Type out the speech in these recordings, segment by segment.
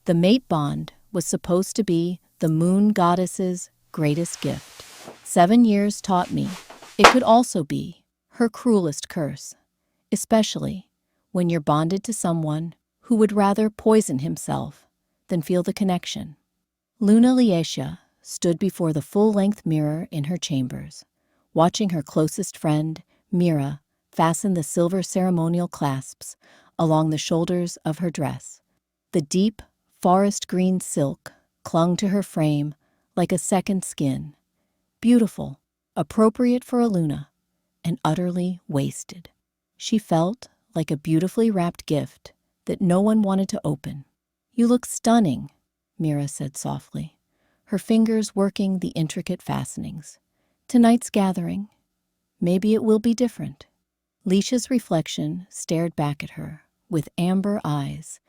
The mate bond was supposed to be the moon goddess's greatest gift. 7 years taught me it could also be her cruelest curse, especially when you're bonded to someone who would rather poison himself than feel the connection. Luna Liesha stood before the full-length mirror in her chambers, watching her closest friend, Mira, fasten the silver ceremonial clasps along the shoulders of her dress. The deep, forest green silk clung to her frame like a second skin, beautiful, appropriate for a Luna, and utterly wasted. She felt like a beautifully wrapped gift that no one wanted to open. "You look stunning," Mira said softly, her fingers working the intricate fastenings. "Tonight's gathering, maybe it will be different." Leisha's reflection stared back at her with amber eyes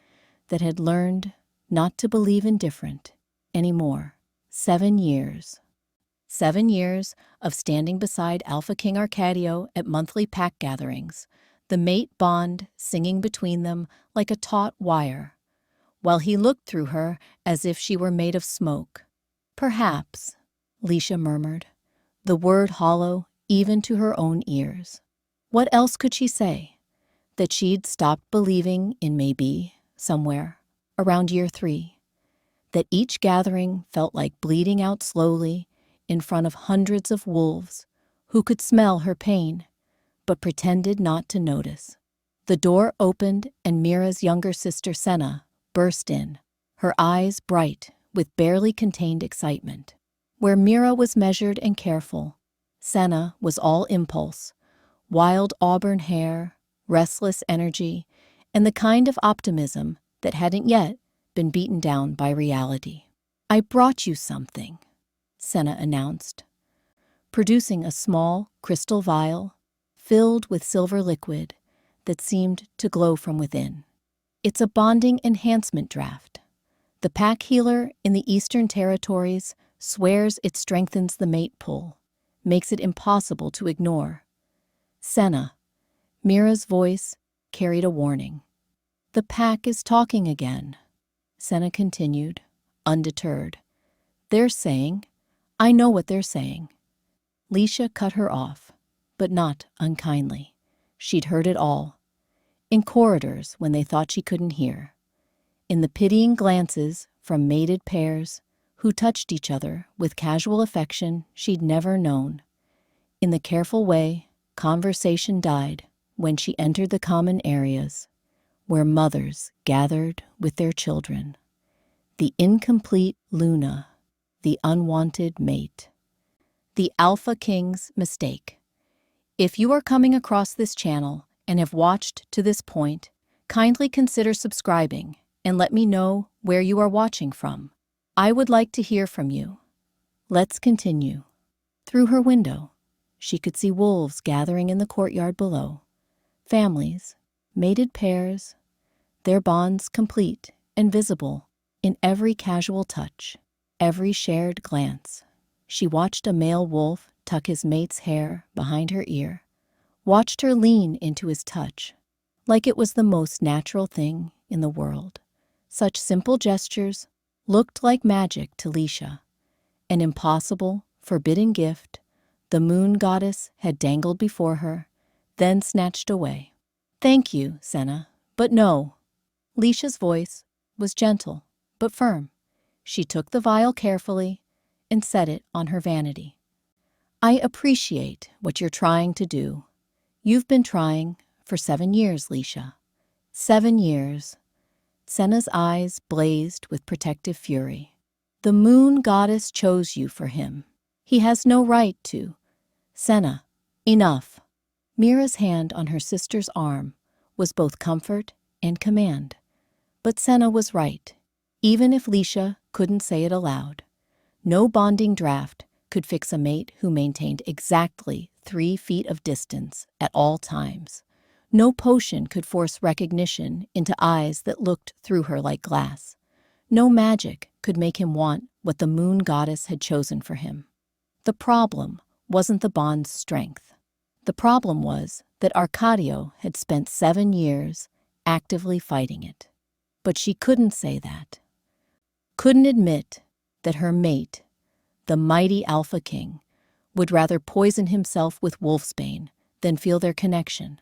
that had learned not to believe in different anymore. 7 years. 7 years of standing beside Alpha King Arcadio at monthly pack gatherings, the mate bond singing between them like a taut wire, while he looked through her as if she were made of smoke. "Perhaps," Leisha murmured, the word hollow even to her own ears. What else could she say? That she'd stopped believing in maybe, somewhere, around year 3. That each gathering felt like bleeding out slowly in front of hundreds of wolves who could smell her pain, but pretended not to notice. The door opened and Mira's younger sister Senna burst in, her eyes bright with barely contained excitement. Where Mira was measured and careful, Senna was all impulse, wild auburn hair, restless energy, and the kind of optimism that hadn't yet been beaten down by reality. "I brought you something," Senna announced, producing a small crystal vial filled with silver liquid that seemed to glow from within. "It's a bonding enhancement draft. The pack healer in the Eastern Territories swears it strengthens the mate pull, makes it impossible to ignore." "Senna," Mira's voice carried a warning. "The pack is talking again," Senna continued, undeterred. "They're saying, I know what they're saying." Leisha cut her off, but not unkindly. She'd heard it all. In corridors when they thought she couldn't hear. In the pitying glances from mated pairs who touched each other with casual affection she'd never known. In the careful way conversation died when she entered the common areas, where mothers gathered with their children. The incomplete Luna, the unwanted mate. The Alpha King's mistake. If you are coming across this channel and have watched to this point, kindly consider subscribing and let me know where you are watching from. I would like to hear from you. Let's continue. Through her window, she could see wolves gathering in the courtyard below. Families, mated pairs, their bonds complete and visible in every casual touch, every shared glance. She watched a male wolf tuck his mate's hair behind her ear, watched her lean into his touch, like it was the most natural thing in the world. Such simple gestures looked like magic to Leisha, an impossible, forbidden gift the moon goddess had dangled before her, then snatched away. "Thank you, Senna, but no." Leisha's voice was gentle, but firm. She took the vial carefully and set it on her vanity. "I appreciate what you're trying to do. You've been trying for 7 years, Leisha. 7 years." Senna's eyes blazed with protective fury. "The moon goddess chose you for him. He has no right to." "Senna, enough." Mira's hand on her sister's arm was both comfort and command. But Senna was right, even if Leisha couldn't say it aloud. No bonding draft could fix a mate who maintained exactly 3 feet of distance at all times. No potion could force recognition into eyes that looked through her like glass. No magic could make him want what the moon goddess had chosen for him. The problem wasn't the bond's strength. The problem was that Arcadio had spent 7 years actively fighting it. But she couldn't say that. couldn't admit that her mate, the mighty Alpha King, would rather poison himself with wolfsbane than feel their connection.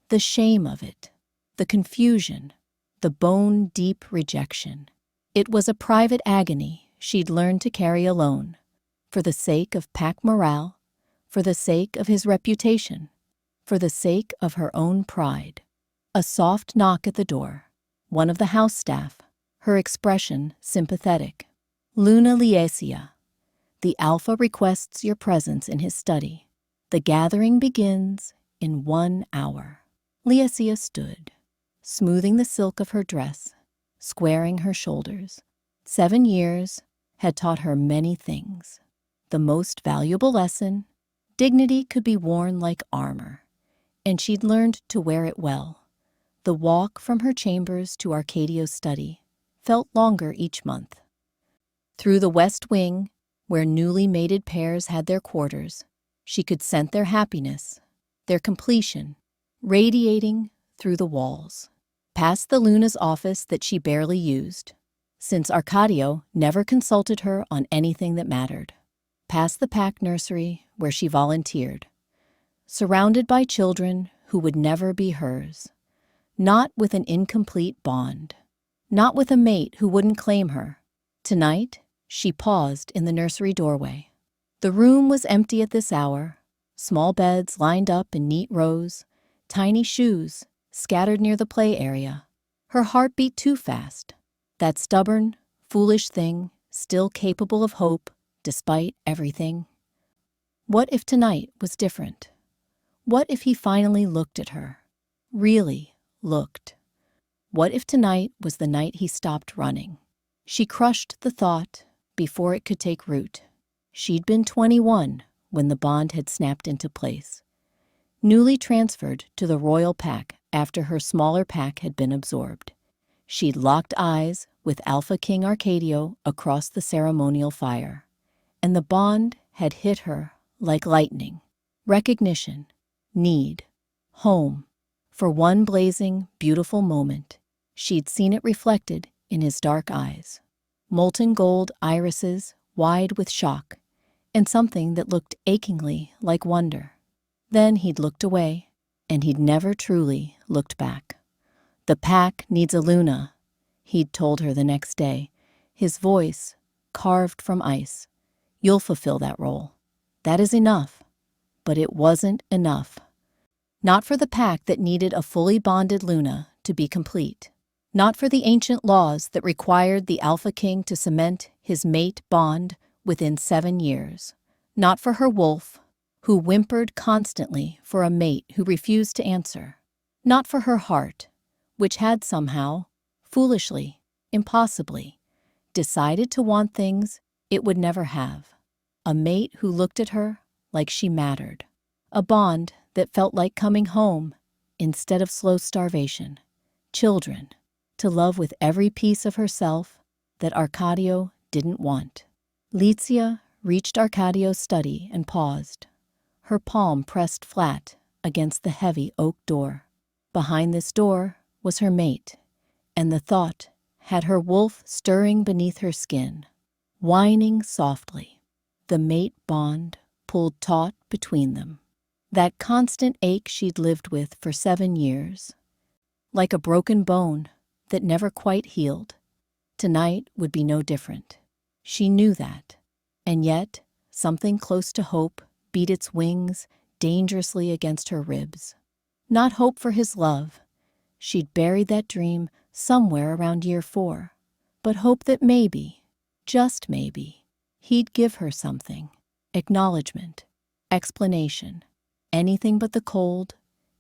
The shame of it, the confusion, the bone-deep rejection. It was a private agony she'd learned to carry alone, for the sake of pack morale, for the sake of his reputation, for the sake of her own pride. A soft knock at the door. One of the house staff, her expression sympathetic. Luna Liesia. The Alpha requests your presence in his study. The gathering begins in 1 hour. Liesia stood, smoothing the silk of her dress, squaring her shoulders. 7 years had taught her many things. The most valuable lesson: dignity could be worn like armor, and she'd learned to wear it well. The walk from her chambers to Arcadio's study felt longer each month. Through the west wing, where newly mated pairs had their quarters, she could scent their happiness, their completion, radiating through the walls. Past the Luna's office that she barely used, since Arcadio never consulted her on anything that mattered. Past the pack nursery where she volunteered, surrounded by children who would never be hers. Not with an incomplete bond. Not with a mate who wouldn't claim her. Tonight, she paused in the nursery doorway. The room was empty at this hour. Small beds lined up in neat rows, tiny shoes scattered near the play area. Her heart beat too fast. That stubborn, foolish thing, still capable of hope, despite everything. What if tonight was different? What if he finally looked at her? Really looked. What if tonight was the night he stopped running? She crushed the thought before it could take root. She'd been 21 when the bond had snapped into place. Newly transferred to the royal pack after her smaller pack had been absorbed. She'd locked eyes with Alpha King Arcadio across the ceremonial fire, and the bond had hit her like lightning. Recognition, need, home. For one blazing, beautiful moment, she'd seen it reflected in his dark eyes. Molten gold irises, wide with shock, and something that looked achingly like wonder. Then he'd looked away, and he'd never truly looked back. The pack needs a Luna, he'd told her the next day, his voice carved from ice. You'll fulfill that role. That is enough. But it wasn't enough. Not for the pack that needed a fully bonded Luna to be complete. Not for the ancient laws that required the Alpha King to cement his mate bond within 7 years. Not for her wolf, who whimpered constantly for a mate who refused to answer. Not for her heart, which had somehow, foolishly, impossibly, decided to want things it would never have. A mate who looked at her like she mattered. A bond that felt like coming home instead of slow starvation. Children, to love with every piece of herself that Arcadio didn't want. Liesia reached Arcadio's study and paused, her palm pressed flat against the heavy oak door. Behind this door was her mate, and the thought had her wolf stirring beneath her skin, whining softly. The mate bond pulled taut between them. That constant ache she'd lived with for 7 years, like a broken bone that never quite healed. Tonight would be no different. She knew that. And yet, something close to hope beat its wings dangerously against her ribs. Not hope for his love. She'd buried that dream somewhere around year 4. But hope that maybe, just maybe, he'd give her something. Acknowledgement. Explanation. Anything but the cold,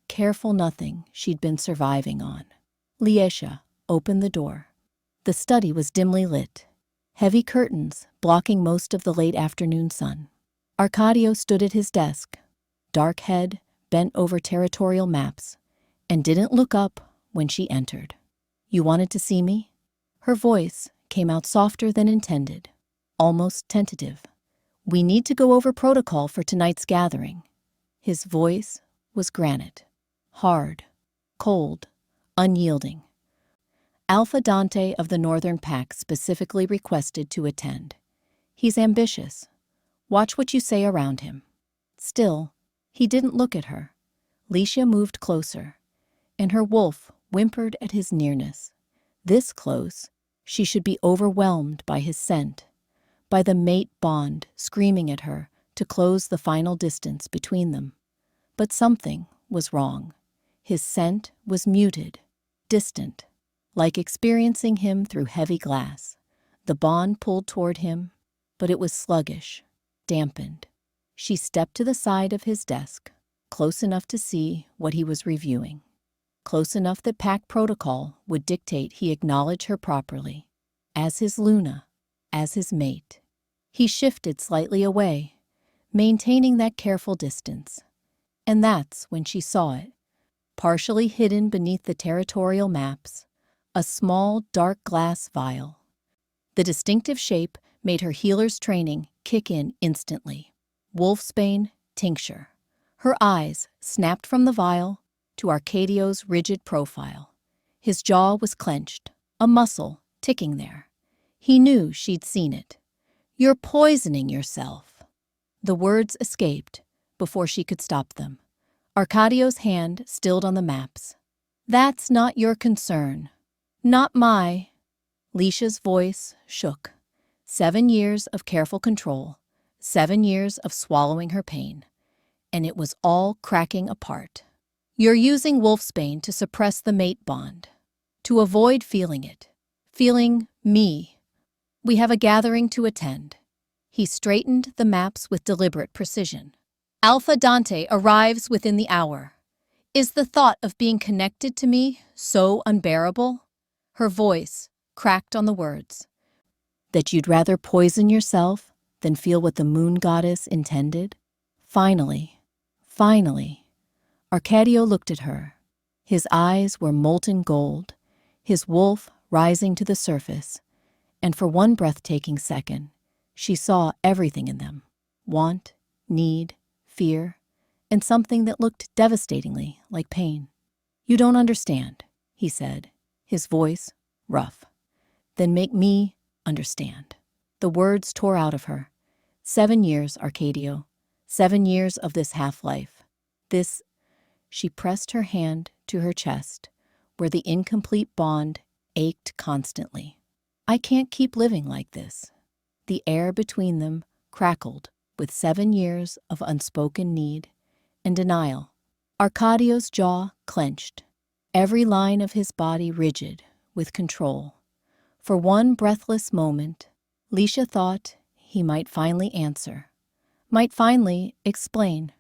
careful nothing she'd been surviving on. Liesia opened the door. The study was dimly lit, heavy curtains blocking most of the late afternoon sun. Arcadio stood at his desk, dark head bent over territorial maps, and didn't look up when she entered. You wanted to see me? Her voice came out softer than intended, almost tentative. We need to go over protocol for tonight's gathering. His voice was granite, hard, cold, unyielding. Alpha Dante of the Northern Pack specifically requested to attend. He's ambitious. Watch what you say around him. Still, he didn't look at her. Licia moved closer, and her wolf whimpered at his nearness. This close, she should be overwhelmed by his scent, by the mate bond screaming at her to close the final distance between them. But something was wrong. His scent was muted, distant, like experiencing him through heavy glass. The bond pulled toward him, but it was sluggish, dampened. She stepped to the side of his desk, close enough to see what he was reviewing, close enough that pack protocol would dictate he acknowledge her properly, as his Luna, as his mate. He shifted slightly away, maintaining that careful distance. And that's when she saw it, partially hidden beneath the territorial maps, a small dark glass vial. The distinctive shape made her healer's training kick in instantly. Wolfsbane tincture. Her eyes snapped from the vial to Arcadio's rigid profile. His jaw was clenched, a muscle ticking there. He knew she'd seen it. "You're poisoning yourself." The words escaped before she could stop them. Arcadio's hand stilled on the maps. "That's not your concern. Not my." Licia's voice shook. 7 years of careful control, 7 years of swallowing her pain, and it was all cracking apart. "You're using Wolfsbane to suppress the mate bond, to avoid feeling it, feeling me. We have a gathering to attend." He straightened the maps with deliberate precision. "Alpha Dante arrives within the hour. Is the thought of being connected to me so unbearable?" Her voice cracked on the words. "That you'd rather poison yourself than feel what the moon goddess intended?" Finally, Arcadio looked at her. His eyes were molten gold, his wolf rising to the surface, and for one breathtaking second, she saw everything in them: want, need, fear, and something that looked devastatingly like pain. "You don't understand," he said, his voice rough. "Then make me understand." The words tore out of her. 7 years, Arcadio. 7 years of this half-life. This. She pressed her hand to her chest, where the incomplete bond ached constantly. "I can't keep living like this." The air between them crackled with 7 years of unspoken need and denial. Arcadio's jaw clenched, every line of his body rigid with control. For one breathless moment, Licia thought he might finally answer, might finally explain.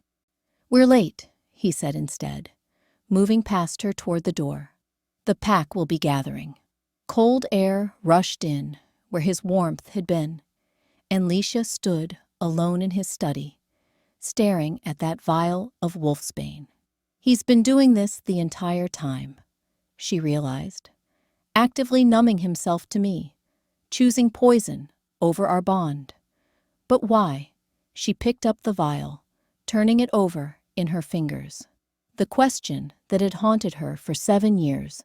"We're late," he said instead, moving past her toward the door. "The pack will be gathering." Cold air rushed in where his warmth had been, and Licia stood alone in his study, staring at that vial of wolfsbane. "He's been doing this the entire time," she realized, "actively numbing himself to me, choosing poison over our bond." But why? She picked up the vial, turning it over in her fingers. The question that had haunted her for 7 years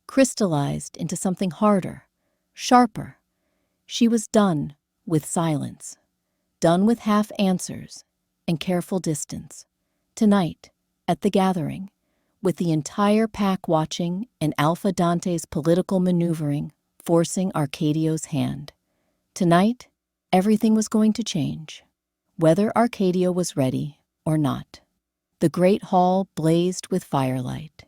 crystallized into something harder, sharper. She was done with silence, done with half answers and careful distance. Tonight, at the gathering, with the entire pack watching and Alpha Dante's political maneuvering forcing Arcadio's hand. Tonight, everything was going to change, whether Arcadio was ready or not. The great hall blazed with firelight.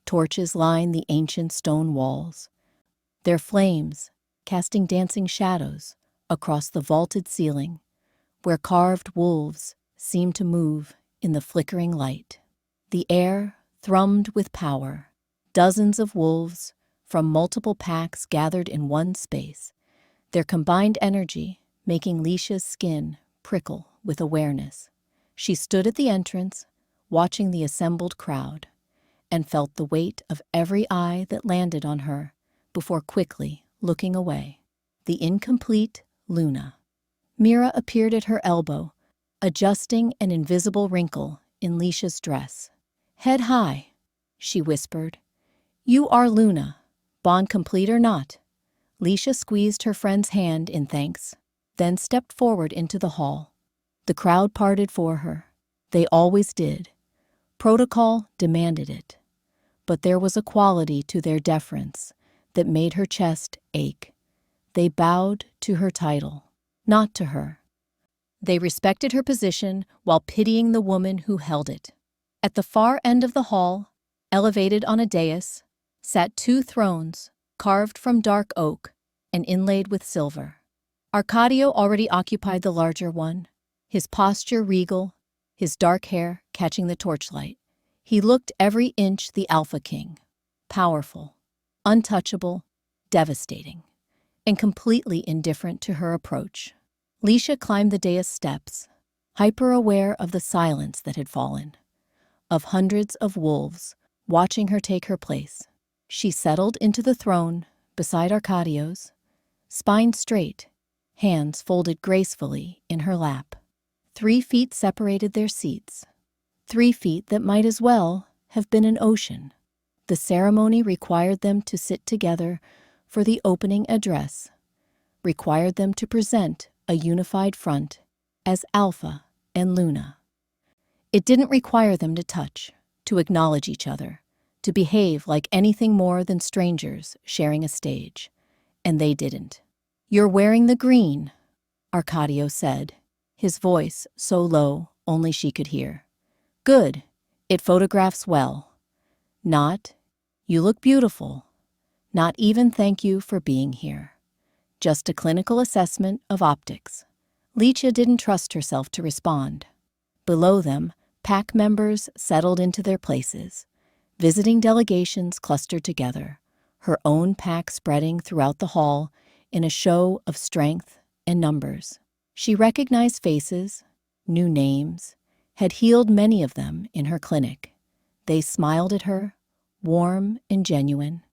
Torches lined the ancient stone walls, their flames casting dancing shadows across the vaulted ceiling, where carved wolves seemed to move in the flickering light. The air thrummed with power. Dozens of wolves from multiple packs gathered in one space, their combined energy making Licia's skin prickle with awareness. She stood at the entrance, watching the assembled crowd, and felt the weight of every eye that landed on her before quickly looking away. The incomplete Luna. Mira appeared at her elbow, adjusting an invisible wrinkle in Licia's dress. "Head high," she whispered. "You are Luna, Bond complete or not? Leisha squeezed her friend's hand in thanks, then stepped forward into the hall. The crowd parted for her. They always did. Protocol demanded it. But there was a quality to their deference that made her chest ache. They bowed to her title, not to her. They respected her position while pitying the woman who held it. At the far end of the hall, elevated on a dais, sat two thrones, carved from dark oak and inlaid with silver. Arcadio already occupied the larger one, his posture regal, his dark hair catching the torchlight. He looked every inch the Alpha King, powerful, untouchable, devastating, and completely indifferent to her approach. Leisha climbed the dais steps, hyper-aware of the silence that had fallen, of hundreds of wolves watching her take her place. She settled into the throne beside Arcadio's, spine straight, hands folded gracefully in her lap. 3 feet separated their seats, 3 feet that might as well have been an ocean. The ceremony required them to sit together for the opening address, required them to present a unified front as Alpha and Luna. It didn't require them to touch, to acknowledge each other, to behave like anything more than strangers sharing a stage. And they didn't. "You're wearing the green," Arcadio said, his voice so low only she could hear. "Good. It photographs well." Not, "You look beautiful." Not even "Thank you for being here." Just a clinical assessment of optics. Leisha didn't trust herself to respond. Below them, pack members settled into their places. Visiting delegations clustered together, her own pack spreading throughout the hall in a show of strength and numbers. She recognized faces, knew names, had healed many of them in her clinic. They smiled at her, warm and genuine.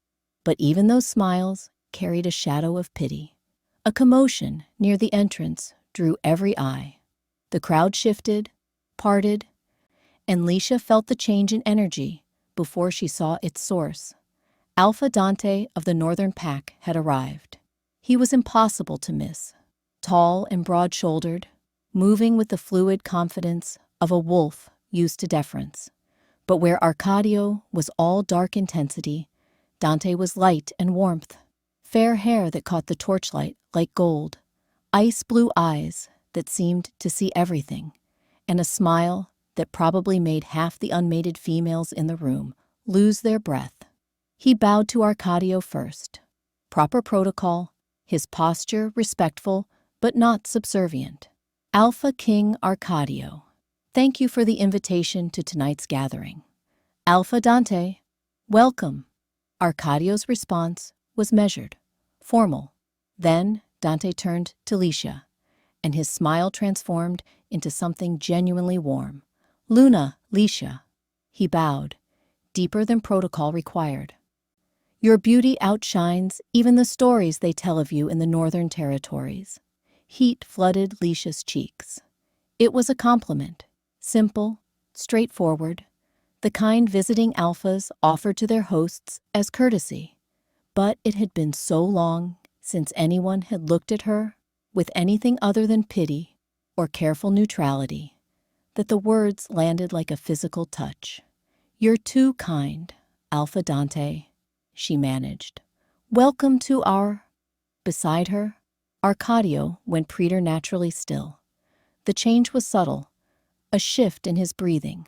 But even those smiles carried a shadow of pity. A commotion near the entrance drew every eye. The crowd shifted, parted, and Leisha felt the change in energy before she saw its source. Alpha Dante of the Northern Pack had arrived. He was impossible to miss. Tall and broad-shouldered, moving with the fluid confidence of a wolf used to deference. But where Arcadio was all dark intensity, Dante was light and warmth. Fair hair that caught the torchlight like gold, ice-blue eyes that seemed to see everything, and a smile that probably made half the unmated females in the room lose their breath. He bowed to Arcadio first. Proper protocol, his posture respectful but not subservient. "Alpha King Arcadio, thank you for the invitation to tonight's gathering." "Alpha Dante, welcome." Arcadio's response was measured, formal. Then Dante turned to Leisha, and his smile transformed into something genuinely warm. "Luna, Leisha." He bowed, deeper than protocol required. "Your beauty outshines even the stories they tell of you in the Northern Territories." Heat flooded Leisha's cheeks. It was a compliment, simple, straightforward, the kind visiting alphas offered to their hosts as courtesy. But it had been so long since anyone had looked at her with anything other than pity or careful neutrality that the words landed like a physical touch. "You're too kind, Alpha Dante," she managed. "Welcome to our—" Beside her, Arcadio went preternaturally still. The change was subtle, a shift in his breathing,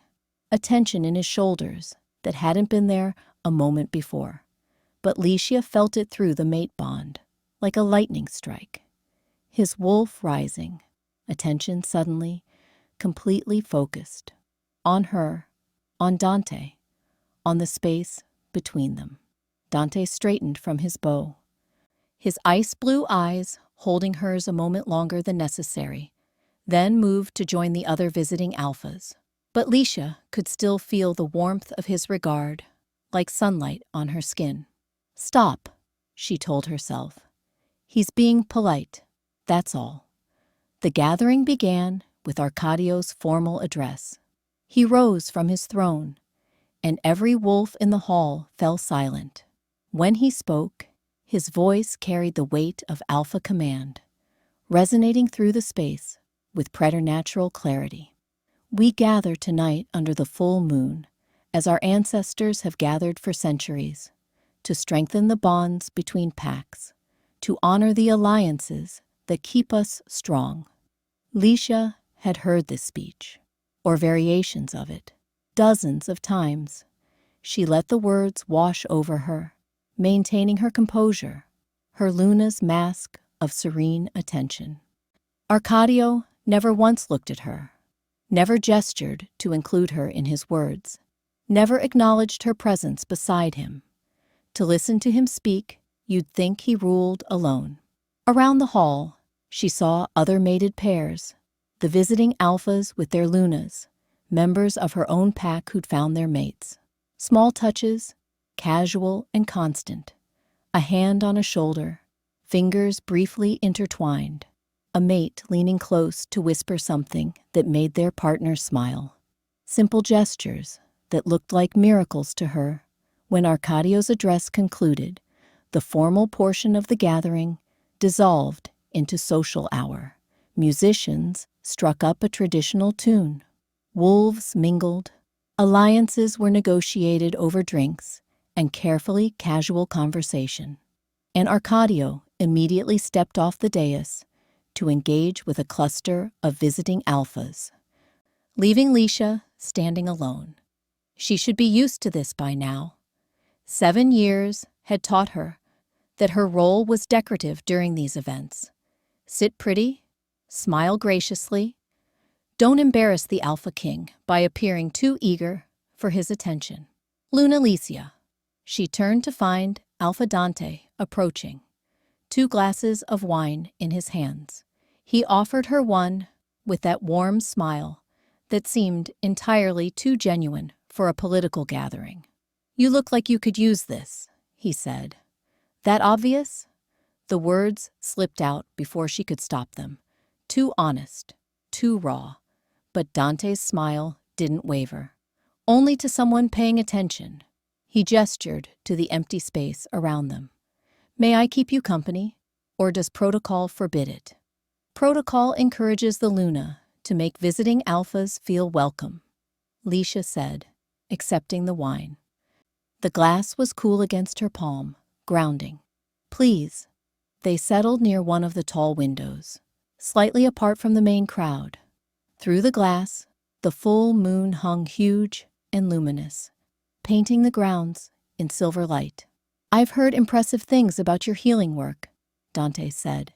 a tension in his shoulders that hadn't been there a moment before. But Leisha felt it through the mate bond, like a lightning strike. His wolf rising, attention suddenly, completely focused. On her, on Dante, on the space between them. Dante straightened from his bow, his ice-blue eyes holding hers a moment longer than necessary, then moved to join the other visiting alphas. But Leisha could still feel the warmth of his regard, like sunlight on her skin. "Stop," she told herself. "He's being polite, that's all." The gathering began with Arcadio's formal address. He rose from his throne, and every wolf in the hall fell silent. When he spoke, his voice carried the weight of alpha command, resonating through the space with preternatural clarity. We gather tonight under the full moon, as our ancestors have gathered for centuries, to strengthen the bonds between packs, to honor the alliances that keep us strong. Leisha had heard this speech, or variations of it, dozens of times. She let the words wash over her, maintaining her composure, her Luna's mask of serene attention. Arcadio never once looked at her, never gestured to include her in his words, never acknowledged her presence beside him. To listen to him speak, you'd think he ruled alone. Around the hall, she saw other mated pairs, the visiting alphas with their Lunas, members of her own pack who'd found their mates. Small touches, casual and constant. A hand on a shoulder, fingers briefly intertwined. A mate leaning close to whisper something that made their partner smile. Simple gestures that looked like miracles to her. When Arcadio's address concluded, the formal portion of the gathering dissolved into social hour. Musicians struck up a traditional tune. Wolves mingled. Alliances were negotiated over drinks and carefully casual conversation. And Arcadio immediately stepped off the dais to engage with a cluster of visiting alphas, leaving Leisha standing alone. She should be used to this by now. 7 years had taught her that her role was decorative during these events. Sit pretty, smile graciously. Don't embarrass the Alpha King by appearing too eager for his attention. Luna Licia. She turned to find Alpha Dante approaching, 2 glasses of wine in his hands. He offered her one with that warm smile that seemed entirely too genuine for a political gathering. "You look like you could use this," he said. "That obvious?" The words slipped out before she could stop them. Too honest, too raw. But Dante's smile didn't waver. Only to someone paying attention. He gestured to the empty space around them. "May I keep you company? Or does protocol forbid it?" "Protocol encourages the Luna to make visiting alphas feel welcome," Leisha said, accepting the wine. The glass was cool against her palm, grounding. "Please." They settled near one of the tall windows, slightly apart from the main crowd. Through the glass, the full moon hung huge and luminous, painting the grounds in silver light. "I've heard impressive things about your healing work," Dante said.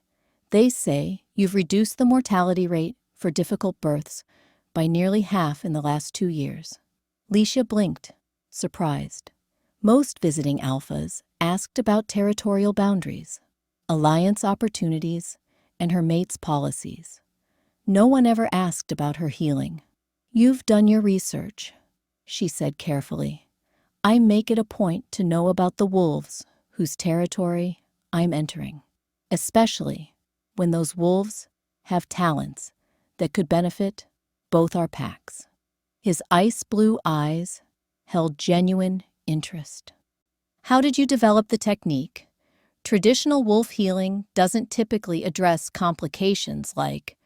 "They say you've reduced the mortality rate for difficult births by nearly half in the last 2 years. Leisha blinked, surprised. Most visiting alphas asked about territorial boundaries, alliance opportunities, and her mate's policies. No one ever asked about her healing. "You've done your research," she said carefully. "I make it a point to know about the wolves whose territory I'm entering, especially when those wolves have talents that could benefit both our packs." His ice blue eyes held genuine interest. "How did you develop the technique? Traditional wolf healing doesn't typically address complications like,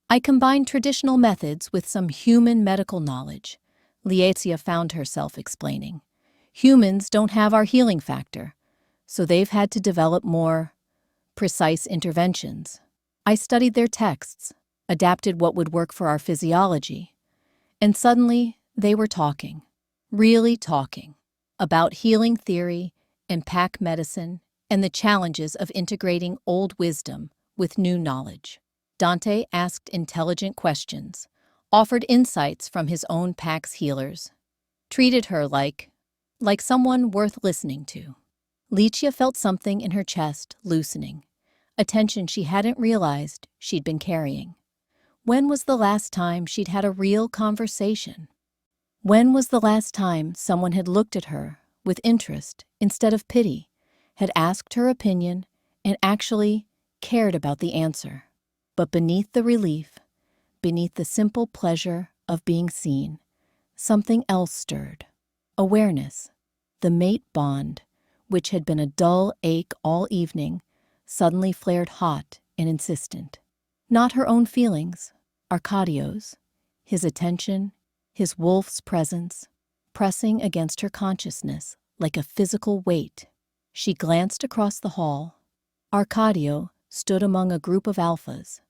I combined traditional methods with some human medical knowledge," Liezia found herself explaining. "Humans don't have our healing factor, so they've had to develop more precise interventions. I studied their texts, adapted what would work for our physiology, and suddenly they were talking, really talking, about healing theory and pack medicine and the challenges of integrating old wisdom with new knowledge." Dante asked intelligent questions, offered insights from his own pack's healers, treated her like someone worth listening to. Licia felt something in her chest loosening, a tension she hadn't realized she'd been carrying. When was the last time she'd had a real conversation? When was the last time someone had looked at her with interest instead of pity, had asked her opinion, and actually cared about the answer? But beneath the relief, beneath the simple pleasure of being seen, something else stirred. Awareness, the mate bond, which had been a dull ache all evening, suddenly flared hot and insistent. Not her own feelings, Arkadio's, his attention, his wolf's presence, pressing against her consciousness like a physical weight. She glanced across the hall. Arcadio stood among a group of alphas,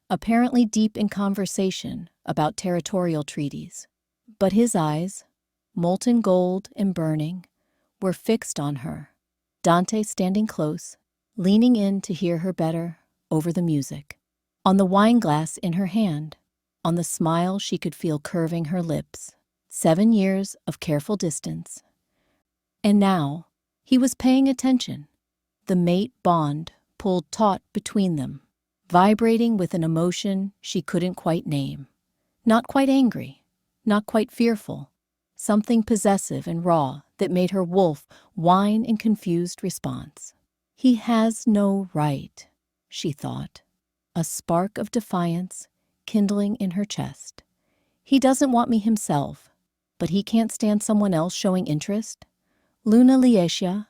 apparently deep in conversation about territorial treaties. But his eyes, molten gold and burning, were fixed on her. Dante standing close, leaning in to hear her better over the music. On the wineglass in her hand, on the smile she could feel curving her lips. 7 years of careful distance. And now, he was paying attention. The mate bond pulled taut between them, vibrating with an emotion she couldn't quite name. Not quite angry, not quite fearful. Something possessive and raw that made her wolf whine in confused response. He has no right, she thought, a spark of defiance kindling in her chest. He doesn't want me himself, but he can't stand someone else showing interest? Luna Liesia,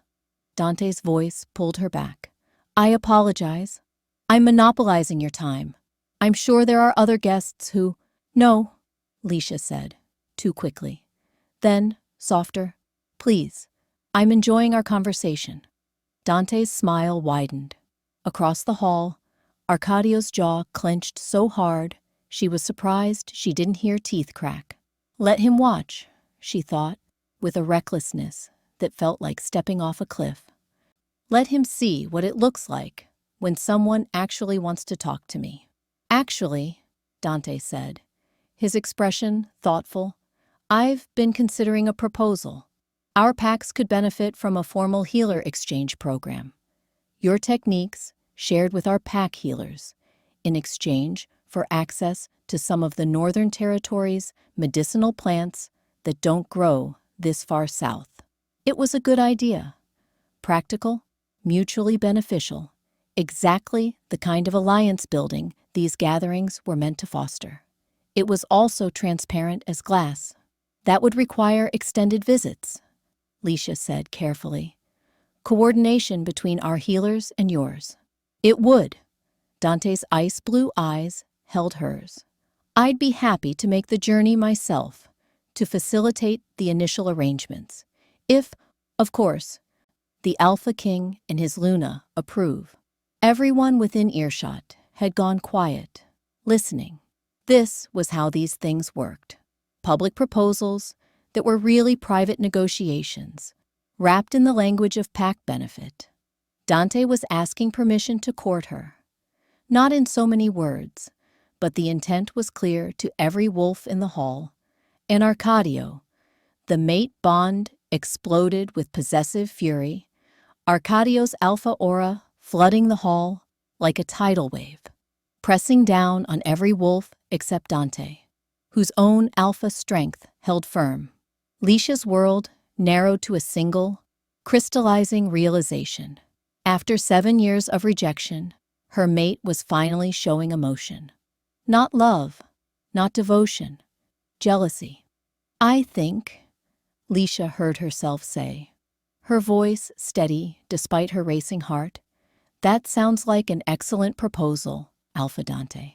Dante's voice pulled her back. I apologize. I'm monopolizing your time. I'm sure there are other guests who— No, Liesia said, too quickly. Then, softer, please, I'm enjoying our conversation. Dante's smile widened. Across the hall, Arkadio's jaw clenched so hard she was surprised she didn't hear teeth crack. Let him watch, she thought, with a recklessness that felt like stepping off a cliff. Let him see what it looks like when someone actually wants to talk to me. Actually, Dante said, his expression thoughtful, I've been considering a proposal. Our packs could benefit from a formal healer exchange program. Your techniques shared with our pack healers in exchange for access to some of the Northern Territory's medicinal plants that don't grow this far south. It was a good idea. Practical, mutually beneficial, exactly the kind of alliance building these gatherings were meant to foster. It was also transparent as glass. That would require extended visits, Liesia said carefully. Coordination between our healers and yours. It would. Dante's ice blue eyes held hers. I'd be happy to make the journey myself, to facilitate the initial arrangements. If, of course, the Alpha King and his Luna approve. Everyone within earshot had gone quiet, listening. This was how these things worked. Public proposals that were really private negotiations, wrapped in the language of pack benefit. Dante was asking permission to court her. Not in so many words, but the intent was clear to every wolf in the hall. And Arcadio, the mate bond exploded with possessive fury, Arcadio's alpha aura flooding the hall like a tidal wave, pressing down on every wolf except Dante, whose own alpha strength held firm. Liesia's world narrowed to a single, crystallizing realization. After 7 years of rejection, her mate was finally showing emotion. Not love, not devotion, jealousy. I think, Liesia heard herself say, her voice steady despite her racing heart, that sounds like an excellent proposal, Alpha Dante.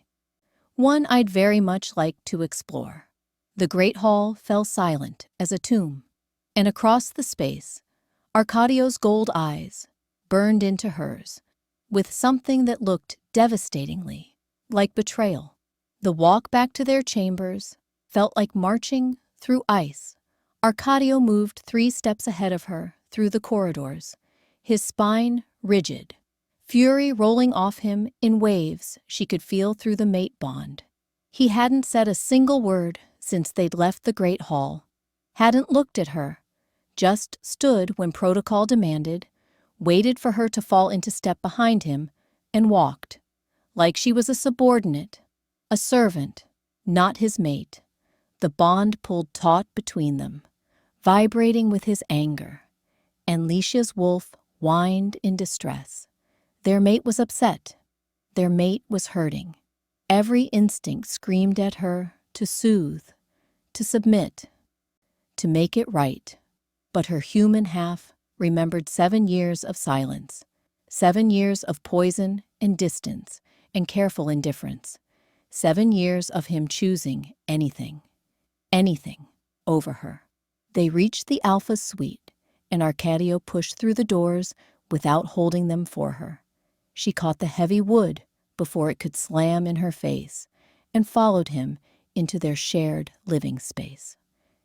One I'd very much like to explore. The great hall fell silent as a tomb, and across the space, Arcadio's gold eyes burned into hers with something that looked devastatingly like betrayal. The walk back to their chambers felt like marching through ice. Arcadio moved 3 steps ahead of her through the corridors, his spine rigid, fury rolling off him in waves she could feel through the mate bond. He hadn't said a single word since they'd left the great hall, hadn't looked at her, just stood when protocol demanded, waited for her to fall into step behind him, and walked, like she was a subordinate, a servant, not his mate. The bond pulled taut between them, vibrating with his anger, and Liesia's wolf whined in distress. Their mate was upset. Their mate was hurting. Every instinct screamed at her to soothe, to submit, to make it right, but her human half remembered 7 years of silence, 7 years of poison and distance and careful indifference, 7 years of him choosing anything, over her. They reached the Alpha suite, and Arcadio pushed through the doors without holding them for her. She caught the heavy wood before it could slam in her face and followed him into their shared living space.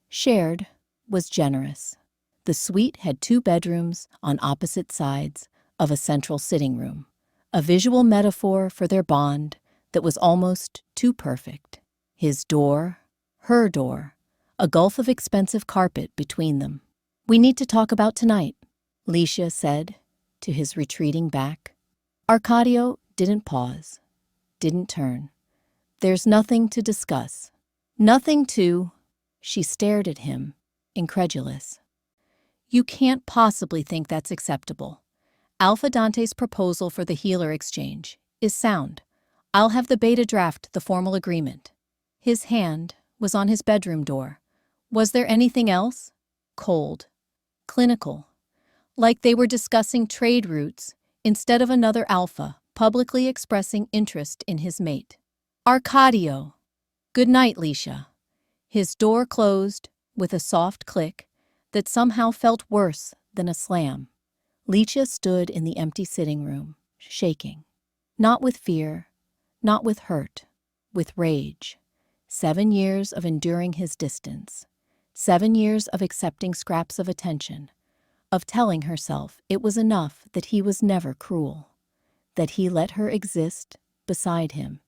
Shared was generous. The suite had 2 bedrooms on opposite sides of a central sitting room, a visual metaphor for their bond that was almost too perfect. His door, her door, a gulf of expensive carpet between them. "We need to talk about tonight," Licia said to his retreating back. Arcadio didn't pause, didn't turn. "There's nothing to discuss." "Nothing to—" She stared at him, incredulous. "You can't possibly think that's acceptable. Alpha Dante's proposal for the healer exchange is sound. I'll have the beta draft the formal agreement." His hand was on his bedroom door. Was there anything else? Cold. Clinical. Like they were discussing trade routes instead of another alpha publicly expressing interest in his mate. "Arcadio." "Good night, Licia." His door closed with a soft click that somehow felt worse than a slam. Licia stood in the empty sitting room, shaking. Not with fear, not with hurt, with rage. 7 years of enduring his distance. 7 years of accepting scraps of attention, of telling herself it was enough that he was never cruel, that he let her exist beside him,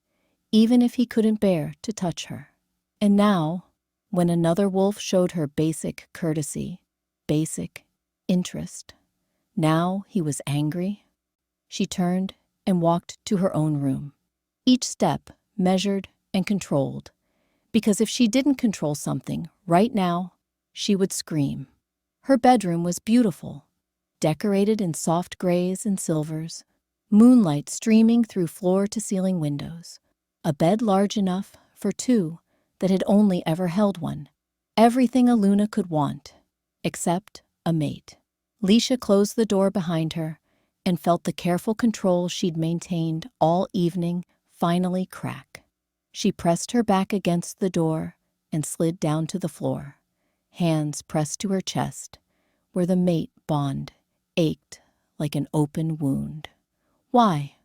even if he couldn't bear to touch her. And now, when another wolf showed her basic courtesy, basic interest, now he was angry. She turned and walked to her own room, each step measured and controlled, because if she didn't control something right now, she would scream. Her bedroom was beautiful, decorated in soft grays and silvers, moonlight streaming through floor-to-ceiling windows, a bed large enough for 2 that had only ever held one. Everything a Luna could want, except a mate. Licia closed the door behind her and felt the careful control she'd maintained all evening finally crack. She pressed her back against the door and slid down to the floor, hands pressed to her chest, where the mate bond ached like an open wound. Why?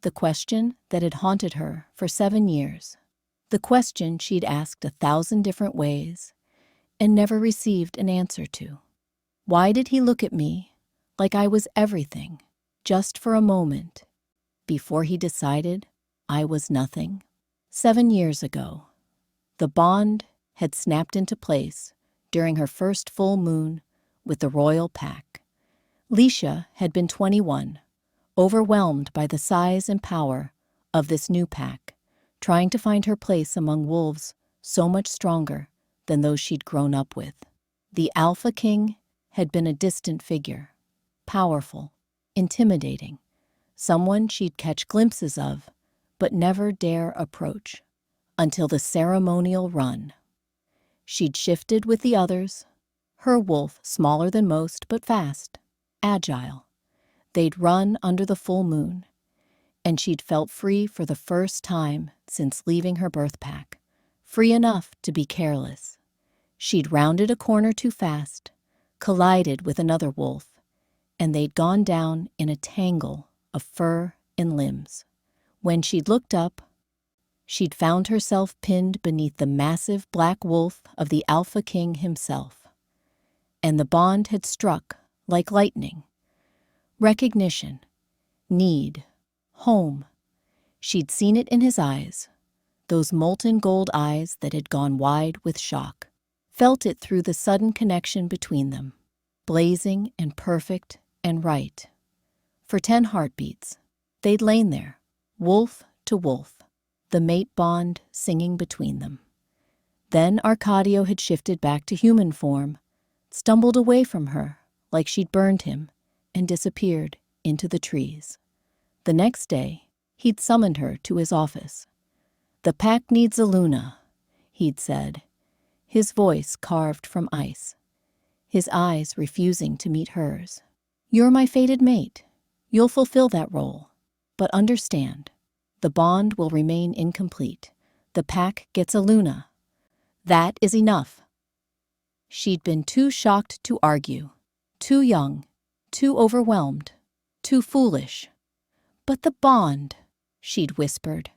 The question that had haunted her for 7 years. The question she'd asked 1,000 different ways and never received an answer to. Why did he look at me like I was everything, just for a moment, before he decided I was nothing? 7 years ago, the bond had snapped into place during her first full moon with the royal pack. Licia had been 21, overwhelmed by the size and power of this new pack, trying to find her place among wolves so much stronger than those she'd grown up with. The Alpha King had been a distant figure, powerful, intimidating, someone she'd catch glimpses of but never dare approach, until the ceremonial run. She'd shifted with the others, her wolf smaller than most but fast, agile. They'd run under the full moon, and she'd felt free for the first time since leaving her birth pack, free enough to be careless. She'd rounded a corner too fast, collided with another wolf, and they'd gone down in a tangle of fur and limbs. When she'd looked up, she'd found herself pinned beneath the massive black wolf of the Alpha King himself. And the bond had struck like lightning. Recognition, need, home. She'd seen it in his eyes, those molten gold eyes that had gone wide with shock. Felt it through the sudden connection between them, blazing and perfect and right. For 10 heartbeats, they'd lain there, wolf to wolf, the mate bond singing between them. Then Arcadio had shifted back to human form, stumbled away from her like she'd burned him, and disappeared into the trees. The next day, he'd summoned her to his office. "The pack needs a Luna," he'd said, his voice carved from ice, his eyes refusing to meet hers. You're my fated mate. You'll fulfill that role. But understand, the bond will remain incomplete. The pack gets a Luna. That is enough. She'd been too shocked to argue, too young, too overwhelmed, too foolish. But the bond, she'd whispered.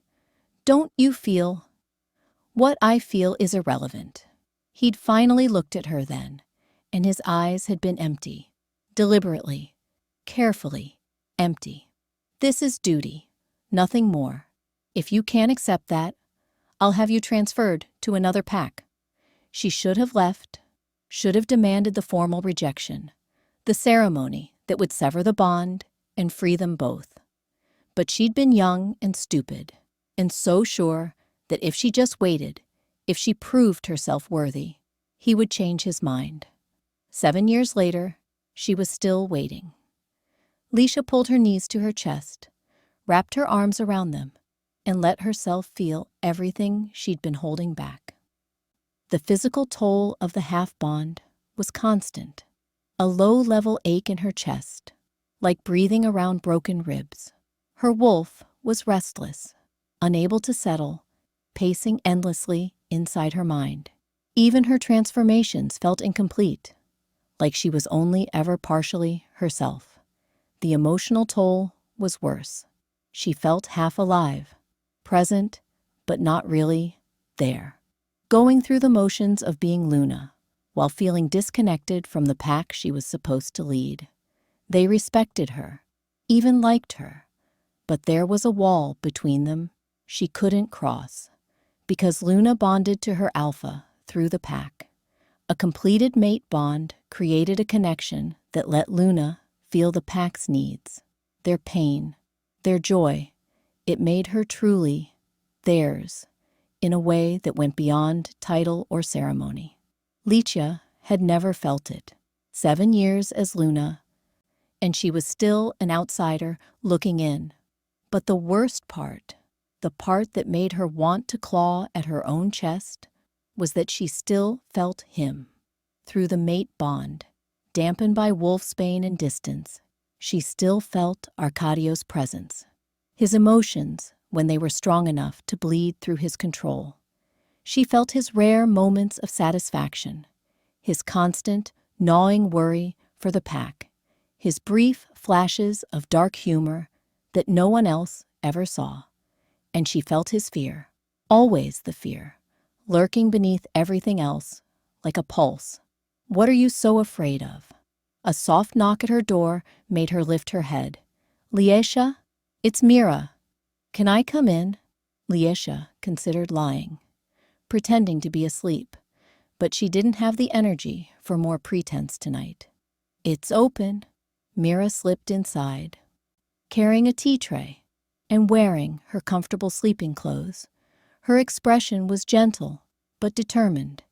Don't you feel? What I feel is irrelevant. He'd finally looked at her then, and his eyes had been empty, deliberately, carefully, empty. This is duty, nothing more. If you can't accept that, I'll have you transferred to another pack. She should have left, should have demanded the formal rejection, the ceremony that would sever the bond and free them both. But she'd been young and stupid, and so sure that if she just waited, if she proved herself worthy, he would change his mind. 7 years later, she was still waiting. Leisha pulled her knees to her chest, wrapped her arms around them, and let herself feel everything she'd been holding back. The physical toll of the half-bond was constant, a low-level ache in her chest, like breathing around broken ribs. Her wolf was restless, unable to settle, pacing endlessly inside her mind. Even her transformations felt incomplete, like she was only ever partially herself. The emotional toll was worse. She felt half alive, present, but not really there. Going through the motions of being Luna, while feeling disconnected from the pack she was supposed to lead. They respected her, even liked her, but there was a wall between them she couldn't cross, because Luna bonded to her alpha through the pack. A completed mate bond created a connection that let Luna feel the pack's needs, their pain, their joy. It made her truly theirs, in a way that went beyond title or ceremony. Leisha had never felt it. 7 years as Luna, and she was still an outsider looking in. But the worst part, the part that made her want to claw at her own chest, was that she still felt him. Through the mate bond, dampened by wolfsbane and distance, she still felt Arkadio's presence. His emotions, when they were strong enough to bleed through his control. She felt his rare moments of satisfaction, his constant, gnawing worry for the pack, his brief flashes of dark humor that no one else ever saw. And she felt his fear, always the fear, lurking beneath everything else, like a pulse. What are you so afraid of? A soft knock at her door made her lift her head. Leisha, it's Mira. Can I come in? Leisha considered lying, pretending to be asleep, but she didn't have the energy for more pretense tonight. It's open. Mira slipped inside, carrying a tea tray and wearing her comfortable sleeping clothes. Her expression was gentle but determined.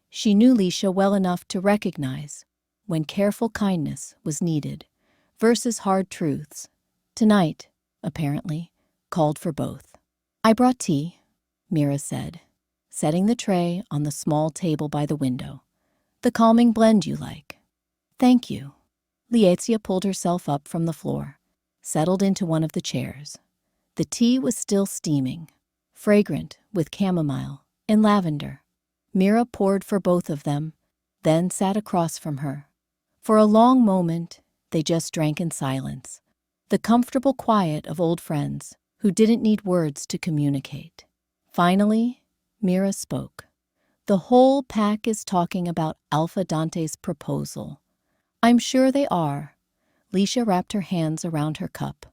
She knew Leisha well enough to recognize when careful kindness was needed versus hard truths. Tonight, apparently, called for both. I brought tea, Mira said, setting the tray on the small table by the window. The calming blend you like. Thank you. Leizia pulled herself up from the floor, settled into one of the chairs. The tea was still steaming, fragrant with chamomile and lavender. Mira poured for both of them, then sat across from her. For a long moment, they just drank in silence, the comfortable quiet of old friends who didn't need words to communicate. Finally, Mira spoke. The whole pack is talking about Alpha Dante's proposal. I'm sure they are. Leisha wrapped her hands around her cup,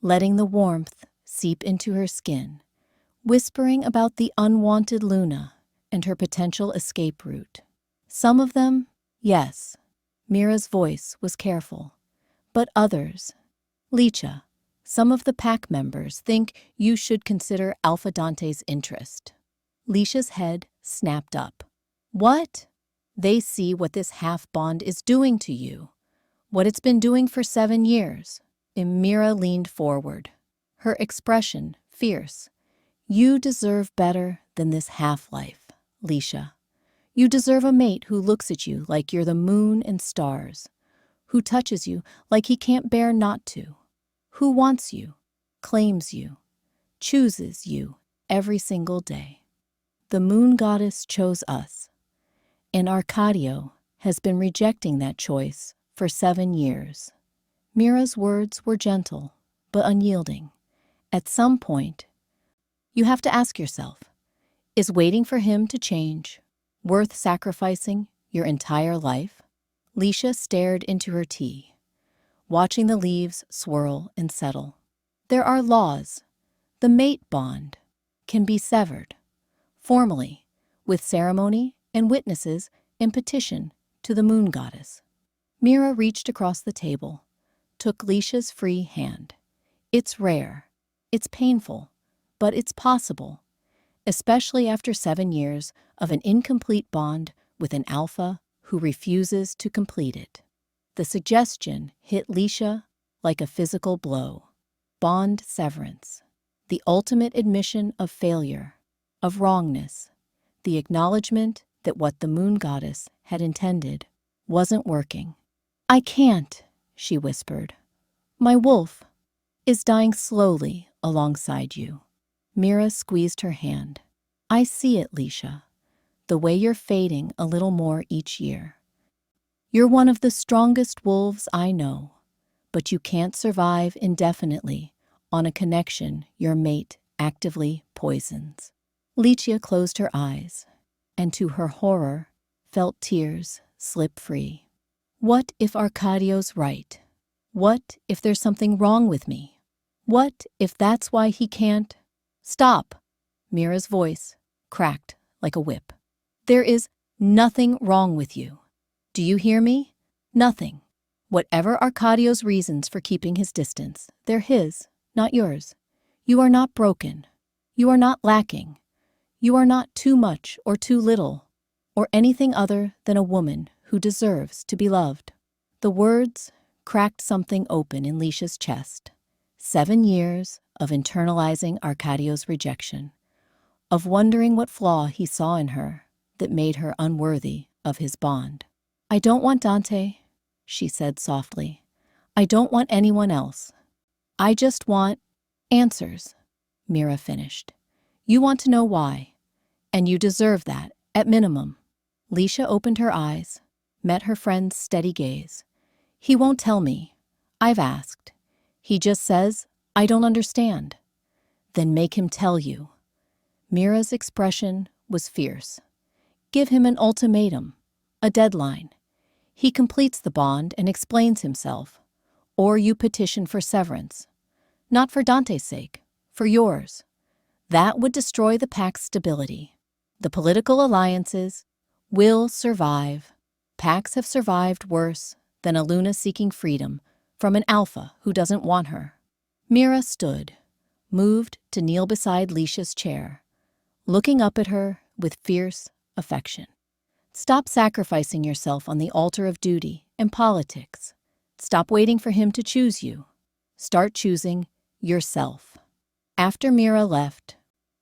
letting the warmth seep into her skin, whispering about the unwanted Luna and her potential escape route. Some of them, yes. Mira's voice was careful. But others, Leisha, some of the pack members think you should consider Alpha Dante's interest. Leisha's head snapped up. What? They see what this half-bond is doing to you, what it's been doing for 7 years. Mira leaned forward, her expression fierce. You deserve better than this half-life, Leisha. You deserve a mate who looks at you like you're the moon and stars, who touches you like he can't bear not to, who wants you, claims you, chooses you every single day. The moon goddess chose us, and Arcadio has been rejecting that choice for 7 years. Mira's words were gentle, but unyielding. At some point, you have to ask yourself, is waiting for him to change worth sacrificing your entire life? Leisha stared into her tea, watching the leaves swirl and settle. There are laws. The mate bond can be severed, formally, with ceremony and witnesses and petition to the moon goddess. Mira reached across the table, took Leisha's free hand. It's rare, it's painful, but it's possible, especially after 7 years of an incomplete bond with an alpha who refuses to complete it. The suggestion hit Leisha like a physical blow. Bond severance. The ultimate admission of failure, of wrongness. The acknowledgement that what the moon goddess had intended wasn't working. I can't, she whispered. My wolf is dying slowly alongside you. Mira squeezed her hand. I see it, Leisha. The way you're fading a little more each year. You're one of the strongest wolves I know, but you can't survive indefinitely on a connection your mate actively poisons. Leisha closed her eyes, and to her horror, felt tears slip free. What if Arcadio's right? What if there's something wrong with me? What if that's why he can't? Stop! Mira's voice cracked like a whip. There is nothing wrong with you. Do you hear me? Nothing. Whatever Arcadio's reasons for keeping his distance, they're his, not yours. You are not broken. You are not lacking. You are not too much or too little, or anything other than a woman who deserves to be loved. The words cracked something open in Leisha's chest. 7 years of internalizing Arcadio's rejection, of wondering what flaw he saw in her that made her unworthy of his bond. I don't want Dante, she said softly. I don't want anyone else. I just want answers, Mira finished. You want to know why, and you deserve that, at minimum. Leisha opened her eyes, met her friend's steady gaze. He won't tell me. I've asked. He just says, I don't understand. Then make him tell you. Mira's expression was fierce. Give him an ultimatum, a deadline. He completes the bond and explains himself, or you petition for severance. Not for Dante's sake, for yours. That would destroy the pact's stability. The political alliances will survive. Pacts have survived worse than a Luna seeking freedom from an alpha who doesn't want her. Mira stood, moved to kneel beside Leisha's chair, looking up at her with fierce affection. Stop sacrificing yourself on the altar of duty and politics. Stop waiting for him to choose you. Start choosing yourself. After Mira left,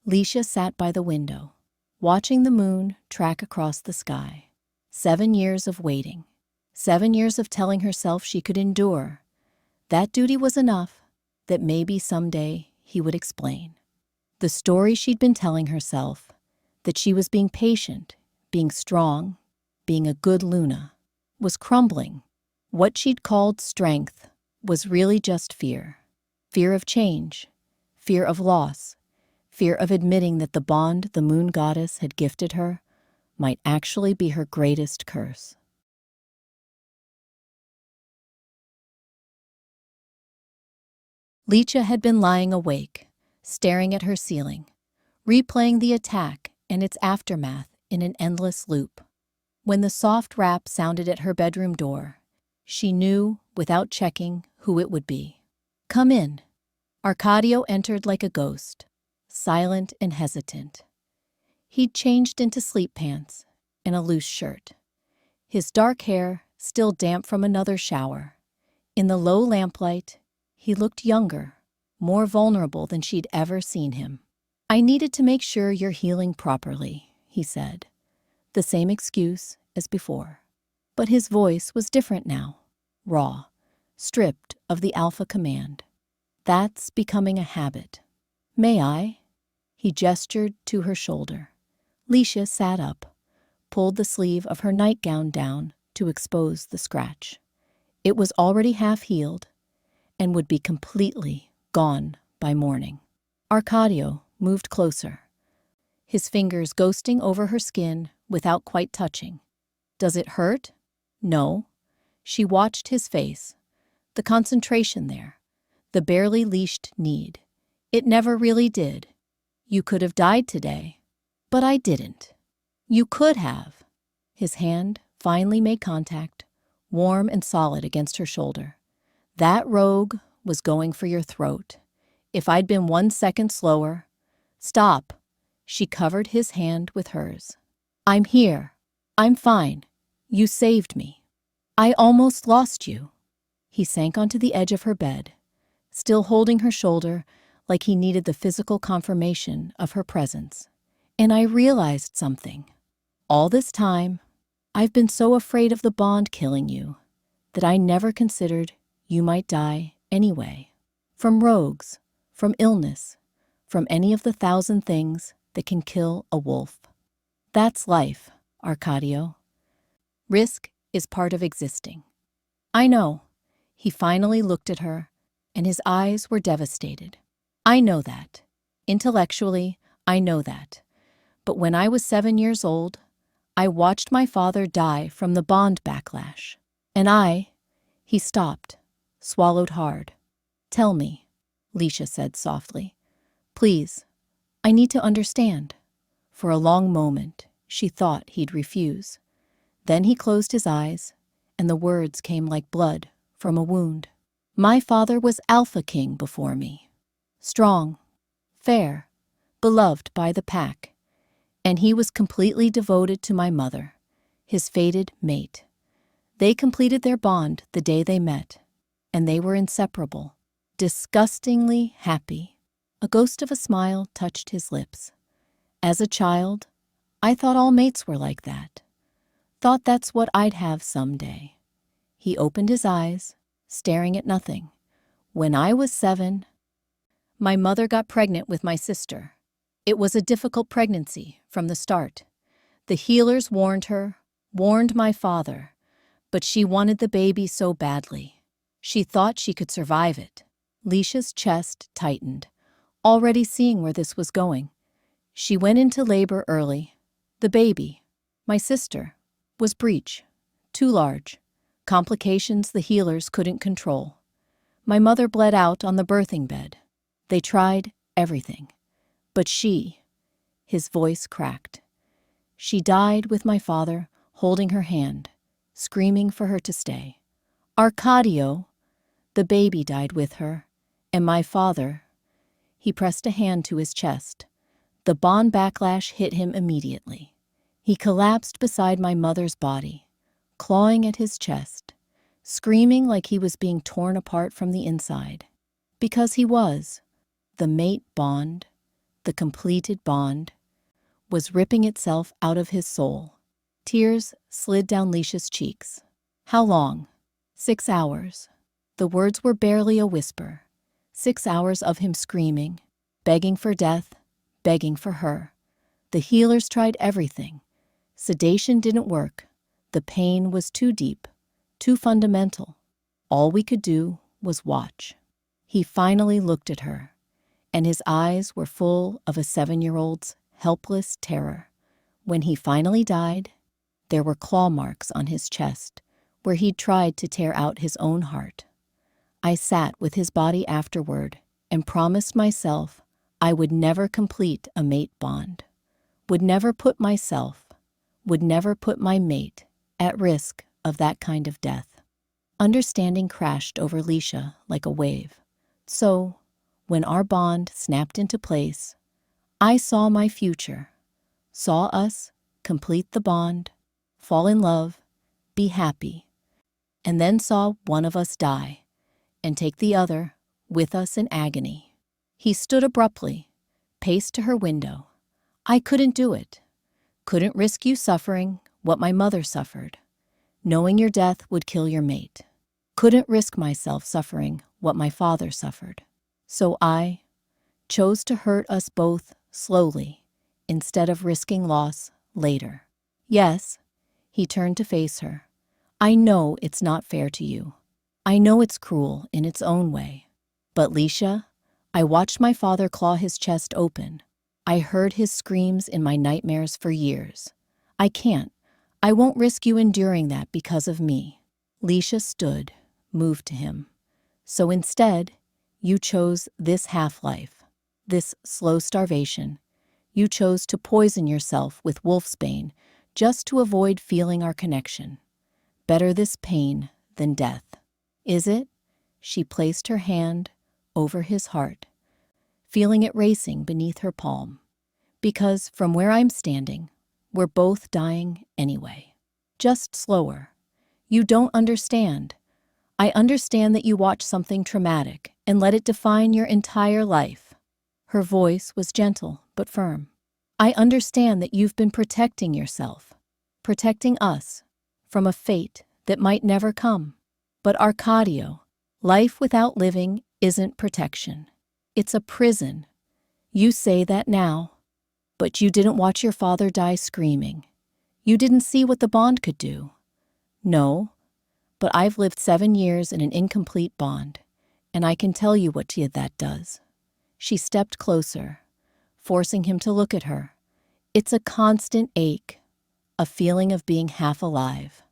Leisha sat by the window, watching the moon track across the sky. 7 years of waiting. 7 years of telling herself she could endure. That duty was enough, that maybe someday he would explain. The story she'd been telling herself, that she was being patient, being strong, being a good Luna, was crumbling. What she'd called strength was really just fear. Fear of change, fear of loss, fear of admitting that the bond the moon goddess had gifted her might actually be her greatest curse. Leisha had been lying awake, staring at her ceiling, replaying the attack and its aftermath in an endless loop. When the soft rap sounded at her bedroom door, she knew, without checking, who it would be. Come in. Arcadio entered like a ghost, silent and hesitant. He'd changed into sleep pants and a loose shirt, his dark hair still damp from another shower. In the low lamplight, he looked younger, more vulnerable than she'd ever seen him. I needed to make sure you're healing properly, he said. The same excuse as before. But his voice was different now. raw, stripped of the alpha command. That's becoming a habit. May I? He gestured to her shoulder. Leisha sat up, pulled the sleeve of her nightgown down to expose the scratch. It was already half healed and would be completely gone by morning. Arcadio moved closer, his fingers ghosting over her skin without quite touching. Does it hurt? No. She watched his face, the concentration there, the barely leashed need. It never really did. You could have died today, but I didn't. You could have. His hand finally made contact, warm and solid against her shoulder. That rogue was going for your throat. If I'd been 1 second slower. Stop. She covered his hand with hers. I'm here. I'm fine. You saved me. I almost lost you. He sank onto the edge of her bed, still holding her shoulder like he needed the physical confirmation of her presence. And I realized something. All this time, I've been so afraid of the bond killing you that I never considered you might die anyway. From rogues, from illness, from any of the 1,000 things that can kill a wolf. That's life, Arcadio. Risk is part of existing. I know. He finally looked at her, and his eyes were devastated. I know that. Intellectually, I know that. But when I was 7 years old, I watched my father die from the bond backlash. And he stopped, swallowed hard. Tell me, Leisha said softly. Please, I need to understand. For a long moment, she thought he'd refuse. Then he closed his eyes, and the words came like blood from a wound. My father was Alpha King before me. Strong, fair, beloved by the pack. And he was completely devoted to my mother, his fated mate. They completed their bond the day they met, and they were inseparable, disgustingly happy. A ghost of a smile touched his lips. As a child, I thought all mates were like that. Thought that's what I'd have someday. He opened his eyes, staring at nothing. When I was 7, my mother got pregnant with my sister. It was a difficult pregnancy from the start. The healers warned her, warned my father, but she wanted the baby so badly. She thought she could survive it. Leisha's chest tightened, already seeing where this was going. She went into labor early. The baby, my sister, was breech, too large, complications the healers couldn't control. My mother bled out on the birthing bed. They tried everything. But his voice cracked. She died with my father holding her hand, screaming for her to stay. Arcadio, the baby died with her, and my father, he pressed a hand to his chest. The bond backlash hit him immediately. He collapsed beside my mother's body, clawing at his chest, screaming like he was being torn apart from the inside. Because he was. The mate bond, the completed bond, was ripping itself out of his soul. Tears slid down Leisha's cheeks. How long? 6 hours. The words were barely a whisper. 6 hours of him screaming, begging for death, begging for her. The healers tried everything. Sedation didn't work. The pain was too deep, too fundamental. All we could do was watch. He finally looked at her, and his eyes were full of a 7-year-old's helpless terror. When he finally died, there were claw marks on his chest, where he'd tried to tear out his own heart. I sat with his body afterward and promised myself I would never complete a mate bond, would never put my mate at risk of that kind of death. Understanding crashed over Leisha like a wave. So, when our bond snapped into place, I saw my future, saw us complete the bond, fall in love, be happy, and then saw one of us die and take the other with us in agony. He stood abruptly, paced to her window. I couldn't do it. Couldn't risk you suffering what my mother suffered, knowing your death would kill your mate. Couldn't risk myself suffering what my father suffered. So I chose to hurt us both slowly instead of risking loss later. Yes, he turned to face her. I know it's not fair to you. I know it's cruel in its own way. But Leisha, I watched my father claw his chest open. I heard his screams in my nightmares for years. I won't risk you enduring that because of me. Leisha stood, moved to him. So instead, you chose this half-life, this slow starvation. You chose to poison yourself with wolfsbane just to avoid feeling our connection. Better this pain than death. Is it? She placed her hand over his heart, feeling it racing beneath her palm. Because from where I'm standing, we're both dying anyway. Just slower. You don't understand. I understand that you watched something traumatic and let it define your entire life. Her voice was gentle but firm. I understand that you've been protecting yourself, protecting us, from a fate that might never come. But Arcadio, life without living isn't protection. It's a prison. You say that now. But you didn't watch your father die screaming. You didn't see what the bond could do. No, but I've lived 7 years in an incomplete bond, and I can tell you what that does. She stepped closer, forcing him to look at her. It's a constant ache, a feeling of being half alive.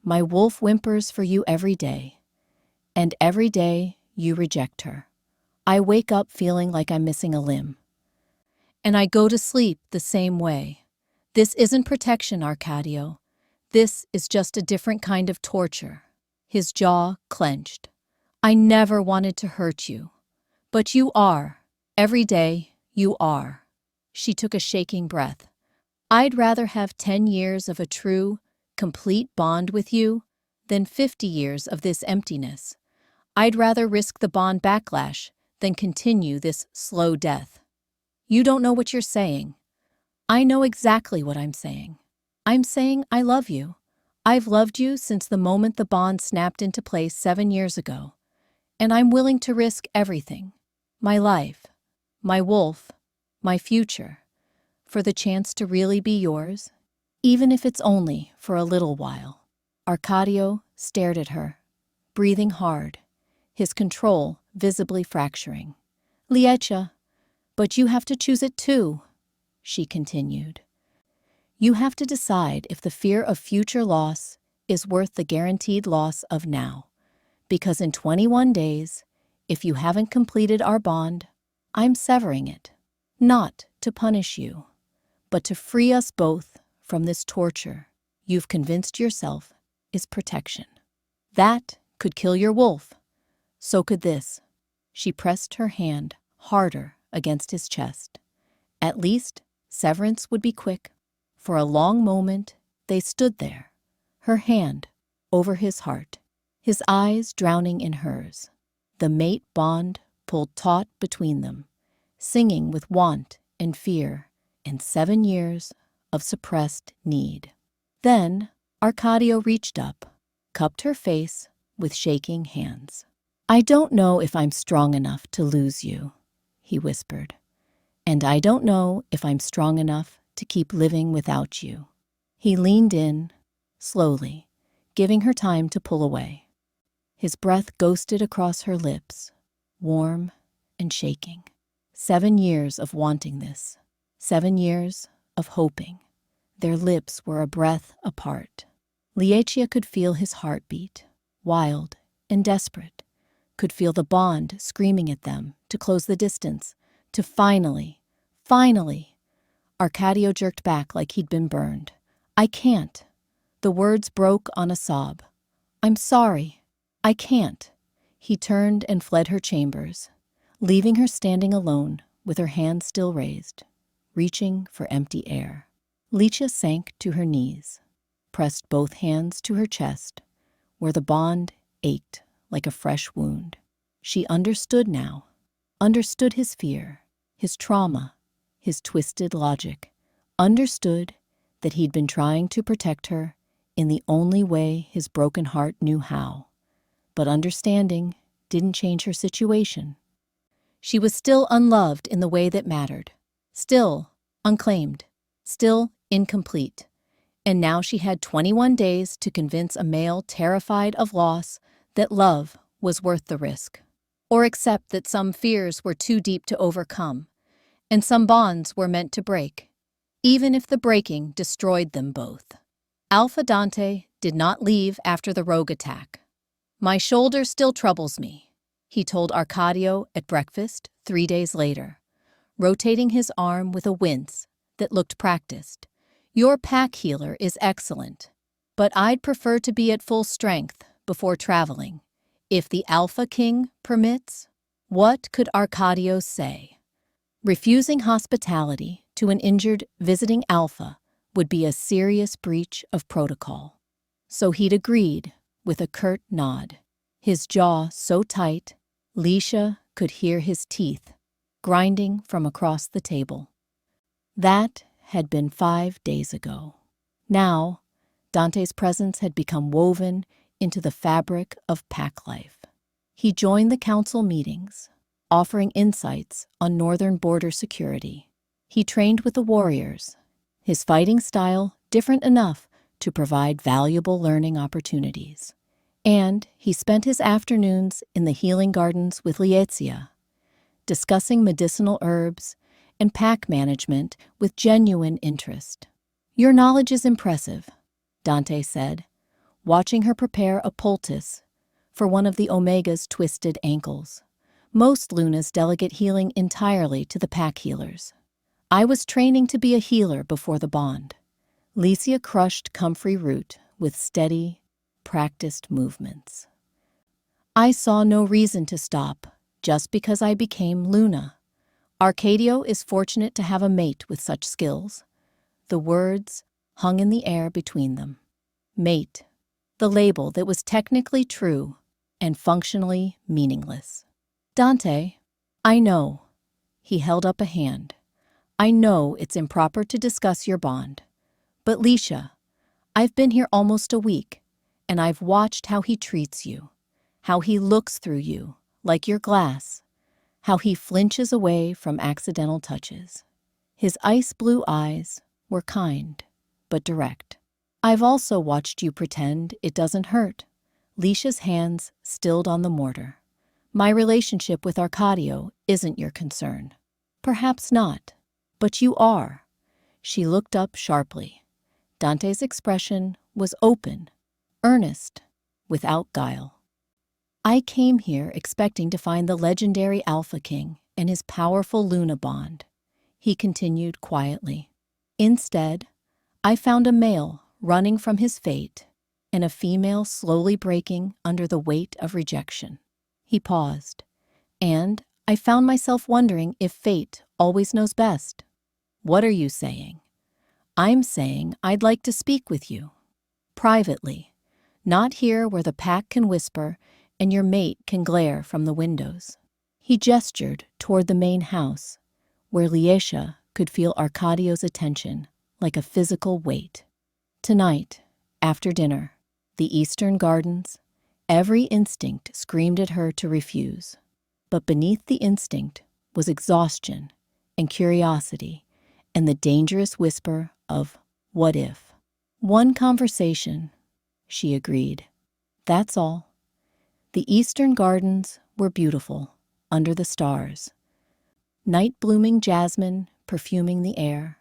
My wolf whimpers for you every day, and every day you reject her. I wake up feeling like I'm missing a limb. And I go to sleep the same way. This isn't protection, Arcadio. This is just a different kind of torture. His jaw clenched. I never wanted to hurt you. But you are. Every day, you are. She took a shaking breath. I'd rather have 10 years of a true, complete bond with you than 50 years of this emptiness. I'd rather risk the bond backlash than continue this slow death. You don't know what you're saying. I know exactly what I'm saying. I'm saying I love you. I've loved you since the moment the bond snapped into place 7 years ago. And I'm willing to risk everything. My life, my wolf, my future, for the chance to really be yours, even if it's only for a little while. Arcadio stared at her, breathing hard, his control visibly fracturing. Liecha, but you have to choose it too, she continued. You have to decide if the fear of future loss is worth the guaranteed loss of now. Because in 21 days, if you haven't completed our bond, I'm severing it. Not to punish you, but to free us both from this torture you've convinced yourself is protection. That could kill your wolf. So could this. She pressed her hand harder against his chest. At least, severance would be quick. For a long moment, they stood there, her hand over his heart, his eyes drowning in hers. The mate bond pulled taut between them, singing with want and fear and 7 years of suppressed need. Then, Arcadio reached up, cupped her face with shaking hands. I don't know if I'm strong enough to lose you, he whispered. And I don't know if I'm strong enough to keep living without you. He leaned in, slowly, giving her time to pull away. His breath ghosted across her lips, warm and shaking. 7 years of wanting this. 7 years of hoping. Their lips were a breath apart. Liecia could feel his heartbeat, wild and desperate, could feel the bond screaming at them to close the distance, to finally. Arcadio jerked back like he'd been burned. I can't. The words broke on a sob. I'm sorry. I can't. He turned and fled her chambers, leaving her standing alone with her hand still raised, reaching for empty air. Leisha sank to her knees, pressed both hands to her chest, where the bond ached like a fresh wound. She understood now, understood his fear, his trauma, his twisted logic, understood that he'd been trying to protect her in the only way his broken heart knew how, But understanding didn't change her situation. She was still unloved in the way that mattered, still unclaimed, still incomplete. And now she had 21 days to convince a male terrified of loss that love was worth the risk, or accept that some fears were too deep to overcome, and some bonds were meant to break, even if the breaking destroyed them both. Alpha Dante did not leave after the rogue attack. "My shoulder still troubles me," he told Arcadio at breakfast 3 days later, rotating his arm with a wince that looked practiced. "Your pack healer is excellent, but I'd prefer to be at full strength before traveling, if the Alpha King permits." What could Arcadio say? Refusing hospitality to an injured visiting Alpha would be a serious breach of protocol. So he'd agreed with a curt nod, his jaw so tight, Leisha could hear his teeth grinding from across the table. That had been 5 days ago. Now, Dante's presence had become woven into the fabric of pack life. He joined the council meetings, offering insights on northern border security. He trained with the warriors, his fighting style different enough to provide valuable learning opportunities. And he spent his afternoons in the healing gardens with Liezia, discussing medicinal herbs and pack management with genuine interest. "Your knowledge is impressive," Dante said, watching her prepare a poultice for one of the Omega's twisted ankles. "Most Lunas delegate healing entirely to the pack healers. I was training to be a healer before the bond." Licia crushed comfrey root with steady, practiced movements. "I saw no reason to stop just because I became Luna. Arcadio is fortunate to have a mate with such skills." The words hung in the air between them. Mate, the label that was technically true and functionally meaningless. "Dante, I know." He held up a hand. "I know it's improper to discuss your bond. But Leisha, I've been here almost a week, and I've watched how he treats you, how he looks through you like you're glass, how he flinches away from accidental touches. His ice blue eyes were kind, but direct. I've also watched you pretend it doesn't hurt." Leisha's hands stilled on the mortar. "My relationship with Arcadio isn't your concern." "Perhaps not, but you are." She looked up sharply. Dante's expression was open, earnest, without guile. "I came here expecting to find the legendary Alpha King and his powerful Luna bond," he continued quietly. "Instead, I found a male running from his fate and a female slowly breaking under the weight of rejection." He paused, and I found myself wondering if fate always knows best. "What are you saying?" "I'm saying I'd like to speak with you. Privately, not here where the pack can whisper and your mate can glare from the windows." He gestured toward the main house, where Liesha could feel Arcadio's attention like a physical weight. Tonight, after dinner, the Eastern Gardens, every instinct screamed at her to refuse. But beneath the instinct was exhaustion and curiosity and the dangerous whisper of "what if?" "One conversation," she agreed. "That's all." The Eastern Gardens were beautiful, under the stars. Night-blooming jasmine perfuming the air.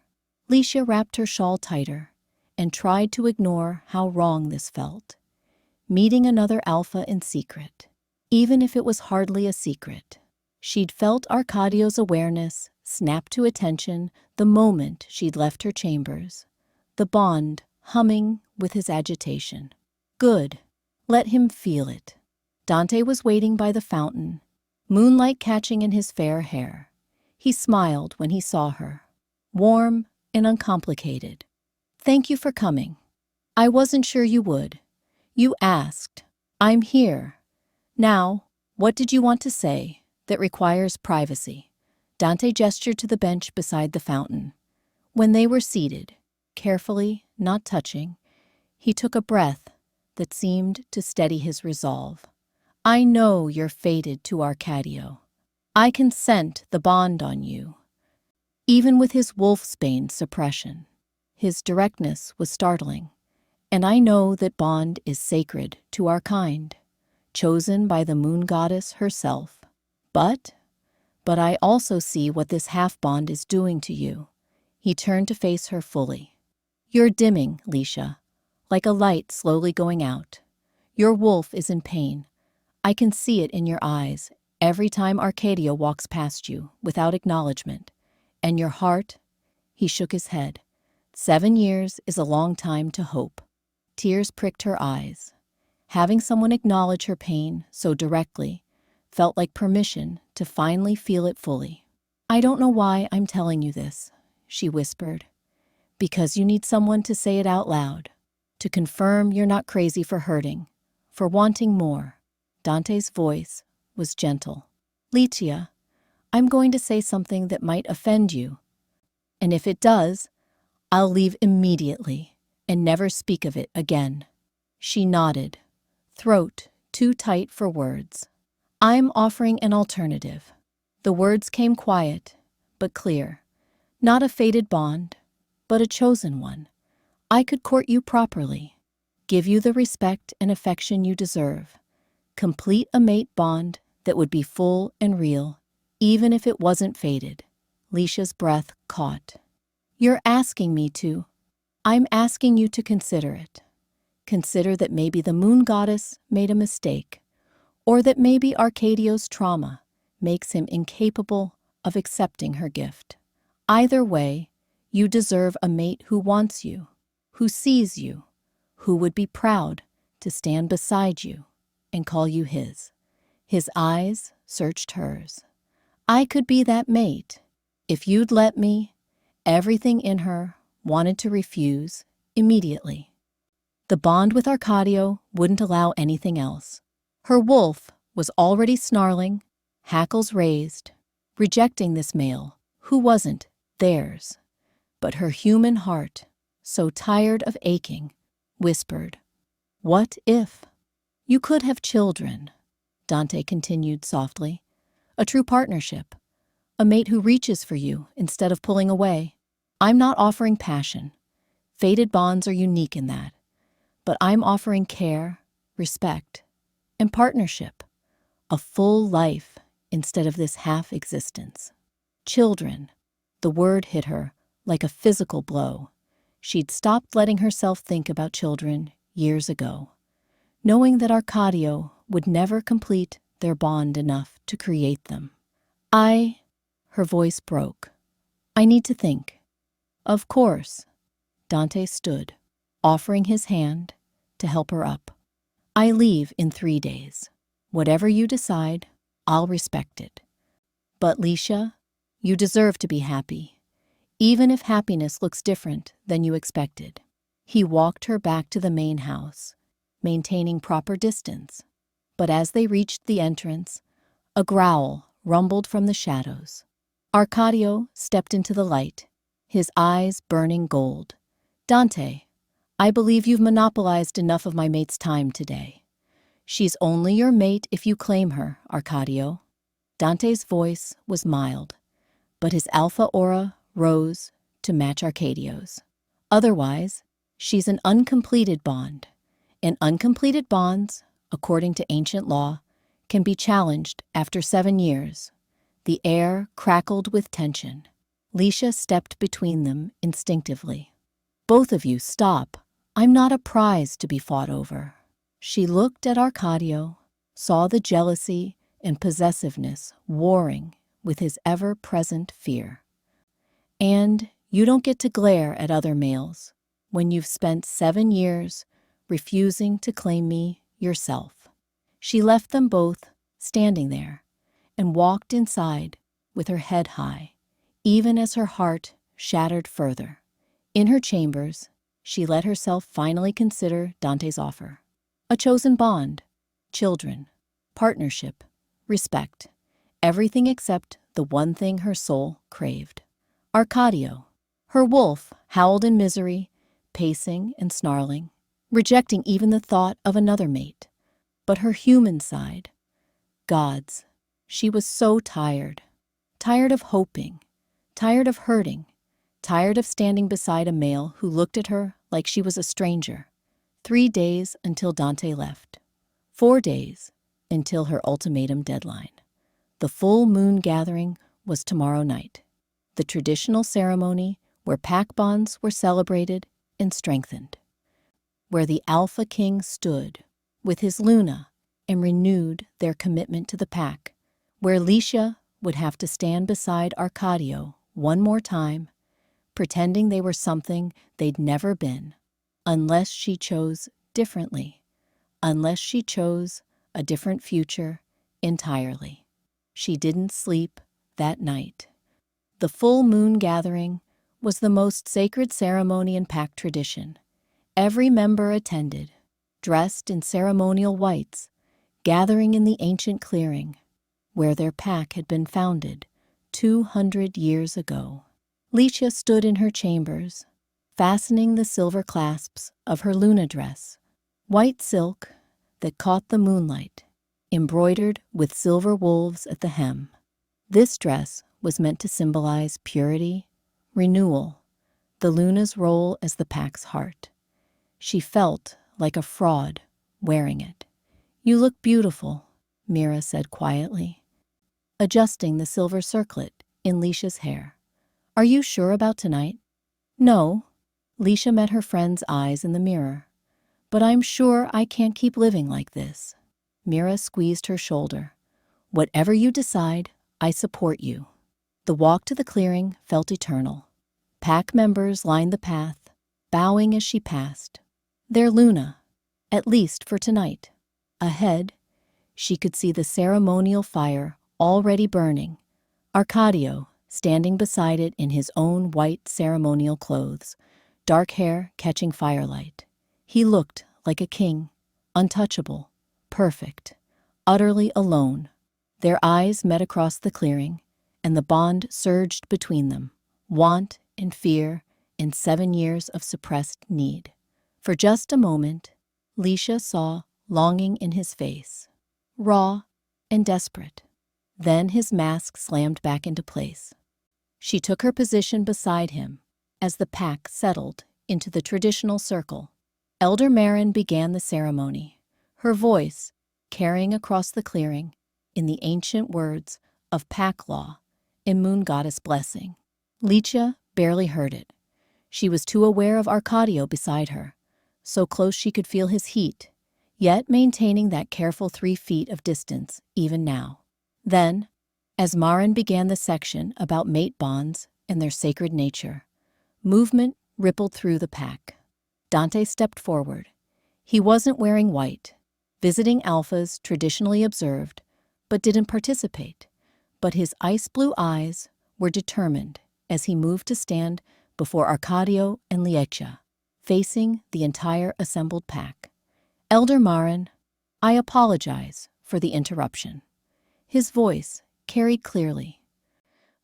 Leisha wrapped her shawl tighter and tried to ignore how wrong this felt. Meeting another Alpha in secret, even if it was hardly a secret. She'd felt Arcadio's awareness snap to attention the moment she'd left her chambers, the bond humming with his agitation. Good. Let him feel it. Dante was waiting by the fountain, moonlight catching in his fair hair. He smiled when he saw her, warm and uncomplicated. "Thank you for coming. I wasn't sure you would. You asked. I'm here. Now, what did you want to say that requires privacy?" Dante gestured to the bench beside the fountain. When they were seated, carefully, not touching, he took a breath that seemed to steady his resolve. I know you're fated to Arcadio. I can scent the bond on you. Even with his wolfsbane suppression, his directness was startling. And I know that bond is sacred to our kind, chosen by the moon goddess herself. But I also see what this half-bond is doing to you. He turned to face her fully. You're dimming, Leisha, like a light slowly going out. Your wolf is in pain. I can see it in your eyes every time Arcadia walks past you without acknowledgement. And your heart? He shook his head. 7 years is a long time to hope. Tears pricked her eyes. Having someone acknowledge her pain so directly felt like permission to finally feel it fully. I don't know why I'm telling you this, she whispered. Because you need someone to say it out loud, to confirm you're not crazy for hurting, for wanting more. Dante's voice was gentle. Licia, I'm going to say something that might offend you. And if it does, I'll leave immediately and never speak of it again. She nodded, throat too tight for words. I'm offering an alternative. The words came quiet, but clear. Not a fated bond, but a chosen one. I could court you properly, give you the respect and affection you deserve, complete a mate bond that would be full and real, even if it wasn't fated. Leisha's breath caught. You're asking me to. I'm asking you to consider it. Consider that maybe the moon goddess made a mistake, or that maybe Arcadio's trauma makes him incapable of accepting her gift. Either way, you deserve a mate who wants you, who sees you, who would be proud to stand beside you and call you his. His eyes searched hers. I could be that mate. If you'd let me, everything in her wanted to refuse immediately. The bond with Arcadio wouldn't allow anything else. Her wolf was already snarling, hackles raised, rejecting this male who wasn't theirs. But her human heart, so tired of aching, whispered, "What if? You could have children," Dante continued softly. "A true partnership, a mate who reaches for you instead of pulling away. I'm not offering passion. Fated bonds are unique in that. But I'm offering care, respect, and partnership. A full life instead of this half-existence. Children." The word hit her like a physical blow. She'd stopped letting herself think about children years ago, knowing that Arcadio would never complete their bond enough to create them. Her voice broke. "I need to think." "Of course." Dante stood, offering his hand to help her up. "I leave in 3 days. Whatever you decide, I'll respect it. But Leisha, you deserve to be happy, even if happiness looks different than you expected." He walked her back to the main house, maintaining proper distance. But as they reached the entrance, a growl rumbled from the shadows. Arcadio stepped into the light, his eyes burning gold. "Dante, I believe you've monopolized enough of my mate's time today. She's only your mate if you claim her, Arcadio." Dante's voice was mild, but his alpha aura rose to match Arcadio's. "Otherwise, she's an uncompleted bond, and uncompleted bonds, according to ancient law, can be challenged after 7 years. The air crackled with tension. Leisha stepped between them instinctively. "Both of you stop. I'm not a prize to be fought over." She looked at Arcadio, saw the jealousy and possessiveness warring with his ever-present fear. "And you don't get to glare at other males when you've spent 7 years refusing to claim me yourself." She left them both standing there and walked inside with her head high, even as her heart shattered further. In her chambers, she let herself finally consider Dante's offer. A chosen bond, children, partnership, respect, everything except the one thing her soul craved. Arcadio. Her wolf howled in misery, pacing and snarling, rejecting even the thought of another mate. But her human side, Gods. She was so tired. Tired of hoping. Tired of hurting. Tired of standing beside a male who looked at her like she was a stranger. 3 days until Dante left. 4 days until her ultimatum deadline. The full moon gathering was tomorrow night. The traditional ceremony where pack bonds were celebrated and strengthened. Where the Alpha King stood with his Luna and renewed their commitment to the pack. Where Licia would have to stand beside Arcadio one more time, pretending they were something they'd never been, unless she chose differently, unless she chose a different future entirely. She didn't sleep that night. The full moon gathering was the most sacred ceremony in pack tradition. Every member attended, dressed in ceremonial whites, gathering in the ancient clearing, where their pack had been founded 200 years ago. Licia stood in her chambers, fastening the silver clasps of her Luna dress, white silk that caught the moonlight, embroidered with silver wolves at the hem. This dress was meant to symbolize purity, renewal, the Luna's role as the pack's heart. She felt like a fraud wearing it. "You look beautiful," Mira said quietly, adjusting the silver circlet in Licia's hair. "Are you sure about tonight?" "No." Licia met her friend's eyes in the mirror. "But I'm sure I can't keep living like this." Mira squeezed her shoulder. "Whatever you decide, I support you." The walk to the clearing felt eternal. Pack members lined the path, bowing as she passed. Their Luna, at least for tonight. Ahead, she could see the ceremonial fire already burning, Arcadio standing beside it in his own white ceremonial clothes, dark hair catching firelight. He looked like a king, untouchable, perfect, utterly alone. Their eyes met across the clearing, and the bond surged between them, want and fear and 7 years of suppressed need. For just a moment, Licia saw longing in his face, raw and desperate. Then his mask slammed back into place. She took her position beside him as the pack settled into the traditional circle. Elder Marin began the ceremony, her voice carrying across the clearing in the ancient words of pack law and moon goddess blessing. Licia barely heard it. She was too aware of Arcadio beside her, so close she could feel his heat, yet maintaining that careful 3 feet of distance even now. Then, as Marin began the section about mate bonds and their sacred nature, movement rippled through the pack. Dante stepped forward. He wasn't wearing white. Visiting alphas traditionally observed, but didn't participate. But his ice blue eyes were determined as he moved to stand before Arcadio and Licia, facing the entire assembled pack. "Elder Marin, I apologize for the interruption." His voice carried clearly.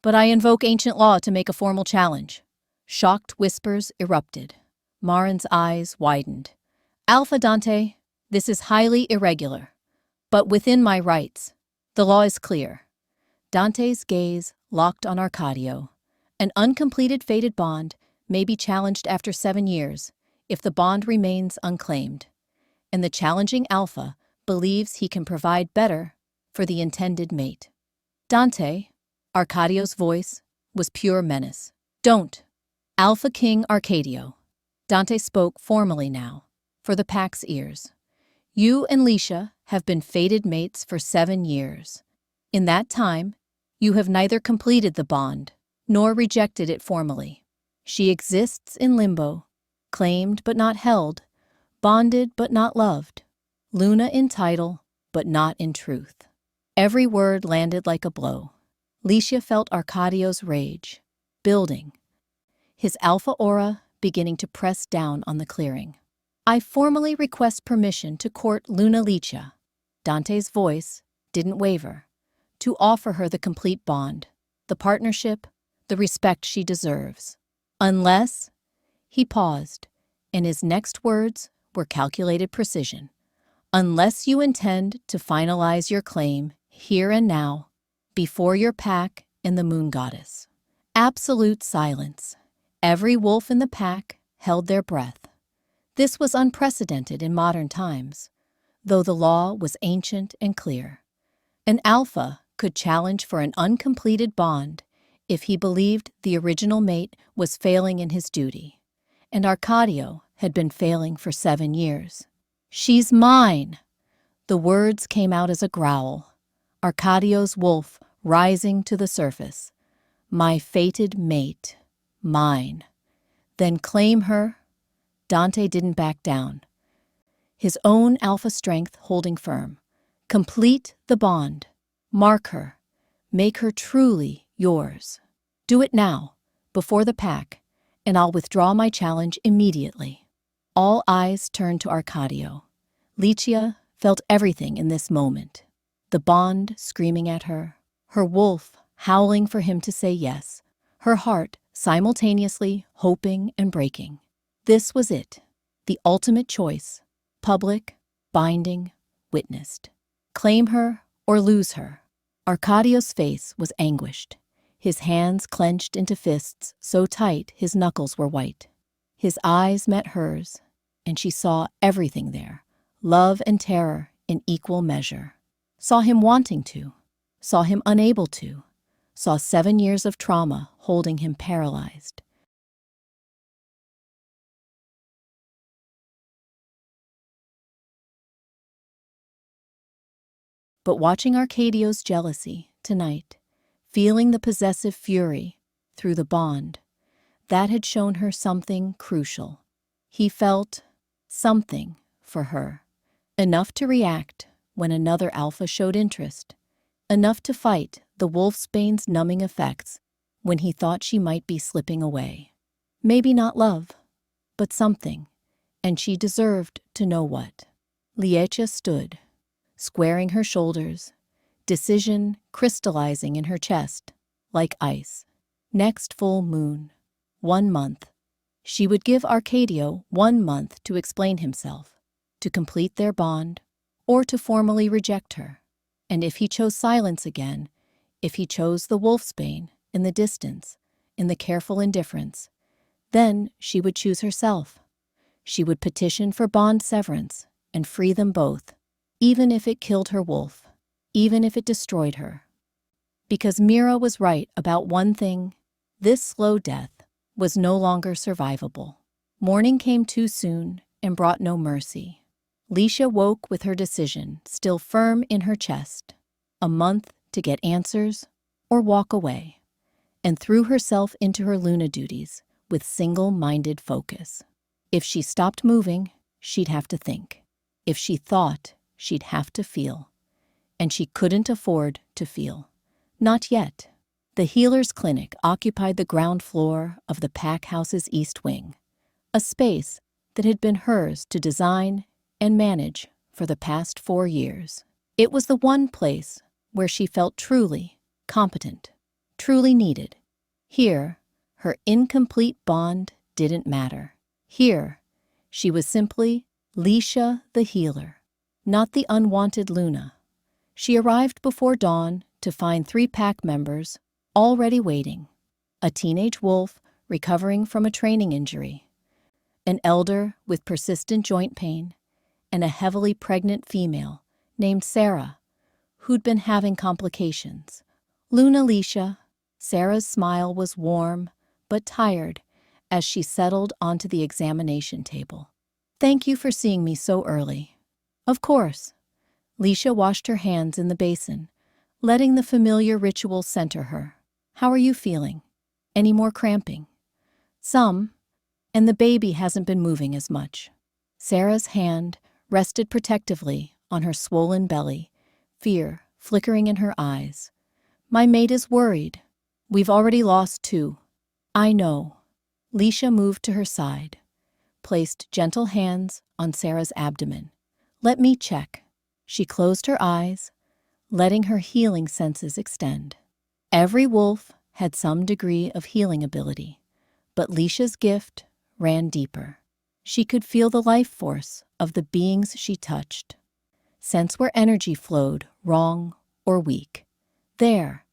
"But I invoke ancient law to make a formal challenge." Shocked whispers erupted. Marin's eyes widened. "Alpha Dante, this is highly irregular, but within my rights. The law is clear." Dante's gaze locked on Arcadio. An uncompleted fated bond may be challenged after 7 years if the bond remains unclaimed, and the challenging alpha believes he can provide better for the intended mate. "Dante," Arcadio's voice was pure menace. "Don't." "Alpha King Arcadio." Dante spoke formally now, for the pack's ears. "You and Licia have been fated mates for 7 years. In that time, you have neither completed the bond nor rejected it formally. She exists in limbo, claimed but not held, bonded but not loved, Luna in title but not in truth." Every word landed like a blow. Licia felt Arcadio's rage, building, his alpha aura beginning to press down on the clearing. "I formally request permission to court Luna Licia." Dante's voice didn't waver. "To offer her the complete bond, the partnership, the respect she deserves. Unless," he paused, and his next words were calculated precision, "unless you intend to finalize your claim here and now, before your pack and the moon goddess. Absolute silence. Every wolf in the pack held their breath. This was unprecedented in modern times, though the law was ancient and clear. An alpha could challenge for an uncompleted bond if he believed the original mate was failing in his duty, and Arcadio had been failing for 7 years. "She's mine!" The words came out as a growl, Arcadio's wolf rising to the surface. "My fated mate, mine." "Then claim her." Dante didn't back down, his own alpha strength holding firm. "Complete the bond. Mark her. Make her truly yours. Do it now, before the pack, and I'll withdraw my challenge immediately." All eyes turned to Arcadio. Licia felt everything in this moment. The bond screaming at her, her wolf howling for him to say yes, her heart simultaneously hoping and breaking. This was it, the ultimate choice, public, binding, witnessed. Claim her or lose her. Arcadio's face was anguished, his hands clenched into fists so tight his knuckles were white. His eyes met hers, and she saw everything there, love and terror in equal measure. Saw him wanting to, saw him unable to, saw 7 years of trauma holding him paralyzed. But watching Arcadio's jealousy tonight, feeling the possessive fury through the bond, that had shown her something crucial. He felt something for her, enough to react when another alpha showed interest, enough to fight the wolfsbane's numbing effects when he thought she might be slipping away. Maybe not love, but something, and she deserved to know what. Liecia stood, squaring her shoulders, decision crystallizing in her chest, like ice. Next full moon, 1 month. She would give Arcadio 1 month to explain himself, to complete their bond, or to formally reject her. And if he chose silence again, if he chose the wolfsbane in the distance, in the careful indifference, then she would choose herself. She would petition for bond severance and free them both, even if it killed her wolf, even if it destroyed her. Because Mira was right about one thing, this slow death was no longer survivable. Morning came too soon and brought no mercy. Licia woke with her decision still firm in her chest, a month to get answers or walk away, and threw herself into her Luna duties with single-minded focus. If she stopped moving, she'd have to think. If she thought, she'd have to feel. And she couldn't afford to feel. Not yet. The healer's clinic occupied the ground floor of the pack house's east wing, a space that had been hers to design and manage for the past 4 years. It was the one place where she felt truly competent, truly needed. Here, her incomplete bond didn't matter. Here, she was simply Licia the healer, not the unwanted Luna. She arrived before dawn to find 3 pack members already waiting. A teenage wolf recovering from a training injury, an elder with persistent joint pain, and a heavily pregnant female named Sarah, who'd been having complications. Luna Licia. Sarah's smile was warm but tired as she settled onto the examination table. "Thank you for seeing me so early." "Of course." Licia washed her hands in the basin, letting the familiar ritual center her. "How are you feeling? Any more cramping?" "Some, and the baby hasn't been moving as much." Sarah's hand rested protectively on her swollen belly, fear flickering in her eyes. "My mate is worried. We've already lost 2. "I know." Licia moved to her side, placed gentle hands on Sarah's abdomen. "Let me check." She closed her eyes, letting her healing senses extend. Every wolf had some degree of healing ability, but Licia's gift ran deeper. She could feel the life force of the beings she touched, sense where energy flowed wrong or weak. There,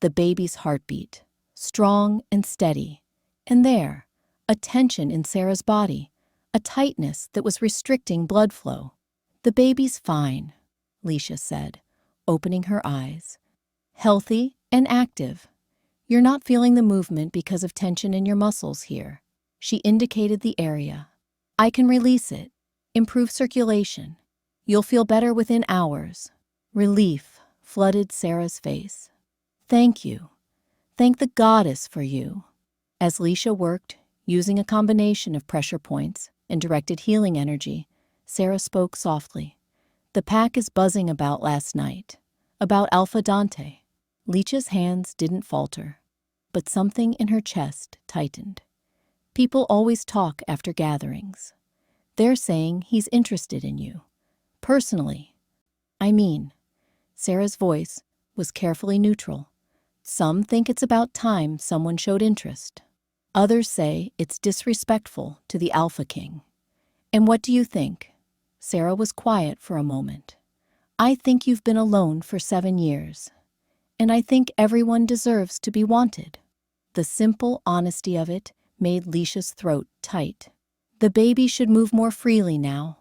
the baby's heartbeat, strong and steady. And there, a tension in Sarah's body, a tightness that was restricting blood flow. "The baby's fine," Leisha said, opening her eyes. "Healthy and active. You're not feeling the movement because of tension in your muscles here." She indicated the area. "I can release it, improve circulation. You'll feel better within hours." Relief flooded Sarah's face. "Thank you. Thank the goddess for you." As Leisha worked, using a combination of pressure points and directed healing energy, Sarah spoke softly. "The pack is buzzing about last night, about Alpha Dante." Leisha's hands didn't falter, but something in her chest tightened. "People always talk after gatherings. They're saying he's interested in you. Personally. I mean," Sarah's voice was carefully neutral. "Some think it's about time someone showed interest. Others say it's disrespectful to the Alpha King. And what do you think?" Sarah was quiet for a moment. "I think you've been alone for 7 years. And I think everyone deserves to be wanted." The simple honesty of it made Leisha's throat tight. "The baby should move more freely now.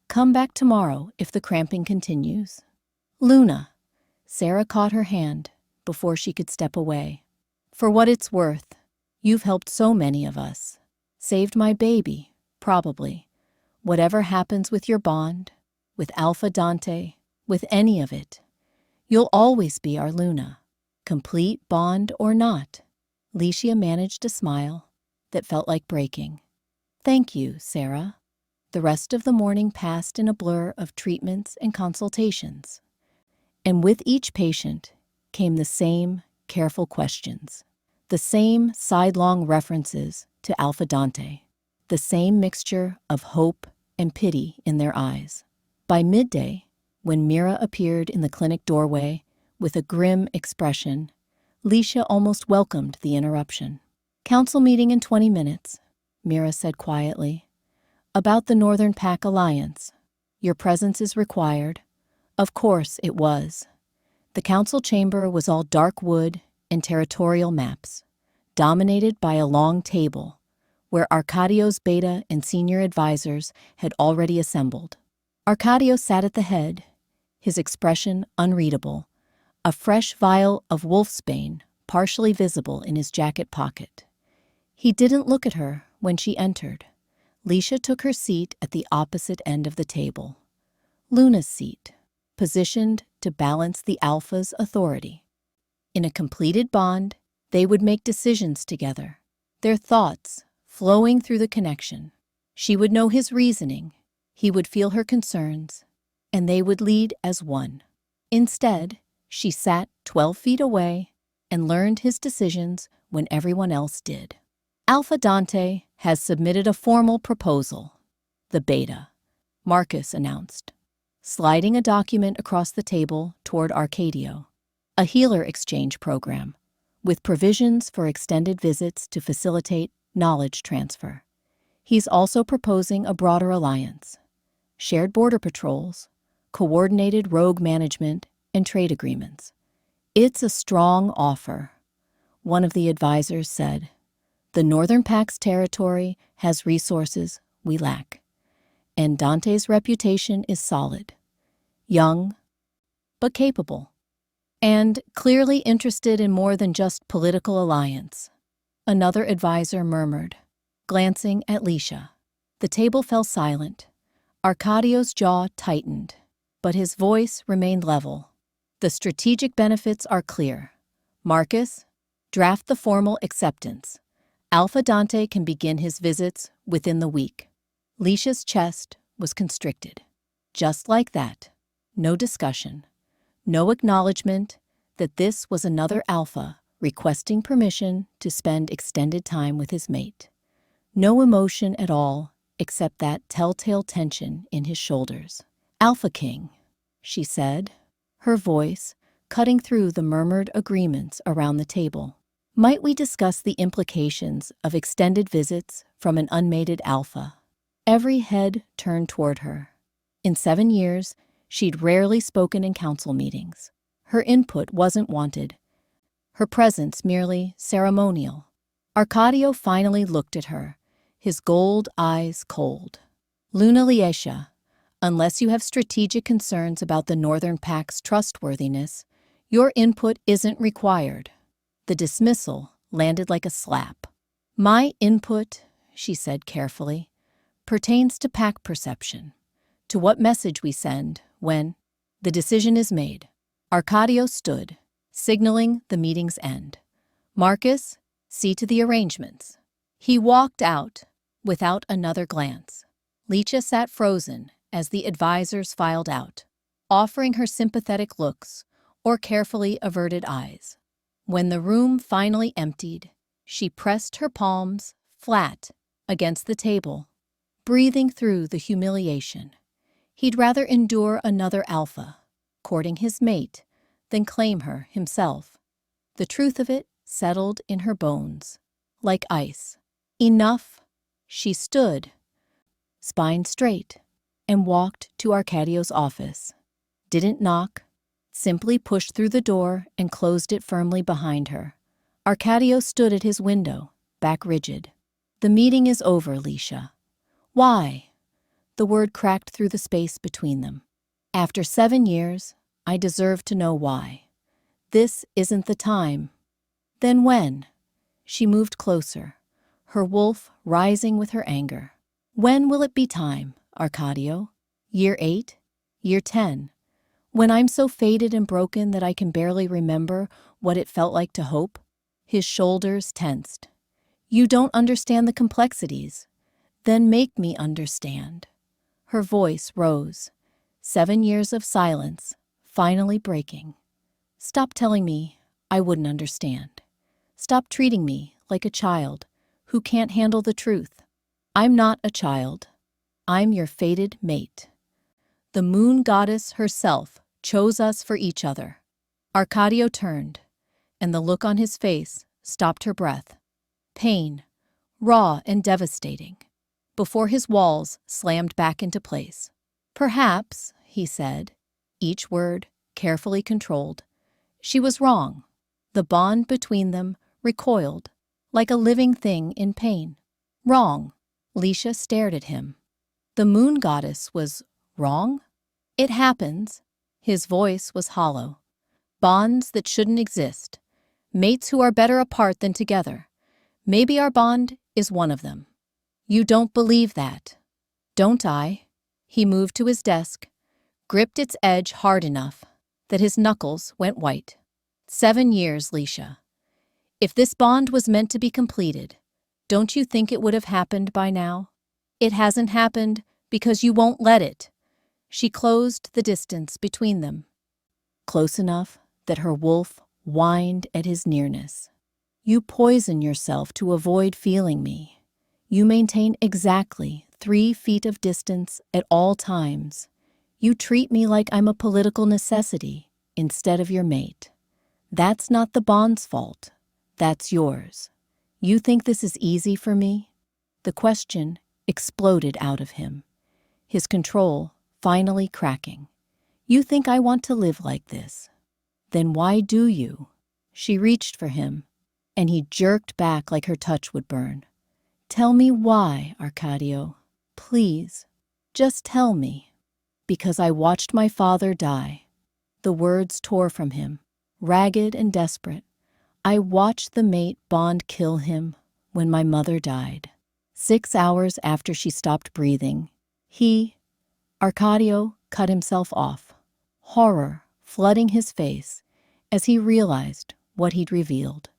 Come back tomorrow if the cramping continues." "Luna," Sarah caught her hand before she could step away. "For what it's worth, you've helped so many of us. Saved my baby, probably. Whatever happens with your bond, with Alpha Dante, with any of it, you'll always be our Luna, complete bond or not." Leisha managed a smile that felt like breaking. "Thank you, Sarah." The rest of the morning passed in a blur of treatments and consultations. And with each patient came the same careful questions, the same sidelong references to Alpha Dante, the same mixture of hope and pity in their eyes. By midday, when Mira appeared in the clinic doorway with a grim expression, Leisha almost welcomed the interruption. "Council meeting in 20 minutes, Mira said quietly. "About the Northern Pack Alliance. Your presence is required." Of course it was. The council chamber was all dark wood and territorial maps, dominated by a long table, where Arcadio's beta and senior advisors had already assembled. Arcadio sat at the head, his expression unreadable, a fresh vial of wolfsbane partially visible in his jacket pocket. He didn't look at her when she entered. Leisha took her seat at the opposite end of the table. Luna's seat, positioned to balance the Alpha's authority. In a completed bond, they would make decisions together, their thoughts flowing through the connection. She would know his reasoning, he would feel her concerns, and they would lead as one. Instead, she sat 12 feet away and learned his decisions when everyone else did. Alpha Dante has submitted a formal proposal. The beta, Marcus announced, sliding a document across the table toward Arcadio. A healer exchange program, with provisions for extended visits to facilitate knowledge transfer. He's also proposing a broader alliance, shared border patrols, coordinated rogue management, and trade agreements. "It's a strong offer," one of the advisors said. "The Northern Pack's territory has resources we lack, and Dante's reputation is solid. Young, but capable, and clearly interested in more than just political alliance," another advisor murmured, glancing at Leisha. The table fell silent. Arcadio's jaw tightened, but his voice remained level. "The strategic benefits are clear. Marcus, draft the formal acceptance. Alpha Dante can begin his visits within the week." Leisha's chest was constricted. Just like that. No discussion. No acknowledgement that this was another Alpha requesting permission to spend extended time with his mate. No emotion at all except that telltale tension in his shoulders. "Alpha King," she said, her voice cutting through the murmured agreements around the table. "Might we discuss the implications of extended visits from an unmated Alpha?" Every head turned toward her. In 7 years, she'd rarely spoken in council meetings. Her input wasn't wanted, her presence merely ceremonial. Arcadio finally looked at her, his gold eyes cold. Luna Liesha, unless you have strategic concerns about the Northern Pact's trustworthiness, your input isn't required. The dismissal landed like a slap. My input, she said carefully, pertains to pack perception, to what message we send when the decision is made. Arcadio stood, signaling the meeting's end. Marcus, see to the arrangements. He walked out without another glance. Licha sat frozen as the advisors filed out, offering her sympathetic looks or carefully averted eyes. When the room finally emptied, she pressed her palms flat against the table, breathing through the humiliation. He'd rather endure another alpha, courting his mate, than claim her himself. The truth of it settled in her bones, like ice. Enough. She stood, spine straight, and walked to Arcadio's office. Didn't knock, simply pushed through the door and closed it firmly behind her. Arcadio stood at his window, back rigid. The meeting is over, Liesha. Why? The word cracked through the space between them. After 7 years, I deserve to know why. This isn't the time. Then when? She moved closer, her wolf rising with her anger. When will it be time, Arcadio? Year 8? Year 10? When I'm so faded and broken that I can barely remember what it felt like to hope? His shoulders tensed. You don't understand the complexities. Then make me understand. Her voice rose. 7 years of silence, finally breaking. Stop telling me I wouldn't understand. Stop treating me like a child who can't handle the truth. I'm not a child. I'm your fated mate. The moon goddess herself chose us for each other. Arcadio turned, and the look on his face stopped her breath. Pain, raw and devastating, before his walls slammed back into place. Perhaps, he said, each word carefully controlled, she was wrong. The bond between them recoiled, like a living thing in pain. Wrong. Liesha stared at him. The moon goddess was wrong? It happens. His voice was hollow. Bonds that shouldn't exist. Mates who are better apart than together. Maybe our bond is one of them. You don't believe that. Don't I? He moved to his desk, gripped its edge hard enough that his knuckles went white. 7 years, Liesha. If this bond was meant to be completed, don't you think it would have happened by now? It hasn't happened because you won't let it. She closed the distance between them, close enough that her wolf whined at his nearness. You poison yourself to avoid feeling me. You maintain exactly 3 feet of distance at all times. You treat me like I'm a political necessity instead of your mate. That's not the bond's fault. That's yours. You think this is easy for me? The question exploded out of him, his control finally cracking. You think I want to live like this? Then why do you? She reached for him, and he jerked back like her touch would burn. Tell me why, Arcadio. Please, just tell me. Because I watched my father die. The words tore from him, ragged and desperate. I watched the mate bond kill him when my mother died. 6 hours after she stopped breathing, Arcadio, cut himself off, horror flooding his face as he realized what he'd revealed.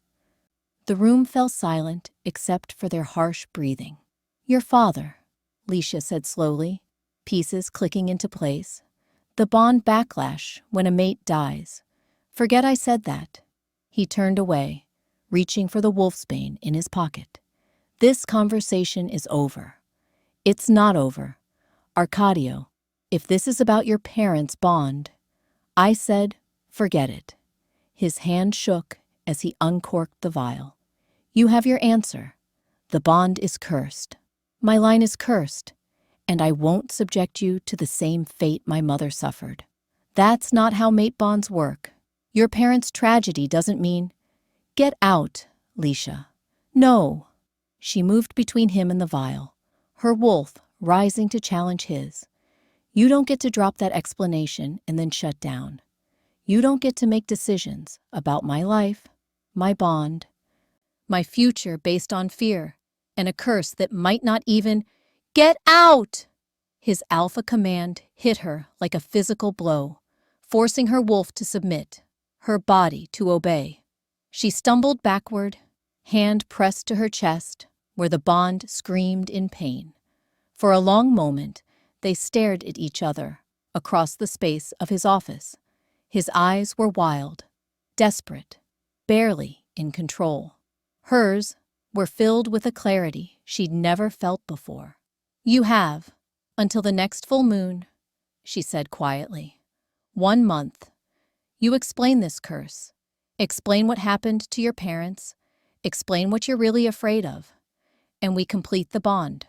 The room fell silent except for their harsh breathing. Your father, Liesha said slowly, pieces clicking into place. The bond backlash when a mate dies. Forget I said that. He turned away, reaching for the wolfsbane in his pocket. This conversation is over. It's not over. Arcadio, if this is about your parents' bond, I said, forget it. His hand shook as he uncorked the vial. You have your answer. The bond is cursed. My line is cursed, and I won't subject you to the same fate my mother suffered. That's not how mate bonds work. Your parents' tragedy doesn't mean, get out, Leisha. No. She moved between him and the vial, her wolf rising to challenge his. You don't get to drop that explanation and then shut down. You don't get to make decisions about my life, my bond, my future based on fear, and a curse that might not even get out. His alpha command hit her like a physical blow, forcing her wolf to submit, her body to obey. She stumbled backward, hand pressed to her chest, where the bond screamed in pain. For a long moment, they stared at each other across the space of his office. His eyes were wild, desperate, barely in control. Hers were filled with a clarity she'd never felt before. You have, until the next full moon, she said quietly. 1 month. You explain this curse. Explain what happened to your parents. Explain what you're really afraid of. And we complete the bond.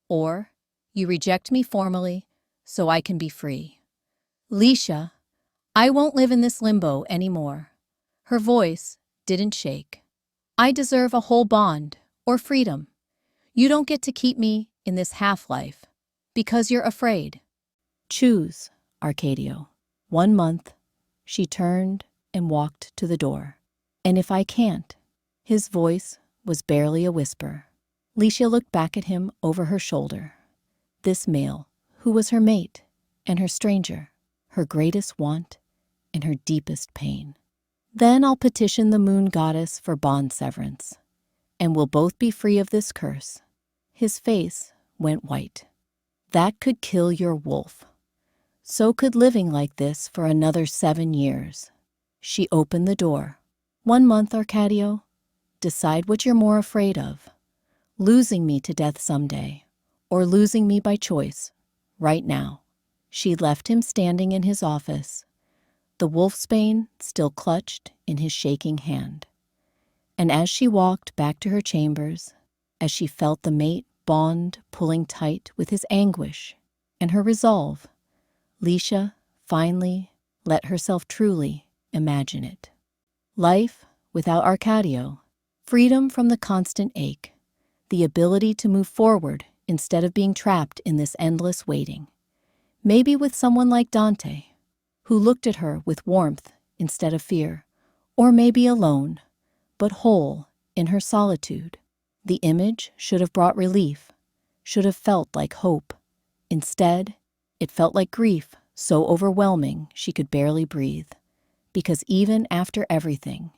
Or you reject me formally so I can be free. Leisha, I won't live in this limbo anymore. Her voice didn't shake. I deserve a whole bond or freedom. You don't get to keep me in this half-life because you're afraid. Choose, Arcadio. 1 month. She turned and walked to the door. And if I can't? His voice was barely a whisper. Leisha looked back at him over her shoulder. This male, who was her mate and her stranger, her greatest want and her deepest pain. Then I'll petition the moon goddess for bond severance, and we'll both be free of this curse. His face went white. That could kill your wolf. So could living like this for another 7 years. She opened the door. 1 month, Arcadio. Decide what you're more afraid of. Losing me to death someday, or losing me by choice, right now. She left him standing in his office, the wolfsbane still clutched in his shaking hand. And as she walked back to her chambers, as she felt the mate bond pulling tight with his anguish and her resolve, Leisha finally let herself truly imagine it. Life without Arcadio, freedom from the constant ache, the ability to move forward instead of being trapped in this endless waiting. Maybe with someone like Dante, who looked at her with warmth instead of fear, or maybe alone, but whole in her solitude. The image should have brought relief, should have felt like hope. Instead, it felt like grief so overwhelming she could barely breathe. Because even after everything,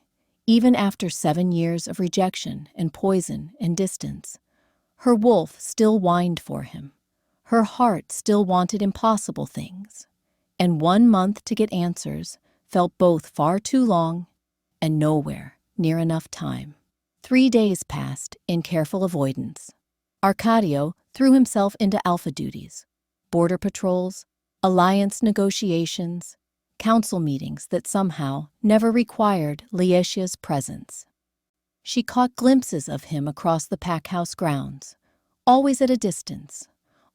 even after 7 years of rejection and poison and distance, her wolf still whined for him. Her heart still wanted impossible things. And 1 month to get answers felt both far too long and nowhere near enough time. 3 days passed in careful avoidance. Arcadio threw himself into alpha duties, border patrols, alliance negotiations, council meetings that somehow never required Lieshia's presence. She caught glimpses of him across the packhouse grounds, always at a distance,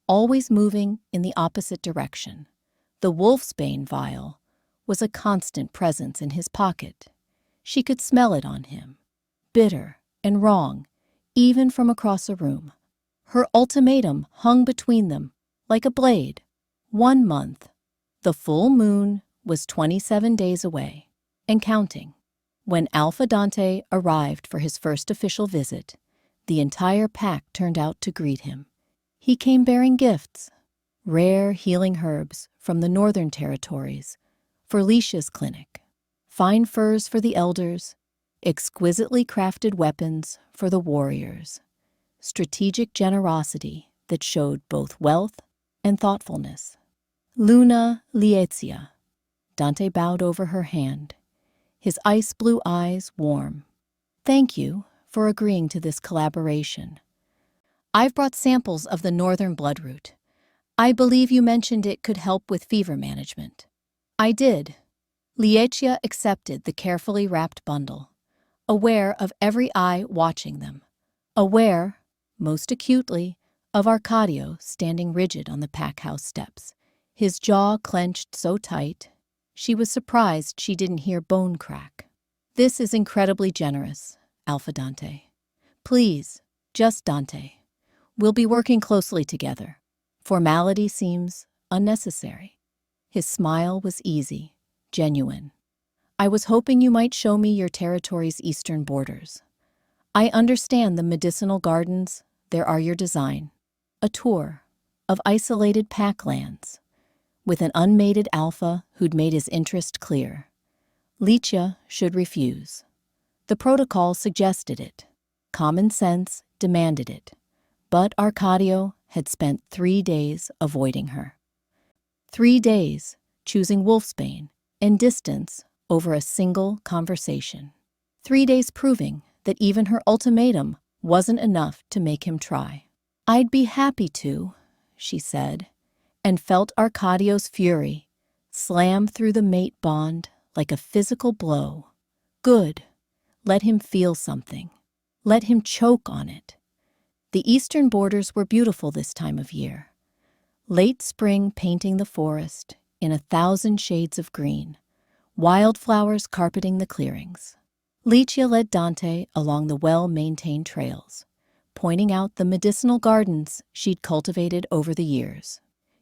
always moving in the opposite direction. The wolfsbane vial was a constant presence in his pocket. She could smell it on him, bitter and wrong, even from across a room. Her ultimatum hung between them like a blade. 1 month. The full moon was 27 days away, and counting. When Alpha Dante arrived for his first official visit, the entire pack turned out to greet him. He came bearing gifts, rare healing herbs from the northern territories for Leisha's clinic, fine furs for the elders, exquisitely crafted weapons for the warriors, strategic generosity that showed both wealth and thoughtfulness. Luna Liezia. Dante bowed over her hand, his ice blue eyes warm. Thank you for agreeing to this collaboration. I've brought samples of the northern bloodroot. I believe you mentioned it could help with fever management. I did. Liezia accepted the carefully wrapped bundle, aware of every eye watching them, aware, most acutely, of Arcadio standing rigid on the packhouse steps, his jaw clenched so tight She was surprised she didn't hear bone crack. This is incredibly generous, Alpha Dante. Please, just Dante. We'll be working closely together. Formality seems unnecessary. His smile was easy, genuine. I was hoping you might show me your territory's eastern borders. I understand the medicinal gardens, there are your design. A tour of isolated pack lands, with an unmated alpha who'd made his interest clear. Licia should refuse. The protocol suggested it. Common sense demanded it. But Arcadio had spent 3 days avoiding her. 3 days choosing wolfsbane and distance over a single conversation. 3 days proving that even her ultimatum wasn't enough to make him try. I'd be happy to, she said, and felt Arcadio's fury slam through the mate bond like a physical blow. Good. Let him feel something. Let him choke on it. The eastern borders were beautiful this time of year. Late spring painting the forest in 1,000 shades of green, wildflowers carpeting the clearings. Licia led Dante along the well-maintained trails, pointing out the medicinal gardens she'd cultivated over the years.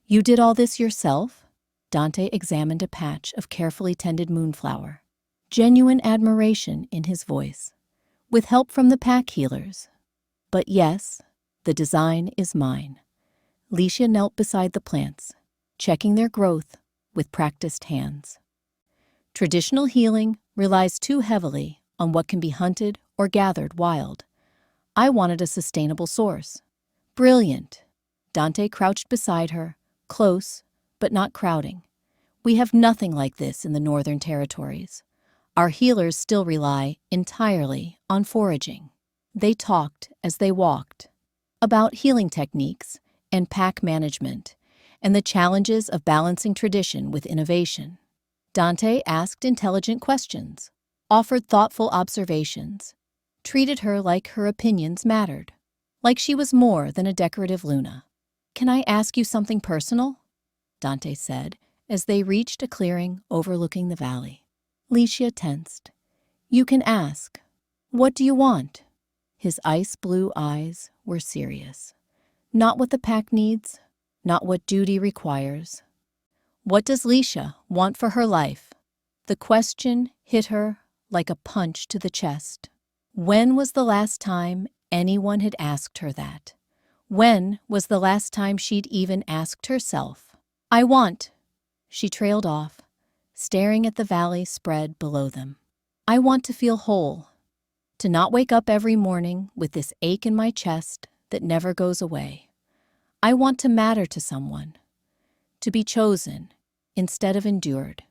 You did all this yourself? Dante examined a patch of carefully tended moonflower, genuine admiration in his voice. With help from the pack healers. But yes, the design is mine. Licia knelt beside the plants, checking their growth with practiced hands. Traditional healing relies too heavily on what can be hunted or gathered wild. I wanted a sustainable source. Brilliant. Dante crouched beside her, close, but not crowding. We have nothing like this in the Northern Territories. Our healers still rely entirely on foraging. They talked as they walked about healing techniques and pack management and the challenges of balancing tradition with innovation. Dante asked intelligent questions, offered thoughtful observations, treated her like her opinions mattered, like she was more than a decorative Luna. Can I ask you something personal? Dante said as they reached a clearing overlooking the valley. Licia tensed. You can ask. What do you want? His ice blue eyes were serious. Not what the pack needs, not what duty requires. What does Licia want for her life? The question hit her like a punch to the chest. When was the last time anyone had asked her that? When was the last time she'd even asked herself? I want. She trailed off, staring at the valley spread below them. I want to feel whole, to not wake up every morning with this ache in my chest that never goes away. I want to matter to someone, to be chosen instead of endured.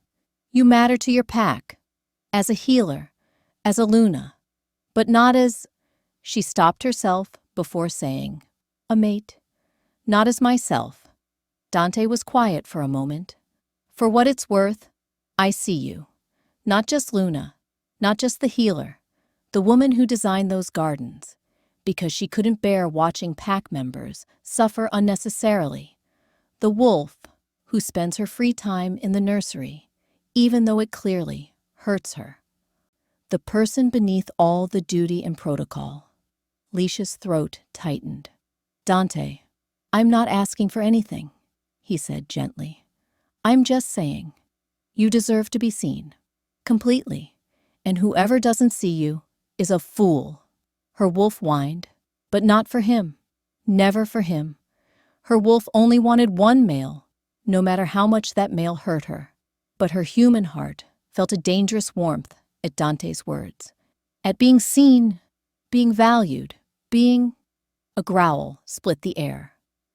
You matter to your pack, as a healer, as a Luna, but not as, she stopped herself before saying, a mate, not as myself. Dante was quiet for a moment. For what it's worth, I see you. Not just Luna, not just the healer, the woman who designed those gardens, because she couldn't bear watching pack members suffer unnecessarily. The wolf who spends her free time in the nursery, even though it clearly hurts her. The person beneath all the duty and protocol. Licia's throat tightened. Dante, I'm not asking for anything, he said gently. I'm just saying, you deserve to be seen, completely, and whoever doesn't see you is a fool. Her wolf whined, but not for him, never for him. Her wolf only wanted one male, no matter how much that male hurt her. But her human heart felt a dangerous warmth at Dante's words, at being seen, being valued, being... A growl split the air.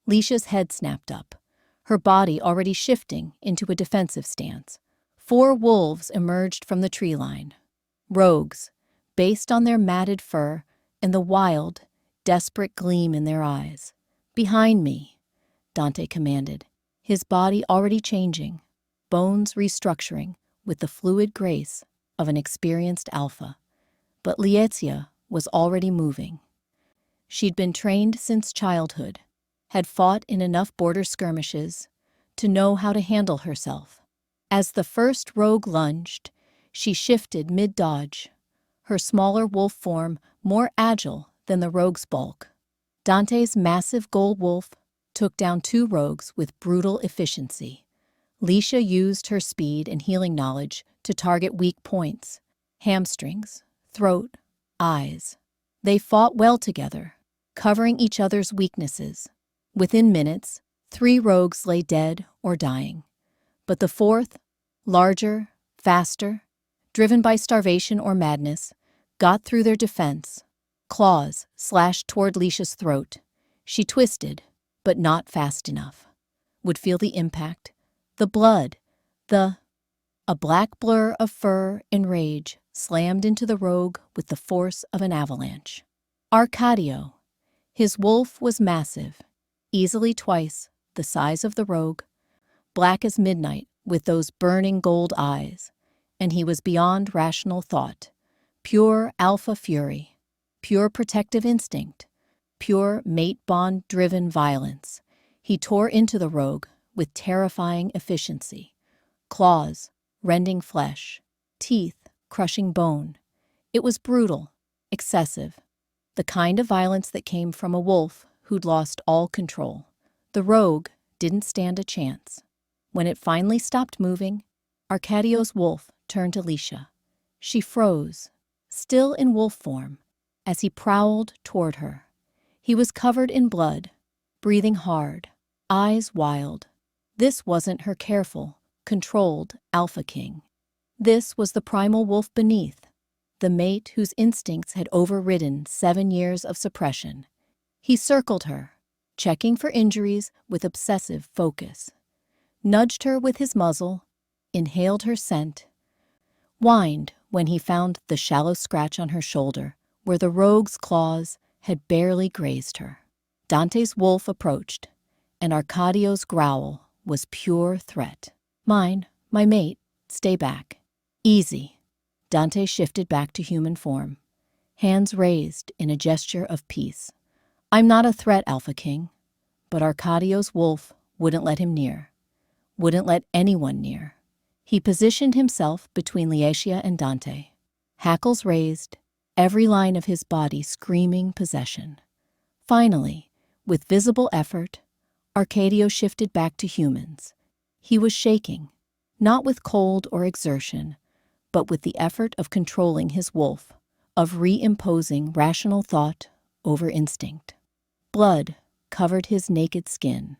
Licia's head snapped up, her body already shifting into a defensive stance. 4 wolves emerged from the tree line. Rogues, based on their matted fur and the wild, desperate gleam in their eyes. Behind me, Dante commanded, his body already changing, bones restructuring with the fluid grace of an experienced alpha. But Licia was already moving. She'd been trained since childhood, had fought in enough border skirmishes to know how to handle herself. As the first rogue lunged, she shifted mid-dodge, her smaller wolf form more agile than the rogue's bulk. Dante's massive gold wolf took down two rogues with brutal efficiency. Leisha used her speed and healing knowledge to target weak points: hamstrings, throat, eyes. They fought well together, covering each other's weaknesses. Within minutes, 3 rogues lay dead or dying. But the fourth, larger, faster, driven by starvation or madness, got through their defense. Claws slashed toward Leisha's throat. She twisted, but not fast enough. Would feel the impact, the blood, A black blur of fur and rage slammed into the rogue with the force of an avalanche. Arcadio. His wolf was massive, easily twice the size of the rogue, black as midnight with those burning gold eyes, and he was beyond rational thought. Pure alpha fury, pure protective instinct, pure mate bond-driven violence. He tore into the rogue with terrifying efficiency. Claws rending flesh, teeth crushing bone. It was brutal, excessive, the kind of violence that came from a wolf who'd lost all control. The rogue didn't stand a chance. When it finally stopped moving, Arcadio's wolf turned to Leisha. She froze, still in wolf form, as he prowled toward her. He was covered in blood, breathing hard, eyes wild. This wasn't her careful, controlled alpha king. This was the primal wolf beneath, the mate whose instincts had overridden 7 years of suppression. He circled her, checking for injuries with obsessive focus, nudged her with his muzzle, inhaled her scent, whined when he found the shallow scratch on her shoulder where the rogue's claws had barely grazed her. Dante's wolf approached, and Arcadio's growl was pure threat. Mine, my mate, stay back. Easy. Dante shifted back to human form, hands raised in a gesture of peace. I'm not a threat, Alpha King, but Arcadio's wolf wouldn't let him near, wouldn't let anyone near. He positioned himself between Liatia and Dante, hackles raised, every line of his body screaming possession. Finally, with visible effort, Arcadio shifted back to humans. He was shaking, not with cold or exertion, but with the effort of controlling his wolf, of reimposing rational thought over instinct. Blood covered his naked skin,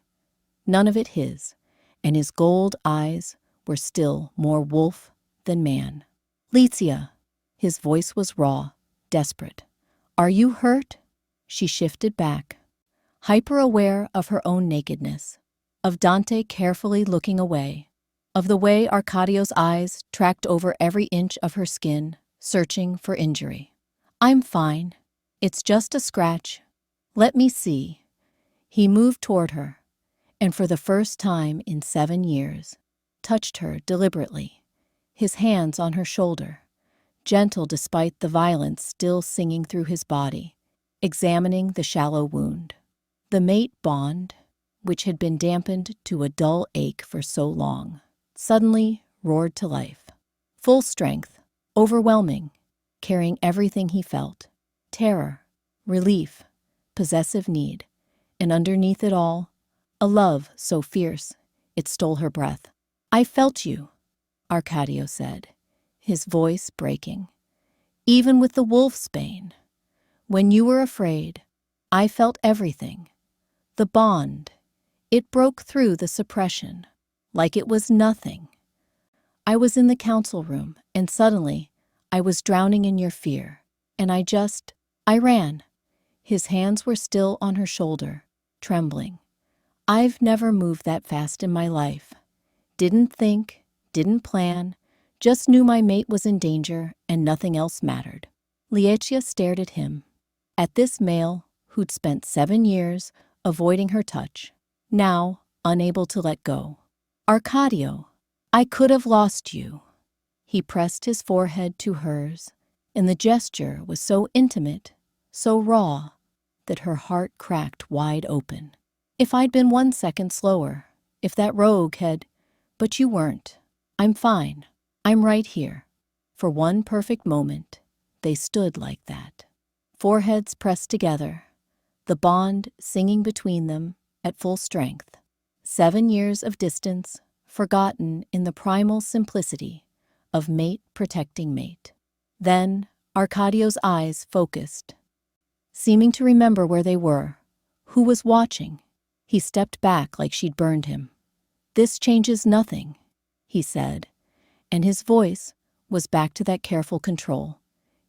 none of it his, and his gold eyes were still more wolf than man. Licia, his voice was raw, desperate. Are you hurt? She shifted back, hyper-aware of her own nakedness, of Dante carefully looking away, of the way Arcadio's eyes tracked over every inch of her skin, searching for injury. I'm fine. It's just a scratch. Let me see. He moved toward her, and for the first time in 7 years, touched her deliberately, his hands on her shoulder, gentle despite the violence still singing through his body, examining the shallow wound. The mate bond, which had been dampened to a dull ache for so long, suddenly roared to life. Full strength, overwhelming, carrying everything he felt. Terror, relief, possessive need, and underneath it all, a love so fierce it stole her breath. I felt you, Arcadio said, his voice breaking. Even with the wolf's bane. When you were afraid, I felt everything. The bond, it broke through the suppression, like it was nothing. I was in the council room, and suddenly, I was drowning in your fear, and I ran. His hands were still on her shoulder, trembling. I've never moved that fast in my life. Didn't think, didn't plan, just knew my mate was in danger and nothing else mattered. Liatia stared at him, at this male who'd spent 7 years avoiding her touch, now unable to let go. Arcadio, I could have lost you. He pressed his forehead to hers, and the gesture was so intimate, so raw, that her heart cracked wide open. If I'd been 1 second slower, if that rogue had... But you weren't. I'm fine. I'm right here. For one perfect moment, they stood like that. Foreheads pressed together, the bond singing between them at full strength. 7 years of distance, forgotten in the primal simplicity of mate protecting mate. Then, Arcadio's eyes focused, seeming to remember where they were, who was watching. He stepped back like she'd burned him. "This changes nothing," he said, and his voice was back to that careful control.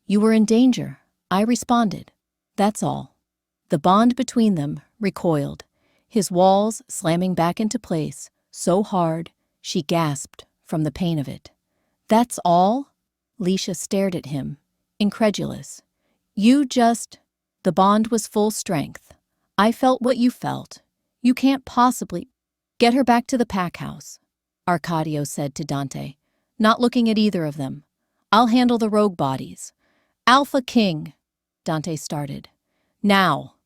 "You were in danger. I responded. That's all." The bond between them recoiled, his walls slamming back into place so hard she gasped from the pain of it. "That's all?" Leisha stared at him, incredulous. "You just—" The bond was full strength. "I felt what you felt. You can't possibly—" "Get her back to the pack house," Arcadio said to Dante, not looking at either of them. "I'll handle the rogue bodies." "Alpha King," Dante started. "Now."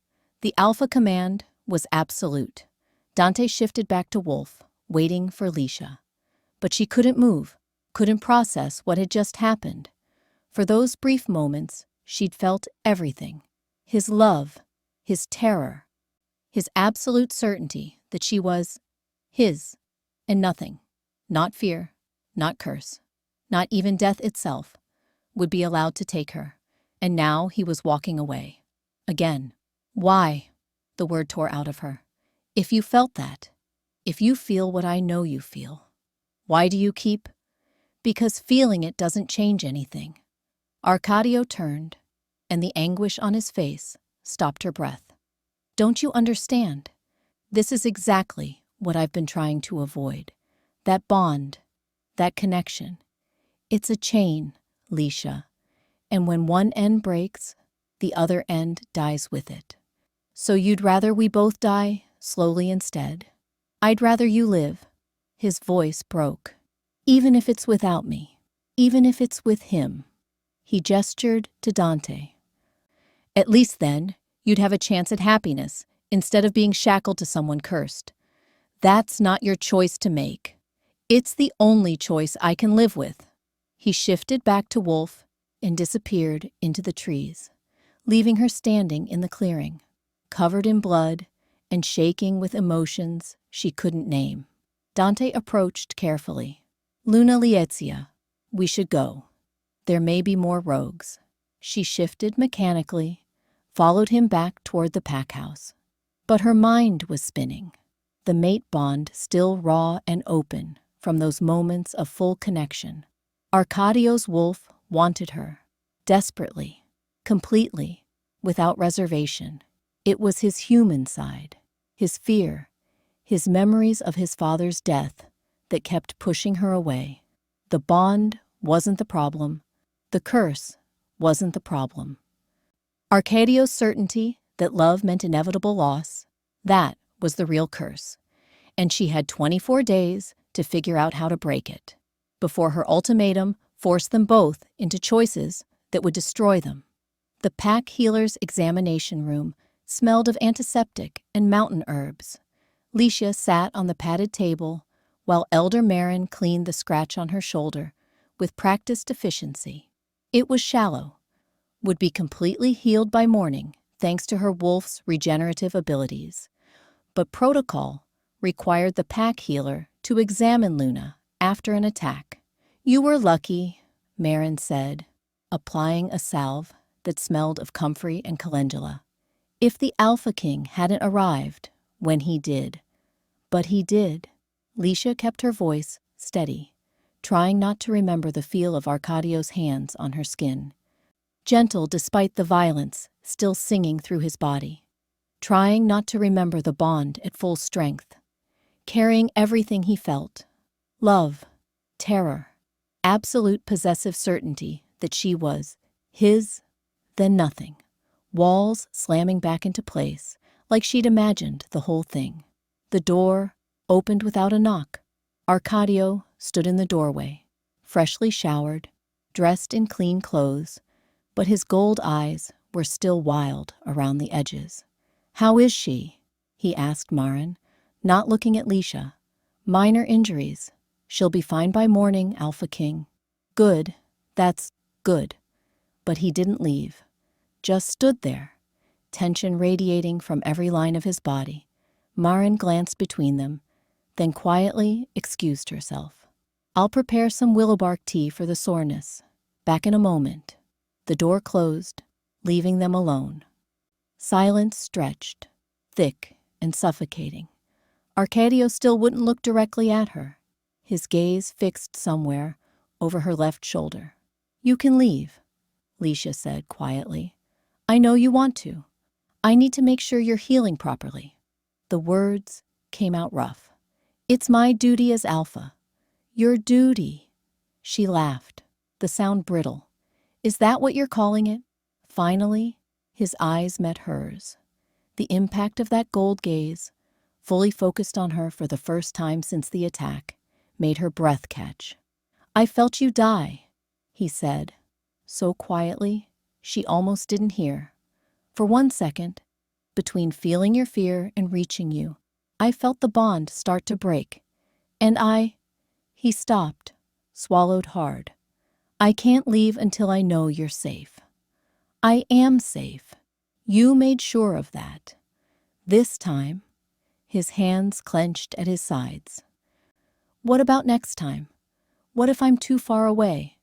The Alpha command was absolute. Dante shifted back to Wolf, waiting for Leisha. But she couldn't move, couldn't process what had just happened. For those brief moments, she'd felt everything. His love, his terror, his absolute certainty that she was his and nothing, not fear, not curse, not even death itself, would be allowed to take her. And now he was walking away. Again. "Why?" the word tore out of her. "If you felt that, if you feel what I know you feel, why do you keep—" "Because feeling it doesn't change anything." Arcadio turned, and the anguish on his face stopped her breath. "Don't you understand? This is exactly what I've been trying to avoid. That bond, that connection. It's a chain, Leisha, and when one end breaks, the other end dies with it. So you'd rather we both die slowly instead? I'd rather you live." His voice broke. "Even if it's without me, even if it's with him." He gestured to Dante. "At least then, you'd have a chance at happiness instead of being shackled to someone cursed. That's not your choice to make. It's the only choice I can live with." He shifted back to Wolf and disappeared into the trees, leaving her standing in the clearing, covered in blood and shaking with emotions she couldn't name. Dante approached carefully. "Luna Liezia, we should go. There may be more rogues." She shifted mechanically, followed him back toward the pack house. But her mind was spinning, the mate bond still raw and open from those moments of full connection. Arcadio's Wolf wanted her, desperately, completely, without reservation. It was his human side, his fear, his memories of his father's death that kept pushing her away. The bond wasn't the problem. The curse wasn't the problem. Arcadio's certainty that love meant inevitable loss, that was the real curse. And she had 24 days to figure out how to break it, before her ultimatum forced them both into choices that would destroy them. The pack healer's examination room smelled of antiseptic and mountain herbs. Leisha sat on the padded table while Elder Marin cleaned the scratch on her shoulder with practiced efficiency. It was shallow, would be completely healed by morning thanks to her wolf's regenerative abilities. But protocol required the pack healer to examine Luna after an attack. "You were lucky," Marin said, applying a salve that smelled of comfrey and calendula. "If the Alpha King hadn't arrived when he did." "But he did." Leisha kept her voice steady, trying not to remember the feel of Arcadio's hands on her skin. Gentle despite the violence still singing through his body. Trying not to remember the bond at full strength. Carrying everything he felt. Love, terror, absolute possessive certainty that she was his, then nothing. Walls slamming back into place, like she'd imagined the whole thing. The door opened without a knock. Arcadio stood in the doorway, freshly showered, dressed in clean clothes, but his gold eyes were still wild around the edges. "How is she?" he asked Marin, not looking at Leisha. "Minor injuries, She'll be fine by morning, Alpha King. Good, that's good. But he didn't leave. Just stood there, tension radiating from every line of his body. Maren glanced between them, then quietly excused herself. I'll prepare some willowbark tea for the soreness. Back in a moment. The door closed, leaving them alone. Silence stretched, thick and suffocating. Arcadio still wouldn't look directly at her, his gaze fixed somewhere over her left shoulder. You can leave, Licia said quietly. I know you want to. I need to make sure you're healing properly. The words came out rough. It's my duty as Alpha. Your duty. She laughed, the sound brittle. Is that what you're calling it? Finally, his eyes met hers. The impact of that gold gaze, fully focused on her for the first time since the attack, made her breath catch. I felt you die, he said, so quietly she almost didn't hear. For 1 second, between feeling your fear and reaching you, I felt the bond start to break. And he stopped, swallowed hard. I can't leave until I know you're safe. I am safe. You made sure of that. This time, his hands clenched at his sides. What about next time? What if I'm too far away?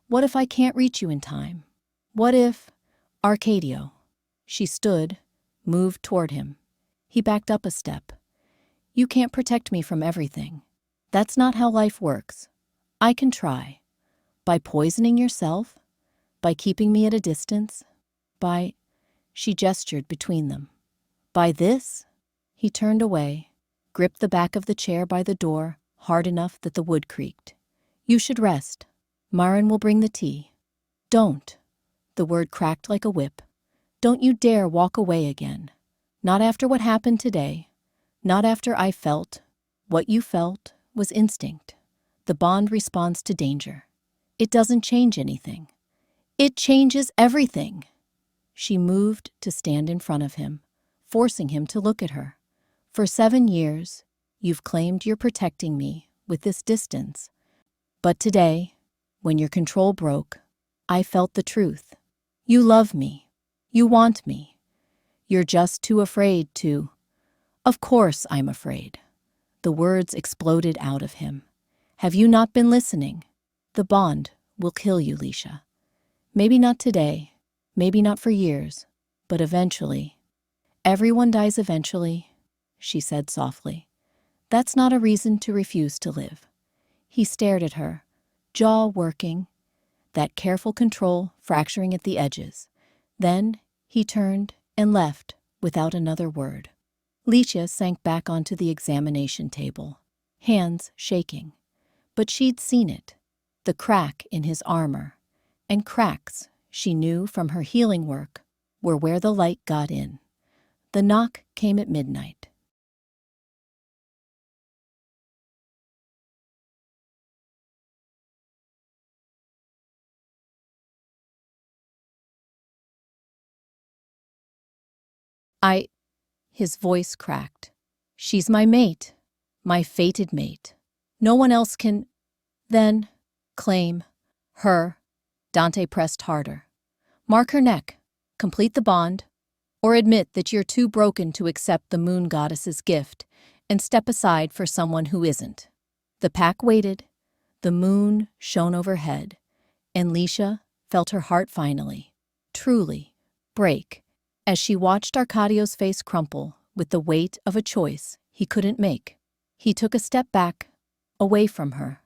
What if I can't reach you in time? What if... Arcadio. She stood, moved toward him. He backed up a step. You can't protect me from everything. That's not how life works. I can try. By poisoning yourself? By keeping me at a distance? By... She gestured between them. By this? He turned away, gripped the back of the chair by the door, hard enough that the wood creaked. You should rest. Maren will bring the tea. Don't. The word cracked like a whip. Don't you dare walk away again. Not after what happened today. Not after I felt. What you felt was instinct. The bond responds to danger. It doesn't change anything. It changes everything. She moved to stand in front of him, forcing him to look at her. For 7 years, you've claimed you're protecting me with this distance. But today, when your control broke, I felt the truth. You love me. You want me. You're just too afraid to... Of course I'm afraid. The words exploded out of him. Have you not been listening? The bond will kill you, Licia. Maybe not today, maybe not for years, but eventually. Everyone dies eventually, she said softly. That's not a reason to refuse to live. He stared at her, jaw working, that careful control fracturing at the edges. Then he turned and left without another word. Licia sank back onto the examination table, hands shaking. But she'd seen it, the crack in his armor. And cracks, she knew from her healing work, were where the light got in. The knock came at midnight. His voice cracked. She's my mate, my fated mate. No one else can, then, claim her. Dante pressed harder. Mark her neck, complete the bond, or admit that you're too broken to accept the moon goddess's gift and step aside for someone who isn't. The pack waited, the moon shone overhead, and Licia felt her heart finally, truly, break as she watched Arcadio's face crumple with the weight of a choice he couldn't make. He took a step back, away from her.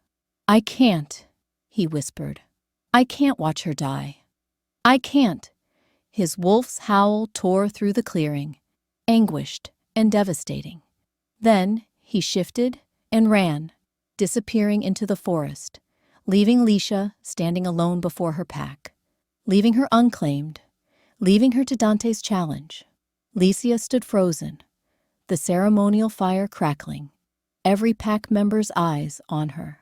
I can't, he whispered. I can't watch her die. I can't. His wolf's howl tore through the clearing, anguished and devastating. Then he shifted and ran, disappearing into the forest, leaving Licia standing alone before her pack, leaving her unclaimed, leaving her to Dante's challenge. Licia stood frozen, the ceremonial fire crackling, every pack member's eyes on her.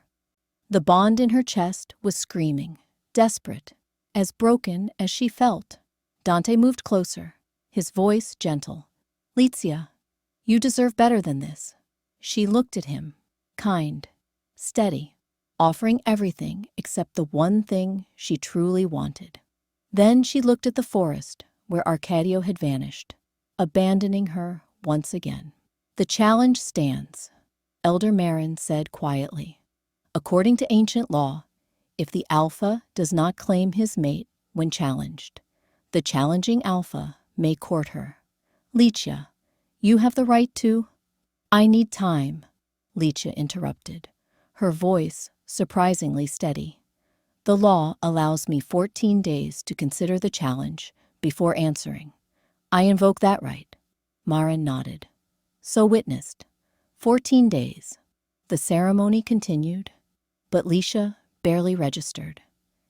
The bond in her chest was screaming, desperate, as broken as she felt. Dante moved closer, his voice gentle. Licia, you deserve better than this. She looked at him, kind, steady, offering everything except the one thing she truly wanted. Then she looked at the forest where Arcadio had vanished, abandoning her once again. "The challenge stands," Elder Marin said quietly. "According to ancient law, if the alpha does not claim his mate when challenged, the challenging alpha may court her. Licia, you have the right to—" "I need time," Licia interrupted, her voice surprisingly steady. "The law allows me 14 days to consider the challenge before answering. I invoke that right." Marin nodded. "So witnessed. 14 days." The ceremony continued, but Licia barely registered.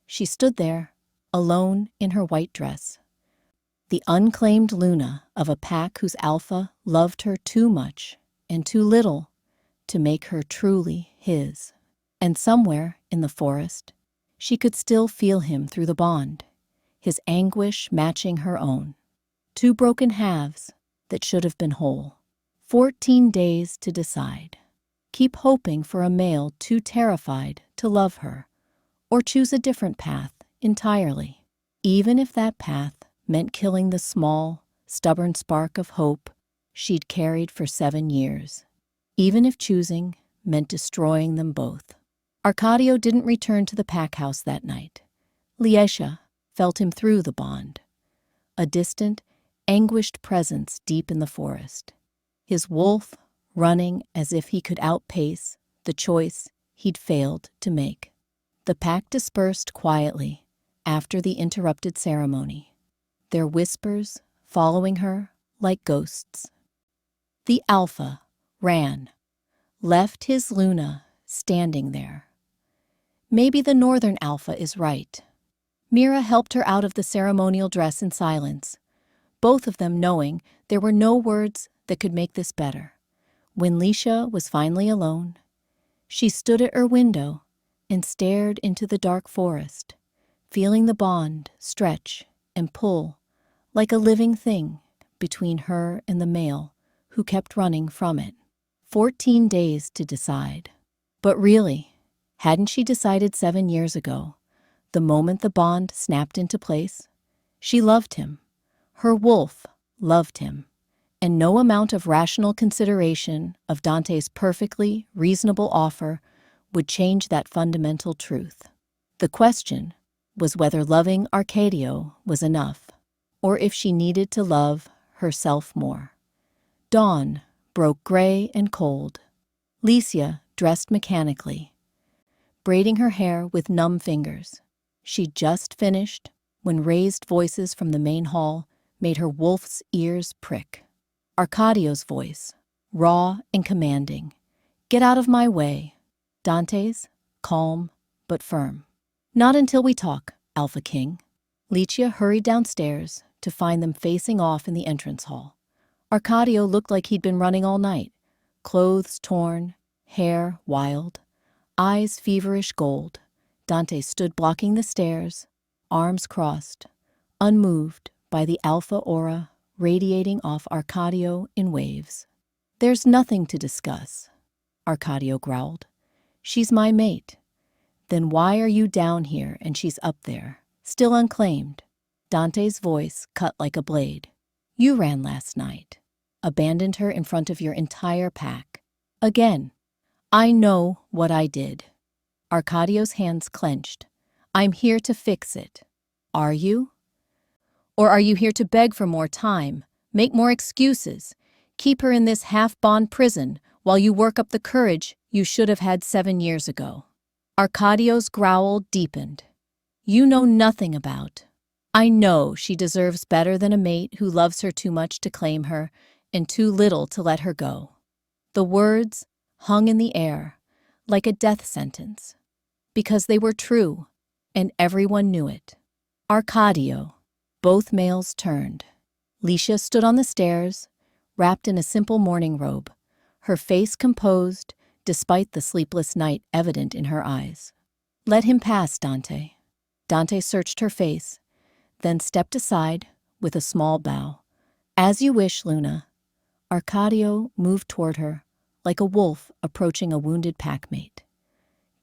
She stood there, alone in her white dress. The unclaimed Luna of a pack whose alpha loved her too much and too little to make her truly his. And somewhere in the forest, she could still feel him through the bond, his anguish matching her own. Two broken halves that should have been whole. 14 days to decide. Keep hoping for a male too terrified to love her, or choose a different path entirely, even if that path meant killing the small, stubborn spark of hope she'd carried for 7 years, even if choosing meant destroying them both. Arcadio didn't return to the pack house that night. Liesha felt him through the bond, a distant, anguished presence deep in the forest. His wolf running as if he could outpace the choice he'd failed to make. The pack dispersed quietly after the interrupted ceremony, their whispers following her like ghosts. The alpha ran, left his Luna standing there. Maybe the northern alpha is right. Mira helped her out of the ceremonial dress in silence, both of them knowing there were no words that could make this better. When Licia was finally alone, she stood at her window and stared into the dark forest, feeling the bond stretch and pull like a living thing between her and the male who kept running from it. 14 days to decide. But really, hadn't she decided 7 years ago, the moment the bond snapped into place? She loved him. Her wolf loved him. And no amount of rational consideration of Dante's perfectly reasonable offer would change that fundamental truth. The question was whether loving Arcadio was enough, or if she needed to love herself more. Dawn broke gray and cold. Licia dressed mechanically, braiding her hair with numb fingers. She'd just finished when raised voices from the main hall made her wolf's ears prick. Arcadio's voice, raw and commanding. "Get out of my way." Dante's, calm but firm. "Not until we talk, Alpha King." Licia hurried downstairs to find them facing off in the entrance hall. Arcadio looked like he'd been running all night, clothes torn, hair wild, eyes feverish gold. Dante stood blocking the stairs, arms crossed, unmoved by the alpha aura radiating off Arcadio in waves. "There's nothing to discuss," Arcadio growled. "She's my mate." "Then why are you down here and she's up there, still unclaimed?" Dante's voice cut like a blade. "You ran last night, abandoned her in front of your entire pack. Again. I know what I did." Arcadio's hands clenched. "I'm here to fix it." "Are you? Or are you here to beg for more time, make more excuses, keep her in this half-bond prison while you work up the courage you should have had 7 years ago?" Arcadio's growl deepened. "You know nothing about. I know she deserves better than a mate who loves her too much to claim her and too little to let her go." The words hung in the air like a death sentence, because they were true, and everyone knew it. "Arcadio." Both males turned. Licia stood on the stairs, wrapped in a simple morning robe, her face composed despite the sleepless night evident in her eyes. "Let him pass, Dante." Dante searched her face, then stepped aside with a small bow. "As you wish, Luna." Arcadio moved toward her like a wolf approaching a wounded packmate.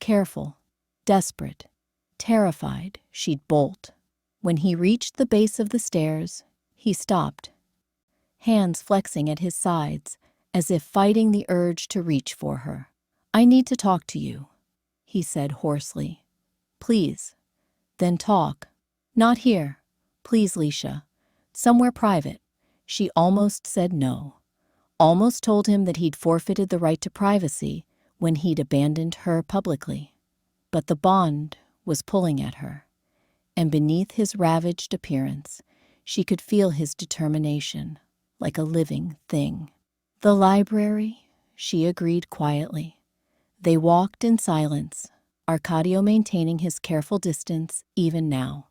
Careful, desperate, terrified she'd bolt. When he reached the base of the stairs, he stopped, hands flexing at his sides, as if fighting the urge to reach for her. "I need to talk to you," he said hoarsely. "Please." "Then talk." "Not here. Please, Leisha. Somewhere private." She almost said no. Almost told him that he'd forfeited the right to privacy when he'd abandoned her publicly. But the bond was pulling at her, and beneath his ravaged appearance, she could feel his determination, like a living thing. "The library," she agreed quietly. They walked in silence, Arcadio maintaining his careful distance even now.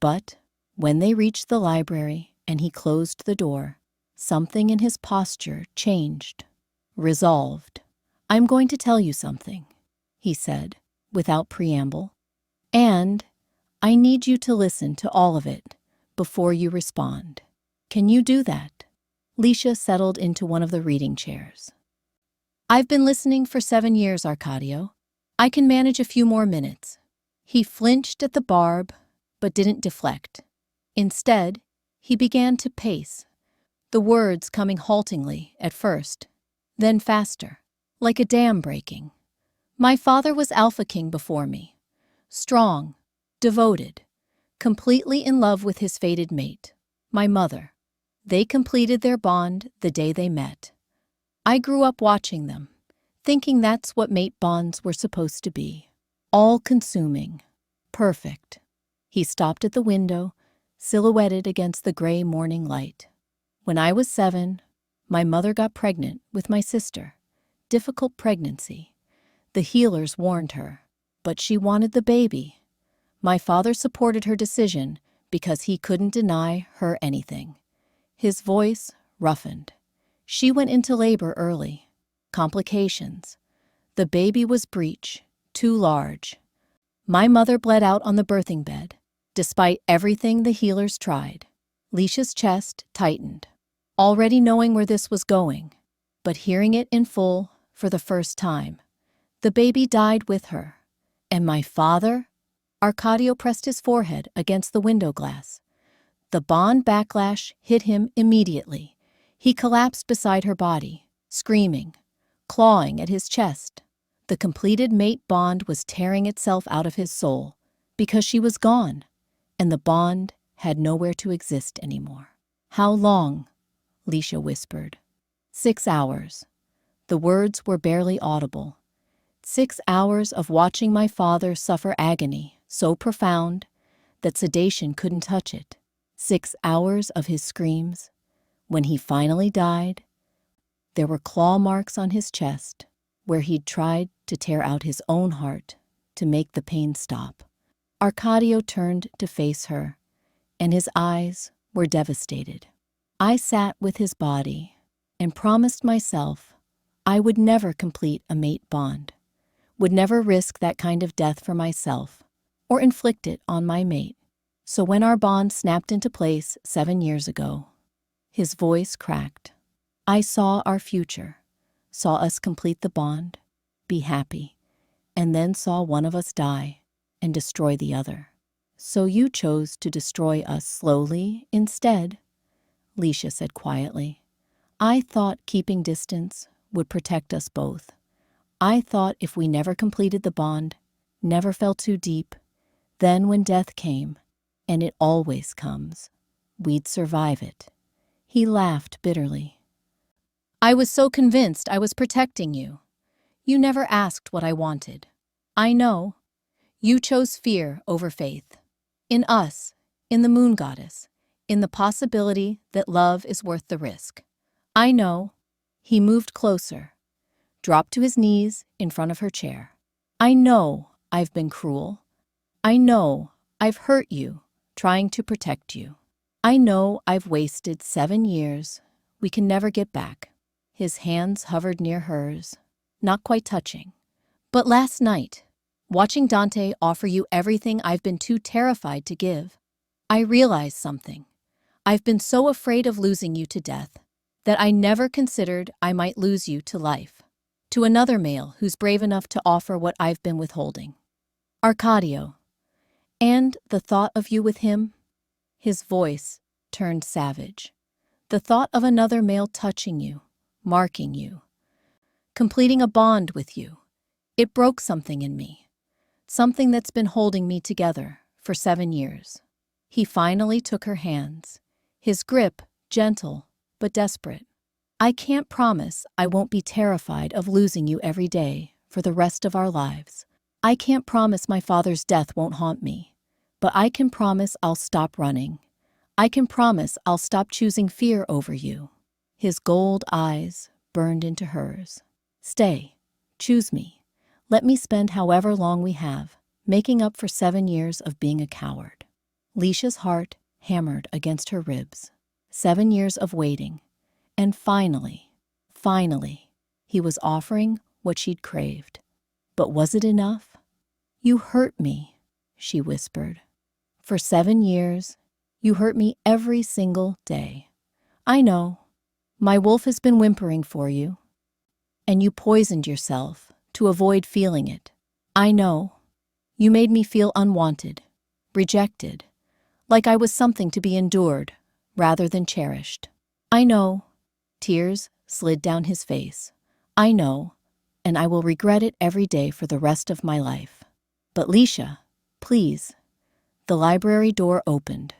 But when they reached the library and he closed the door, something in his posture changed. Resolved. "I'm going to tell you something," he said, without preamble. "And I need you to listen to all of it before you respond. Can you do that?" Leisha settled into one of the reading chairs. "I've been listening for 7 years, Arcadio. I can manage a few more minutes." He flinched at the barb, but didn't deflect. Instead, he began to pace, the words coming haltingly at first, then faster, like a dam breaking. "My father was Alpha King before me. Strong, devoted, completely in love with his fated mate, my mother. They completed their bond the day they met. I grew up watching them, thinking that's what mate bonds were supposed to be. All-consuming. Perfect." He stopped at the window, silhouetted against the gray morning light. "When I was 7, my mother got pregnant with my sister. Difficult pregnancy. The healers warned her, but she wanted the baby. My father supported her decision because he couldn't deny her anything." His voice roughened. "She went into labor early. Complications. The baby was breech, too large. My mother bled out on the birthing bed, despite everything the healers tried." Leisha's chest tightened, already knowing where this was going, but hearing it in full for the first time. "The baby died with her. And my father?" Arcadio pressed his forehead against the window glass. The bond backlash hit him immediately. He collapsed beside her body, screaming, clawing at his chest. The completed mate bond was tearing itself out of his soul because she was gone, and the bond had nowhere to exist anymore. "How long?" Leisha whispered. 6 hours. The words were barely audible. 6 hours of watching my father suffer agony so profound that sedation couldn't touch it. 6 hours of his screams. When he finally died, there were claw marks on his chest where he'd tried to tear out his own heart to make the pain stop. Arcadio turned to face her, and his eyes were devastated. I sat with his body and promised myself I would never complete a mate bond, would never risk that kind of death for myself or inflict it on my mate. So when our bond snapped into place 7 years ago, his voice cracked. I saw our future, saw us complete the bond, be happy, and then saw one of us die and destroy the other. So you chose to destroy us slowly instead, Leisha said quietly. I thought keeping distance would protect us both. I thought if we never completed the bond, never fell too deep, then when death came, and it always comes, we'd survive it. He laughed bitterly. I was so convinced I was protecting you. You never asked what I wanted. I know. You chose fear over faith. In us, in the moon goddess, in the possibility that love is worth the risk. I know. He moved closer, dropped to his knees in front of her chair. I know I've been cruel. I know I've hurt you, trying to protect you. I know I've wasted 7 years we can never get back. His hands hovered near hers, not quite touching. But last night, watching Dante offer you everything I've been too terrified to give, I realized something. I've been so afraid of losing you to death that I never considered I might lose you to life, to another male who's brave enough to offer what I've been withholding. Arcadio. And the thought of you with him? His voice turned savage. The thought of another male touching you, marking you, completing a bond with you. It broke something in me. Something that's been holding me together for 7 years. He finally took her hands, his grip gentle but desperate. I can't promise I won't be terrified of losing you every day for the rest of our lives. I can't promise my father's death won't haunt me, but I can promise I'll stop running. I can promise I'll stop choosing fear over you. His gold eyes burned into hers. Stay. Choose me. Let me spend however long we have, making up for 7 years of being a coward. Leisha's heart hammered against her ribs. 7 years of waiting. And finally, he was offering what she'd craved. But was it enough? You hurt me, she whispered. For 7 years, you hurt me every single day. I know. My wolf has been whimpering for you. And you poisoned yourself to avoid feeling it. I know. You made me feel unwanted, rejected, like I was something to be endured rather than cherished. I know. Tears slid down his face. I know, and I will regret it every day for the rest of my life. But Leisha, please. The library door opened.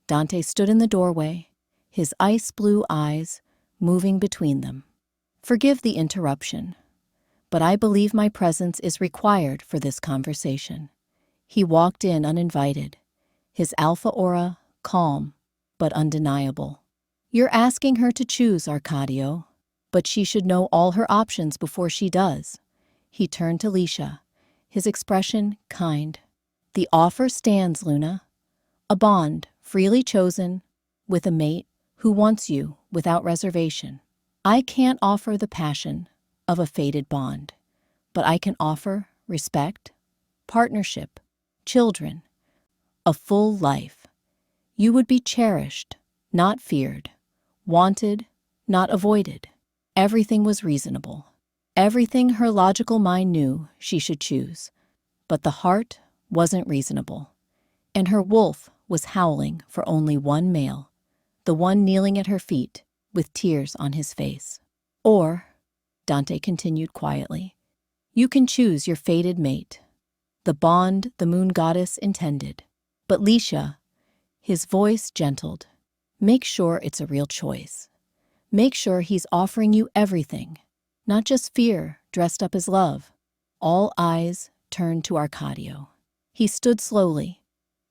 Dante stood in the doorway, his ice blue eyes moving between them. Forgive the interruption, but I believe my presence is required for this conversation. He walked in uninvited, his alpha aura calm but undeniable. You're asking her to choose, Arcadio, but she should know all her options before she does. He turned to Leisha, his expression kind. The offer stands, Luna. A bond freely chosen with a mate who wants you without reservation. I can't offer the passion of a fated bond, but I can offer respect, partnership, children, a full life. You would be cherished, not feared, wanted, not avoided. Everything was reasonable. Everything her logical mind knew she should choose. But the heart wasn't reasonable, and her wolf was howling for only one male, the one kneeling at her feet with tears on his face. Or, Dante continued quietly, you can choose your fated mate, the bond the moon goddess intended. But Leisha, his voice gentled, make sure it's a real choice. Make sure he's offering you everything, not just fear dressed up as love. All eyes turned to Arcadio. He stood slowly,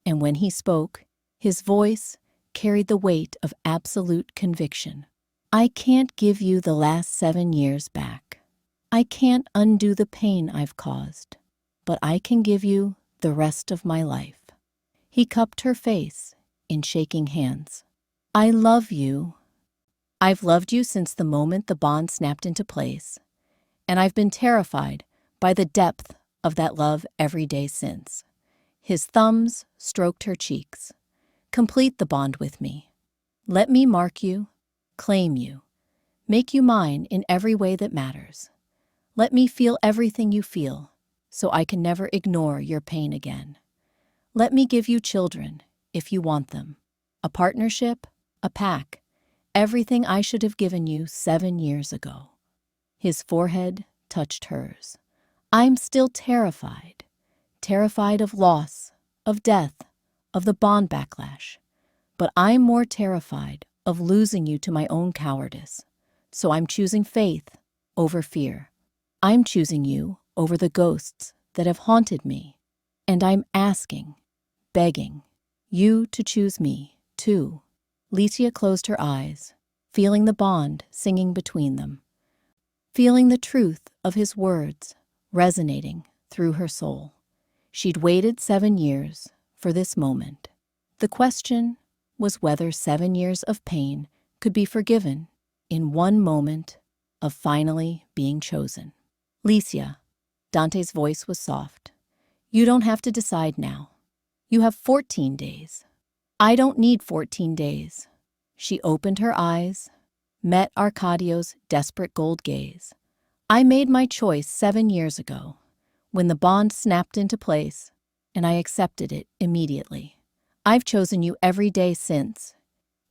and when he spoke, his voice carried the weight of absolute conviction. I can't give you the last 7 years back. I can't undo the pain I've caused, but I can give you the rest of my life. He cupped her face in shaking hands. I love you. I've loved you since the moment the bond snapped into place, and I've been terrified by the depth of that love every day since. His thumbs stroked her cheeks. Complete the bond with me. Let me mark you, claim you, make you mine in every way that matters. Let me feel everything you feel, so I can never ignore your pain again. Let me give you children, if you want them. A partnership, a pack, everything I should have given you 7 years ago. His forehead touched hers. I'm still terrified. Terrified of loss, of death, of the bond backlash. But I'm more terrified of losing you to my own cowardice. So I'm choosing faith over fear. I'm choosing you over the ghosts that have haunted me. And I'm asking, begging, you to choose me, too. Leisha closed her eyes, feeling the bond singing between them, feeling the truth of his words resonating through her soul. She'd waited 7 years for this moment. The question was whether 7 years of pain could be forgiven in one moment of finally being chosen. Leisha, Dante's voice was soft. You don't have to decide now. You have 14 days. I don't need 14 days. She opened her eyes, met Arcadio's desperate gold gaze. I made my choice 7 years ago, when the bond snapped into place, and I accepted it immediately. I've chosen you every day since,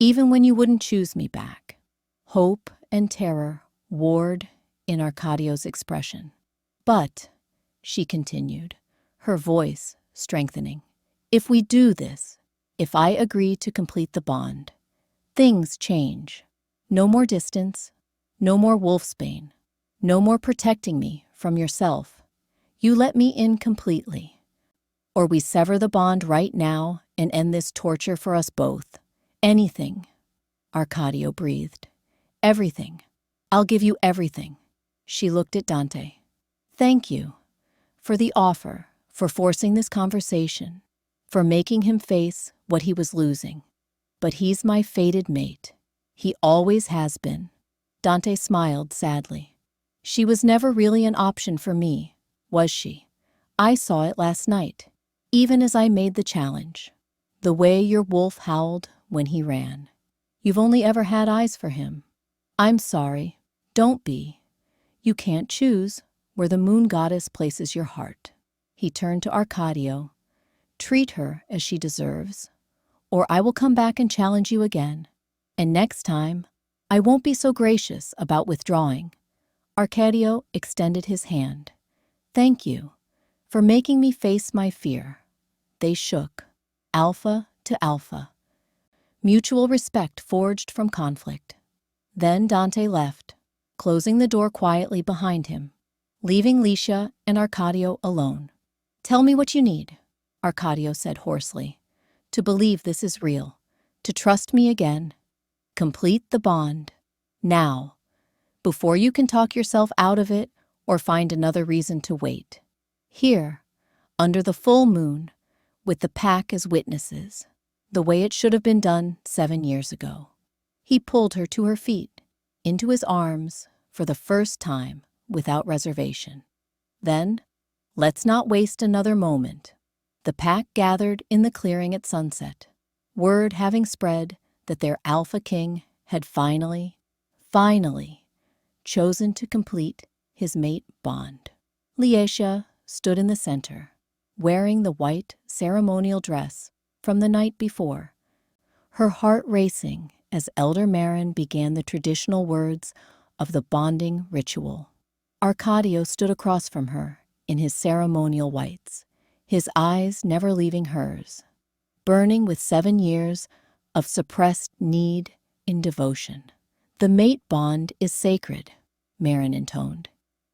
even when you wouldn't choose me back. Hope and terror warred in Arcadio's expression. But, she continued, her voice strengthening, if we do this, if I agree to complete the bond, things change. No more distance, no more wolfsbane, no more protecting me from yourself. You let me in completely. Or we sever the bond right now and end this torture for us both. Anything, Arcadio breathed. Everything. I'll give you everything. She looked at Dante. Thank you for the offer, for forcing this conversation, for making him face what he was losing. But he's my fated mate. He always has been. Dante smiled sadly. She was never really an option for me, was she? I saw it last night, even as I made the challenge. The way your wolf howled when he ran. You've only ever had eyes for him. I'm sorry. Don't be. You can't choose where the moon goddess places your heart. He turned to Arcadio. Treat her as she deserves, or I will come back and challenge you again. And next time, I won't be so gracious about withdrawing. Arcadio extended his hand. Thank you for making me face my fear. They shook, alpha to alpha. Mutual respect forged from conflict. Then Dante left, closing the door quietly behind him, leaving Licia and Arcadio alone. Tell me what you need, Arcadio said hoarsely. To believe this is real, to trust me again. Complete the bond. Now, before you can talk yourself out of it or find another reason to wait. Here, under the full moon, with the pack as witnesses, the way it should have been done 7 years ago. He pulled her to her feet, into his arms, for the first time, without reservation. Then, let's not waste another moment. The pack gathered in the clearing at sunset, word having spread that their alpha king had finally chosen to complete his mate bond. Licia stood in the center, wearing the white ceremonial dress from the night before, her heart racing as Elder Marin began the traditional words of the bonding ritual. Arcadio stood across from her in his ceremonial whites, his eyes never leaving hers, burning with 7 years of suppressed need in devotion. The mate bond is sacred, Marin intoned,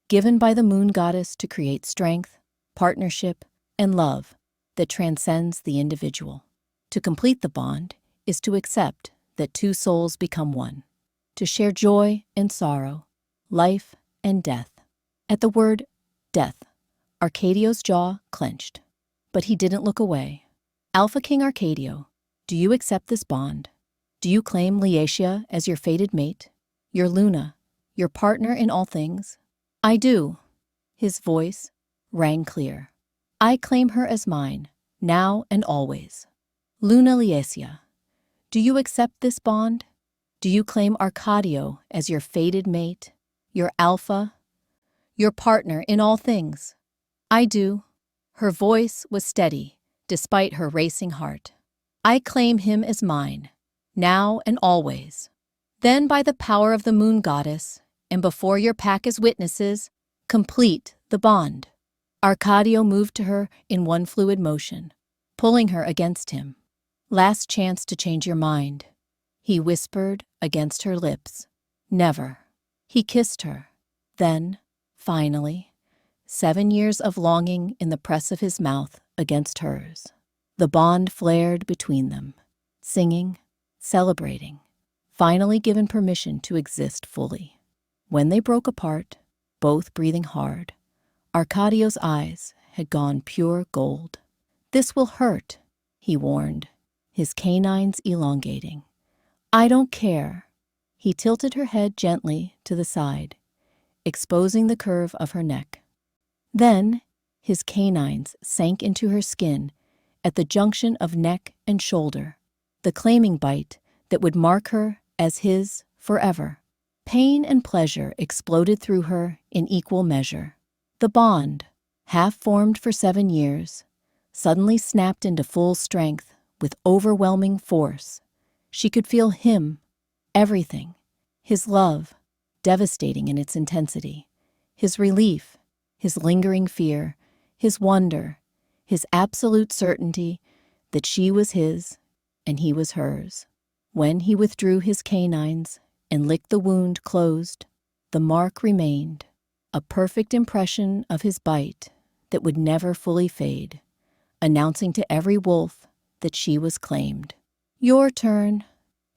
given by the moon goddess to create strength, partnership, and love that transcends the individual. To complete the bond is to accept that 2 souls become one, to share joy and sorrow, life and death. At the word death, Arcadio's jaw clenched, but he didn't look away. Alpha King Arcadio, do you accept this bond? Do you claim Licia as your fated mate, your Luna, your partner in all things? I do. His voice rang clear. I claim her as mine, now and always. Luna Licia, do you accept this bond? Do you claim Arcadio as your fated mate, your alpha, your partner in all things? I do. Her voice was steady, despite her racing heart. I claim him as mine, now and always. Then by the power of the moon goddess, and before your pack as witnesses, complete the bond. Arcadio moved to her in one fluid motion, pulling her against him. Last chance to change your mind, he whispered against her lips. Never. He kissed her. Then, finally, 7 years of longing in the press of his mouth against hers. The bond flared between them, singing, celebrating, finally given permission to exist fully. When they broke apart, both breathing hard, Arcadio's eyes had gone pure gold. This will hurt, he warned, his canines elongating. I don't care. He tilted her head gently to the side, exposing the curve of her neck. Then, his canines sank into her skin at the junction of neck and shoulder, the claiming bite that would mark her as his forever. Pain and pleasure exploded through her in equal measure. The bond, half formed for 7 years, suddenly snapped into full strength with overwhelming force. She could feel him, everything, his love, devastating in its intensity, his relief, his lingering fear, his wonder, his absolute certainty that she was his and he was hers. When he withdrew his canines and licked the wound closed, the mark remained, a perfect impression of his bite that would never fully fade, announcing to every wolf that she was claimed. "Your turn,"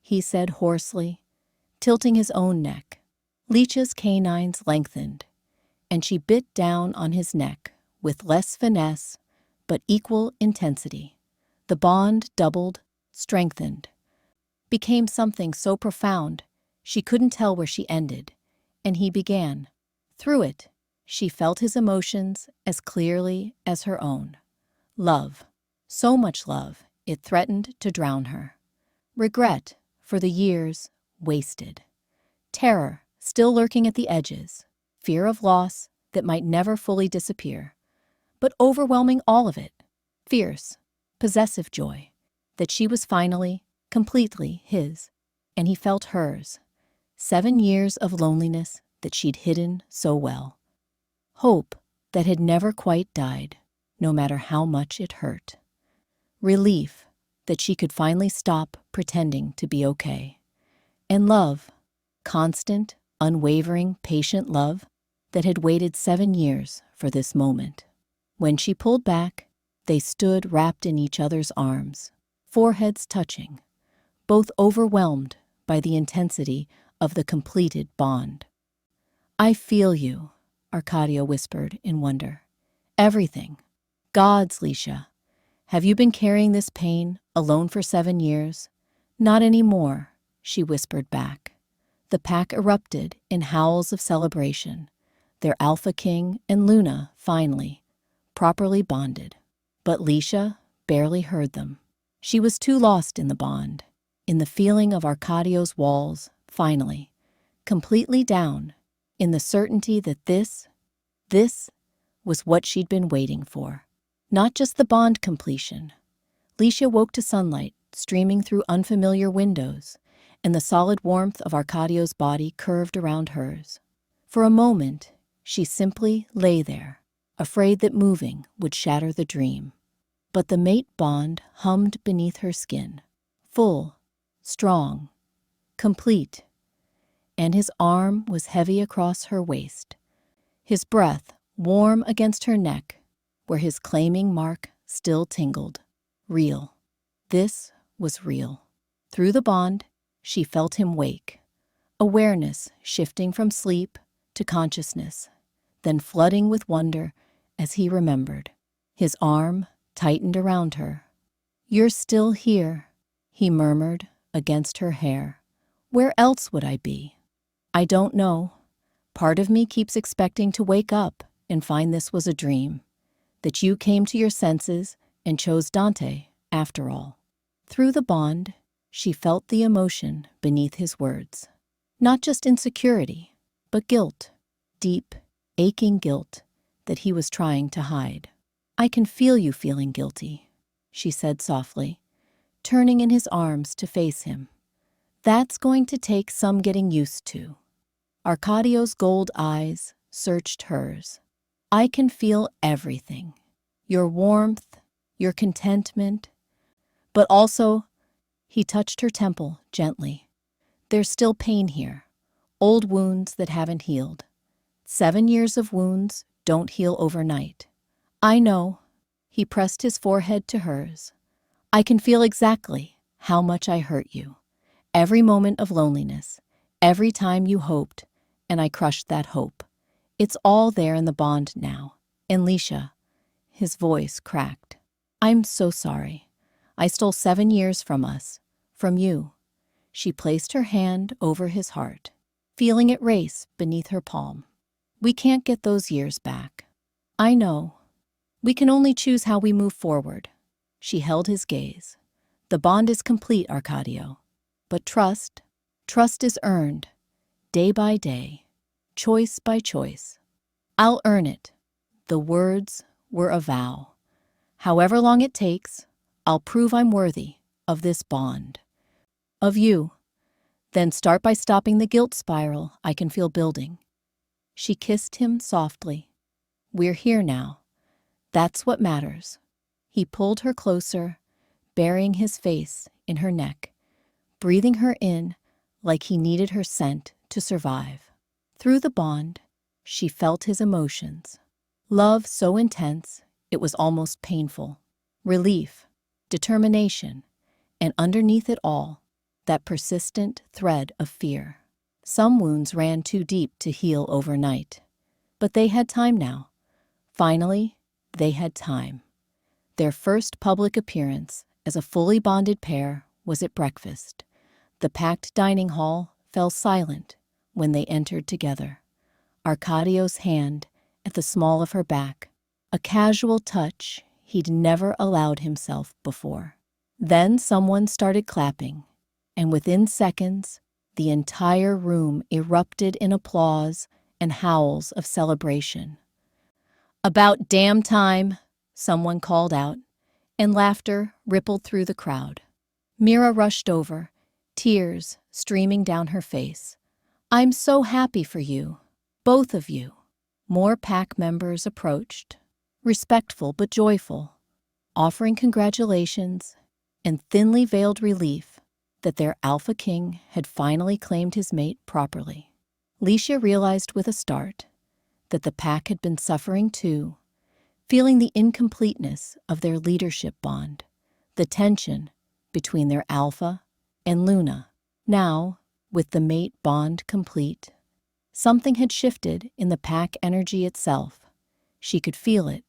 he said hoarsely, tilting his own neck. Leech's canines lengthened, and she bit down on his neck with less finesse but equal intensity. The bond doubled, strengthened, became something so profound she couldn't tell where she ended, and he began. Through it, she felt his emotions as clearly as her own. Love, so much love, it threatened to drown her. Regret for the years wasted. Terror still lurking at the edges. Fear of loss that might never fully disappear. But overwhelming all of it, fierce, possessive joy that she was finally, completely his, and he felt hers. 7 years of loneliness that she'd hidden so well. Hope that had never quite died, no matter how much it hurt. Relief that she could finally stop pretending to be okay. And love, constant, unwavering, patient love that had waited 7 years for this moment. When she pulled back, they stood wrapped in each other's arms, foreheads touching, both overwhelmed by the intensity of the completed bond. "I feel you," Arcadio whispered in wonder. "Everything. Gods, Leisha. Have you been carrying this pain alone for 7 years?" "Not anymore," she whispered back. The pack erupted in howls of celebration, their alpha king and Luna, finally, properly bonded. But Leisha barely heard them. She was too lost in the bond, in the feeling of Arcadio's walls, finally, completely down, in the certainty that this was what she'd been waiting for. Not just the bond completion. Leisha woke to sunlight streaming through unfamiliar windows, and the solid warmth of Arcadio's body curved around hers. For a moment, she simply lay there, afraid that moving would shatter the dream. But the mate bond hummed beneath her skin, full, strong, complete, and his arm was heavy across her waist, his breath warm against her neck, where his claiming mark still tingled. Real. This was real. Through the bond, she felt him wake, awareness shifting from sleep to consciousness, then flooding with wonder as he remembered. His arm tightened around her. "You're still here," he murmured against her hair. "Where else would I be?" "I don't know. Part of me keeps expecting to wake up and find this was a dream, that you came to your senses and chose Dante, after all." Through the bond, she felt the emotion beneath his words. Not just insecurity, but guilt, deep, aching guilt that he was trying to hide. "I can feel you feeling guilty," she said softly, turning in his arms to face him. "That's going to take some getting used to." Arcadio's gold eyes searched hers. "I can feel everything. Your warmth, your contentment, but also," he touched her temple gently. "There's still pain here, old wounds that haven't healed. 7 years of wounds don't heal overnight." "I know." He pressed his forehead to hers. "I can feel exactly how much I hurt you. Every moment of loneliness, every time you hoped, and I crushed that hope. It's all there in the bond now. And Leisha," his voice cracked, "I'm so sorry. I stole 7 years from us, from you." She placed her hand over his heart, feeling it race beneath her palm. "We can't get those years back." "I know. We can only choose how we move forward." She held his gaze. "The bond is complete, Arcadio. But trust is earned. day by day, choice by choice. I'll earn it. The words were a vow. However long it takes, I'll prove I'm worthy of this bond. Of you. Then start by stopping the guilt spiral I can feel building. She kissed him softly. We're here now. That's what matters. He pulled her closer, burying his face in her neck, breathing her in like he needed her scent to survive. Through the bond, she felt his emotions. Love so intense, it was almost painful. Relief, determination, and underneath it all, that persistent thread of fear. Some wounds ran too deep to heal overnight. But they had time now. Finally, they had time. Their first public appearance as a fully bonded pair was at breakfast. The packed dining hall fell silent when they entered together. Arkadio's hand at the small of her back, a casual touch he'd never allowed himself before. Then someone started clapping, and within seconds, the entire room erupted in applause and howls of celebration. "About damn time," someone called out, and laughter rippled through the crowd. Mira rushed over, tears streaming down her face. "I'm so happy for you, both of you." More pack members approached, respectful but joyful, offering congratulations and thinly veiled relief that their alpha king had finally claimed his mate properly. Licia realized with a start that the pack had been suffering too, feeling the incompleteness of their leadership bond, the tension between their alpha and Luna. Now, with the mate bond complete, something had shifted in the pack energy itself. She could feel it,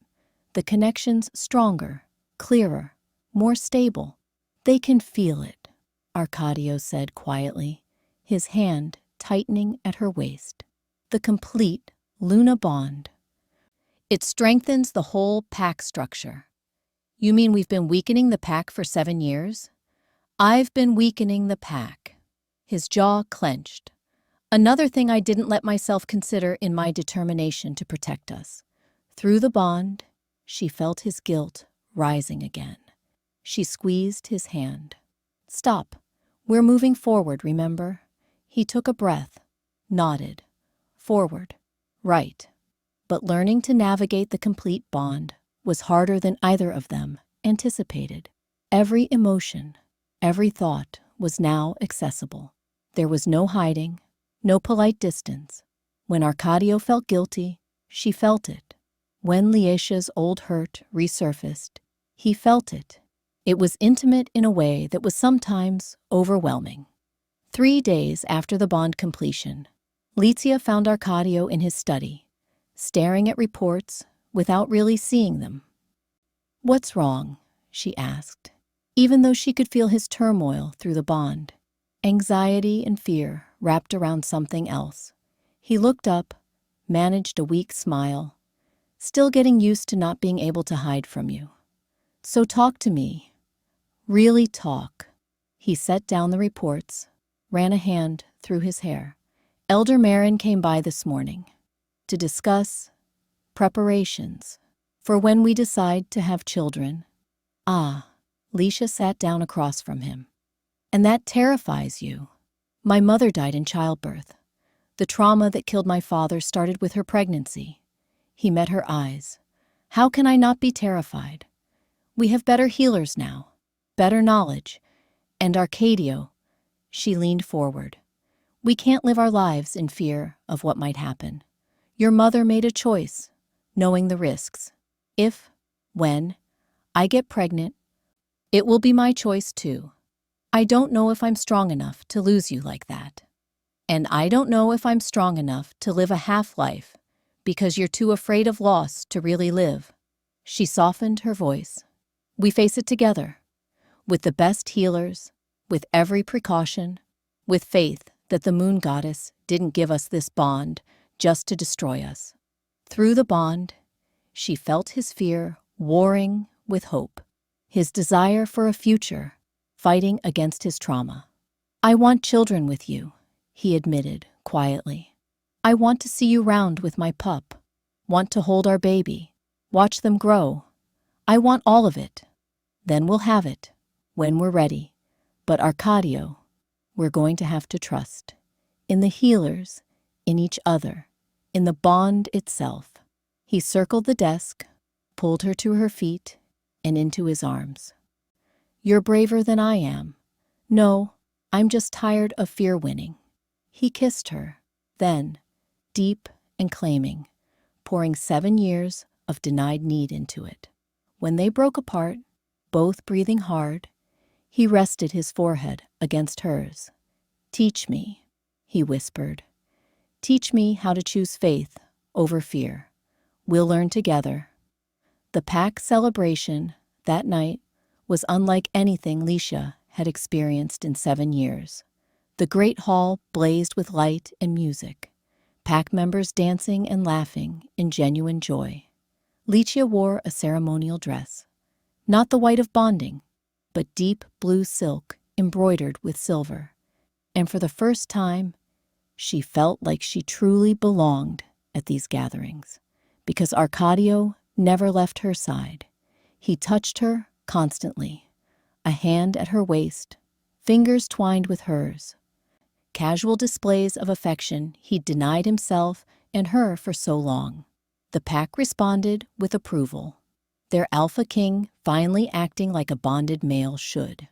the connections stronger, clearer, more stable. "They can feel it," Arcadio said quietly, his hand tightening at her waist. "The complete Luna bond. It strengthens the whole pack structure." "You mean we've been weakening the pack for 7 years?" "I've been weakening the pack." His jaw clenched. "Another thing I didn't let myself consider in my determination to protect us." Through the bond, she felt his guilt rising again. She squeezed his hand. "Stop. We're moving forward, remember?" He took a breath, nodded. Forward. Right. But learning to navigate the complete bond was harder than either of them anticipated. Every emotion, every thought was now accessible. There was no hiding, no polite distance. When Arcadio felt guilty, she felt it. When Liesha's old hurt resurfaced, he felt it. It was intimate in a way that was sometimes overwhelming. 3 days after the bond completion, Licia found Arcadio in his study, staring at reports without really seeing them. "What's wrong?" she asked, even though she could feel his turmoil through the bond. Anxiety and fear wrapped around something else. He looked up, managed a weak smile. "Still getting used to not being able to hide from you. So talk to me. Really talk." He set down the reports, ran a hand through his hair. "Elder Marin came by this morning to discuss preparations for when we decide to have children." "Ah." Licia sat down across from him. "And that terrifies you." "My mother died in childbirth. The trauma that killed my father started with her pregnancy." He met her eyes. "How can I not be terrified? We have better healers now, better knowledge, and Arcadio." She leaned forward. "We can't live our lives in fear of what might happen. Your mother made a choice, knowing the risks. When I get pregnant, it will be my choice too. I don't know if I'm strong enough to lose you like that. And I don't know if I'm strong enough to live a half-life because you're too afraid of loss to really live." She softened her voice. "We face it together, with the best healers, with every precaution, with faith that the moon goddess didn't give us this bond just to destroy us." Through the bond, she felt his fear warring with hope, his desire for a future fighting against his trauma. "I want children with you," he admitted quietly. I want to see you round with my pup. Want to hold our baby. Watch them grow. I want all of it. Then we'll have it. When we're ready. But Arcadio, we're going to have to trust. In the healers, in each other, in the bond itself. He circled the desk, pulled her to her feet, and into his arms. You're braver than I am. No, I'm just tired of fear winning. He kissed her, then, deep and claiming, pouring 7 years of denied need into it. When they broke apart, both breathing hard, he rested his forehead against hers. Teach me, he whispered. Teach me how to choose faith over fear. We'll learn together. The pack celebration that night was unlike anything Leisha had experienced in 7 years. The great hall blazed with light and music, pack members dancing and laughing in genuine joy. Leisha wore a ceremonial dress, not the white of bonding, but deep blue silk embroidered with silver. And for the first time, she felt like she truly belonged at these gatherings, because Arcadio never left her side. He touched her constantly, a hand at her waist, fingers twined with hers. Casual displays of affection he'd denied himself and her for so long. The pack responded with approval, their alpha king finally acting like a bonded male should.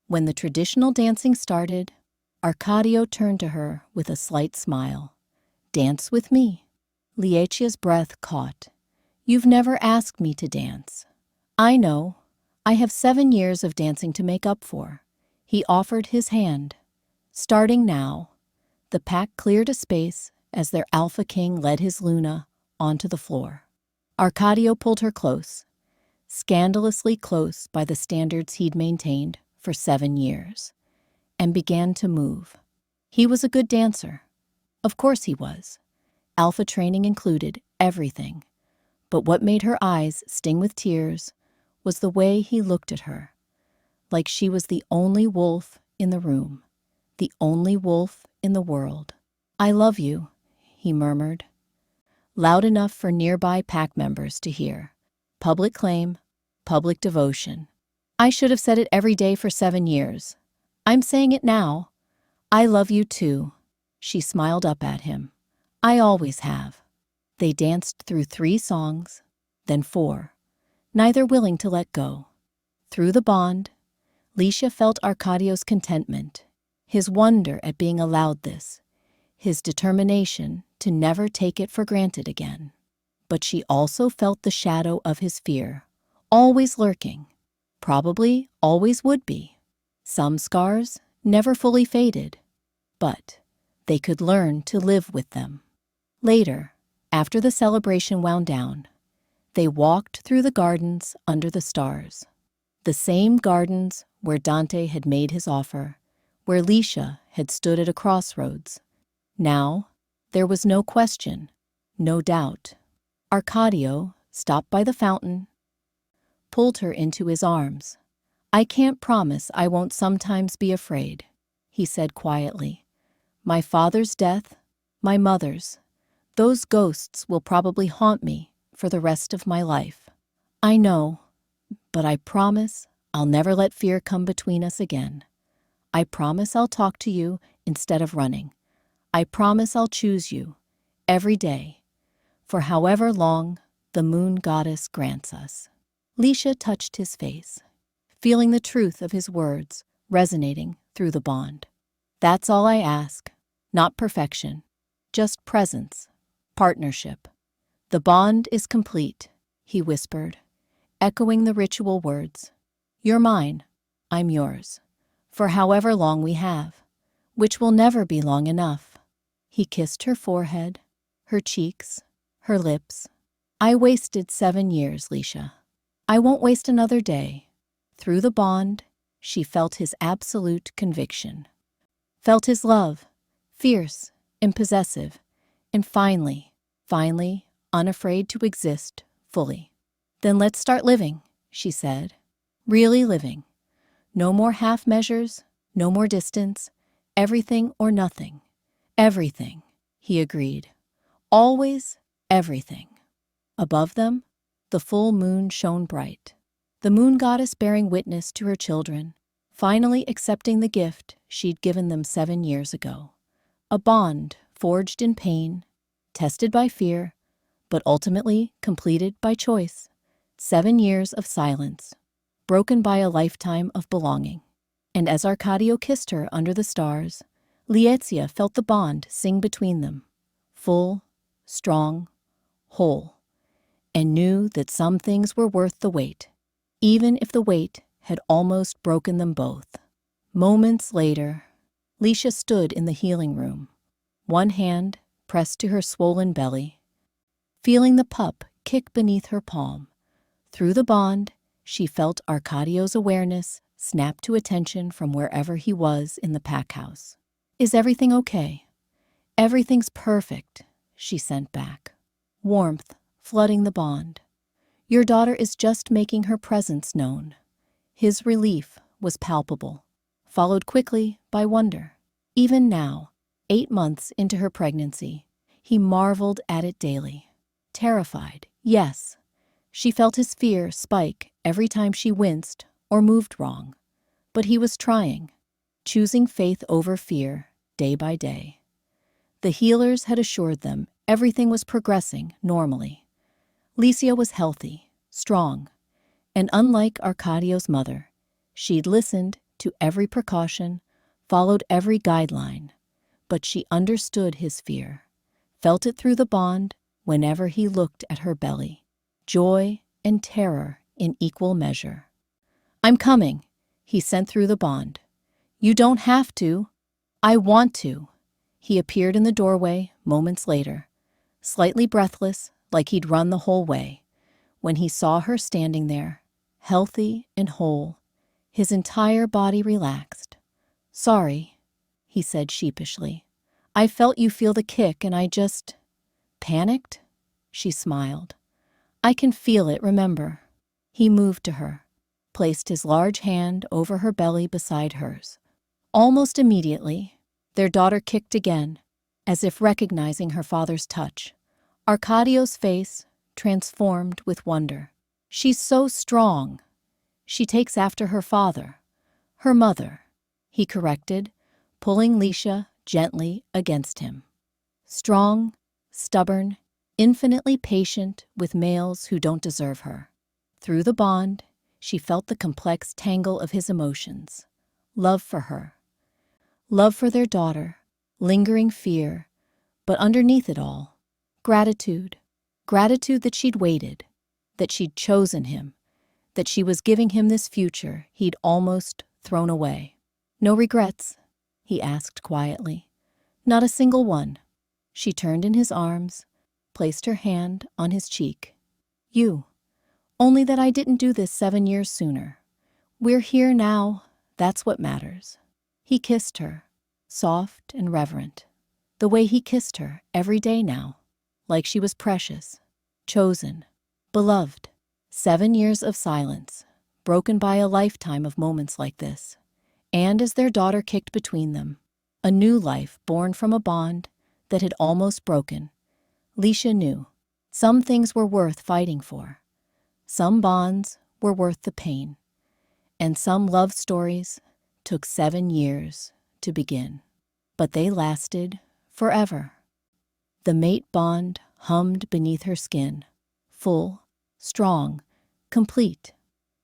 When the traditional dancing started, Arcadio turned to her with a slight smile. Dance with me. Liecia's breath caught. You've never asked me to dance. I know. I have 7 years of dancing to make up for. He offered his hand. Starting now. The pack cleared a space as their alpha king led his Luna onto the floor. Arcadio pulled her close, scandalously close by the standards he'd maintained for 7 years, and began to move. He was a good dancer. Of course he was. Alpha training included everything. But what made her eyes sting with tears was the way he looked at her, like she was the only wolf in the room, the only wolf in the world. I love you, he murmured, loud enough for nearby pack members to hear. Public claim, public devotion. I should have said it every day for 7 years. I'm saying it now. I love you too. She smiled up at him. I always have. They danced through 3 songs, then 4, neither willing to let go. Through the bond, Leisha felt Arcadio's contentment, his wonder at being allowed this, his determination to never take it for granted again. But she also felt the shadow of his fear, always lurking, probably always would be. Some scars never fully faded, but they could learn to live with them. Later, after the celebration wound down, they walked through the gardens under the stars. The same gardens where Dante had made his offer, where Leisha had stood at a crossroads. Now, there was no question, no doubt. Arcadio stopped by the fountain, pulled her into his arms. I can't promise I won't sometimes be afraid, he said quietly. My father's death, my mother's, those ghosts will probably haunt me for the rest of my life. I know, but I promise I'll never let fear come between us again. I promise I'll talk to you instead of running. I promise I'll choose you every day, for however long the moon goddess grants us. Leisha touched his face, feeling the truth of his words resonating through the bond. That's all I ask, not perfection, just presence, partnership. The bond is complete, he whispered, echoing the ritual words. You're mine, I'm yours, for however long we have, which will never be long enough. He kissed her forehead, her cheeks, her lips. I wasted 7 years, Leisha. I won't waste another day. Through the bond, she felt his absolute conviction, felt his love, fierce and possessive, and finally, unafraid to exist fully. Then let's start living, she said. Really living. No more half measures, no more distance, everything or nothing. Everything, he agreed. Always everything. Above them, the full moon shone bright. The moon goddess bearing witness to her children, finally accepting the gift she'd given them 7 years ago. A bond forged in pain, tested by fear, but ultimately completed by choice. 7 years of silence, broken by a lifetime of belonging. And as Arcadio kissed her under the stars, Liezia felt the bond sing between them, full, strong, whole, and knew that some things were worth the wait, even if the weight had almost broken them both. Moments later, Leisha stood in the healing room, one hand pressed to her swollen belly, feeling the pup kick beneath her palm. Through the bond, she felt Arcadio's awareness snap to attention from wherever he was in the pack house. "Is everything okay?" "Everything's perfect," she sent back, warmth flooding the bond. "Your daughter is just making her presence known." His relief was palpable, followed quickly by wonder. Even now, 8 months into her pregnancy, he marveled at it daily. Terrified, yes. She felt his fear spike every time she winced or moved wrong. But he was trying, choosing faith over fear day by day. The healers had assured them everything was progressing normally. Licia was healthy, strong, and unlike Arcadio's mother, she'd listened to every precaution, followed every guideline, but she understood his fear, felt it through the bond whenever he looked at her belly. Joy and terror in equal measure. "I'm coming," he sent through the bond. "You don't have to. I want to." He appeared in the doorway moments later, slightly breathless, like he'd run the whole way. When he saw her standing there, healthy and whole, his entire body relaxed. "Sorry," he said sheepishly. "I felt you feel the kick and I just panicked." She smiled. "I can feel it, remember." He moved to her, placed his large hand over her belly beside hers. Almost immediately, their daughter kicked again, as if recognizing her father's touch. Arcadio's face transformed with wonder. "She's so strong." "She takes after her father." "Her mother," he corrected, pulling Licia gently against him. Strong, stubborn, infinitely patient with males who don't deserve her. Through the bond, she felt the complex tangle of his emotions. Love for her. Love for their daughter. Lingering fear. But underneath it all, gratitude. Gratitude that she'd waited. That she'd chosen him. That she was giving him this future he'd almost thrown away. "No regrets?" he asked quietly. "Not a single one." She turned in his arms, placed her hand on his cheek. "You. Only that I didn't do this 7 years sooner. We're here now, that's what matters." He kissed her, soft and reverent, the way he kissed her every day now, like she was precious, chosen, beloved. 7 years of silence, broken by a lifetime of moments like this. And as their daughter kicked between them, a new life born from a bond that had almost broken, Licia knew some things were worth fighting for. Some bonds were worth the pain. And some love stories took 7 years to begin. But they lasted forever. The mate bond hummed beneath her skin, full, strong, complete.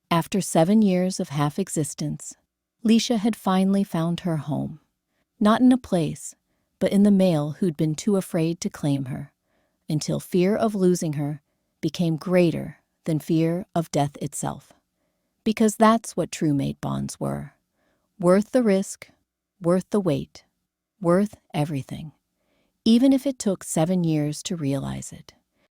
After 7 years of half-existence, Licia had finally found her home. Not in a place, but in the male who'd been too afraid to claim her, until fear of losing her became greater than fear of death itself. Because that's what true mate bonds were. Worth the risk, worth the wait, worth everything, even if it took 7 years to realize it.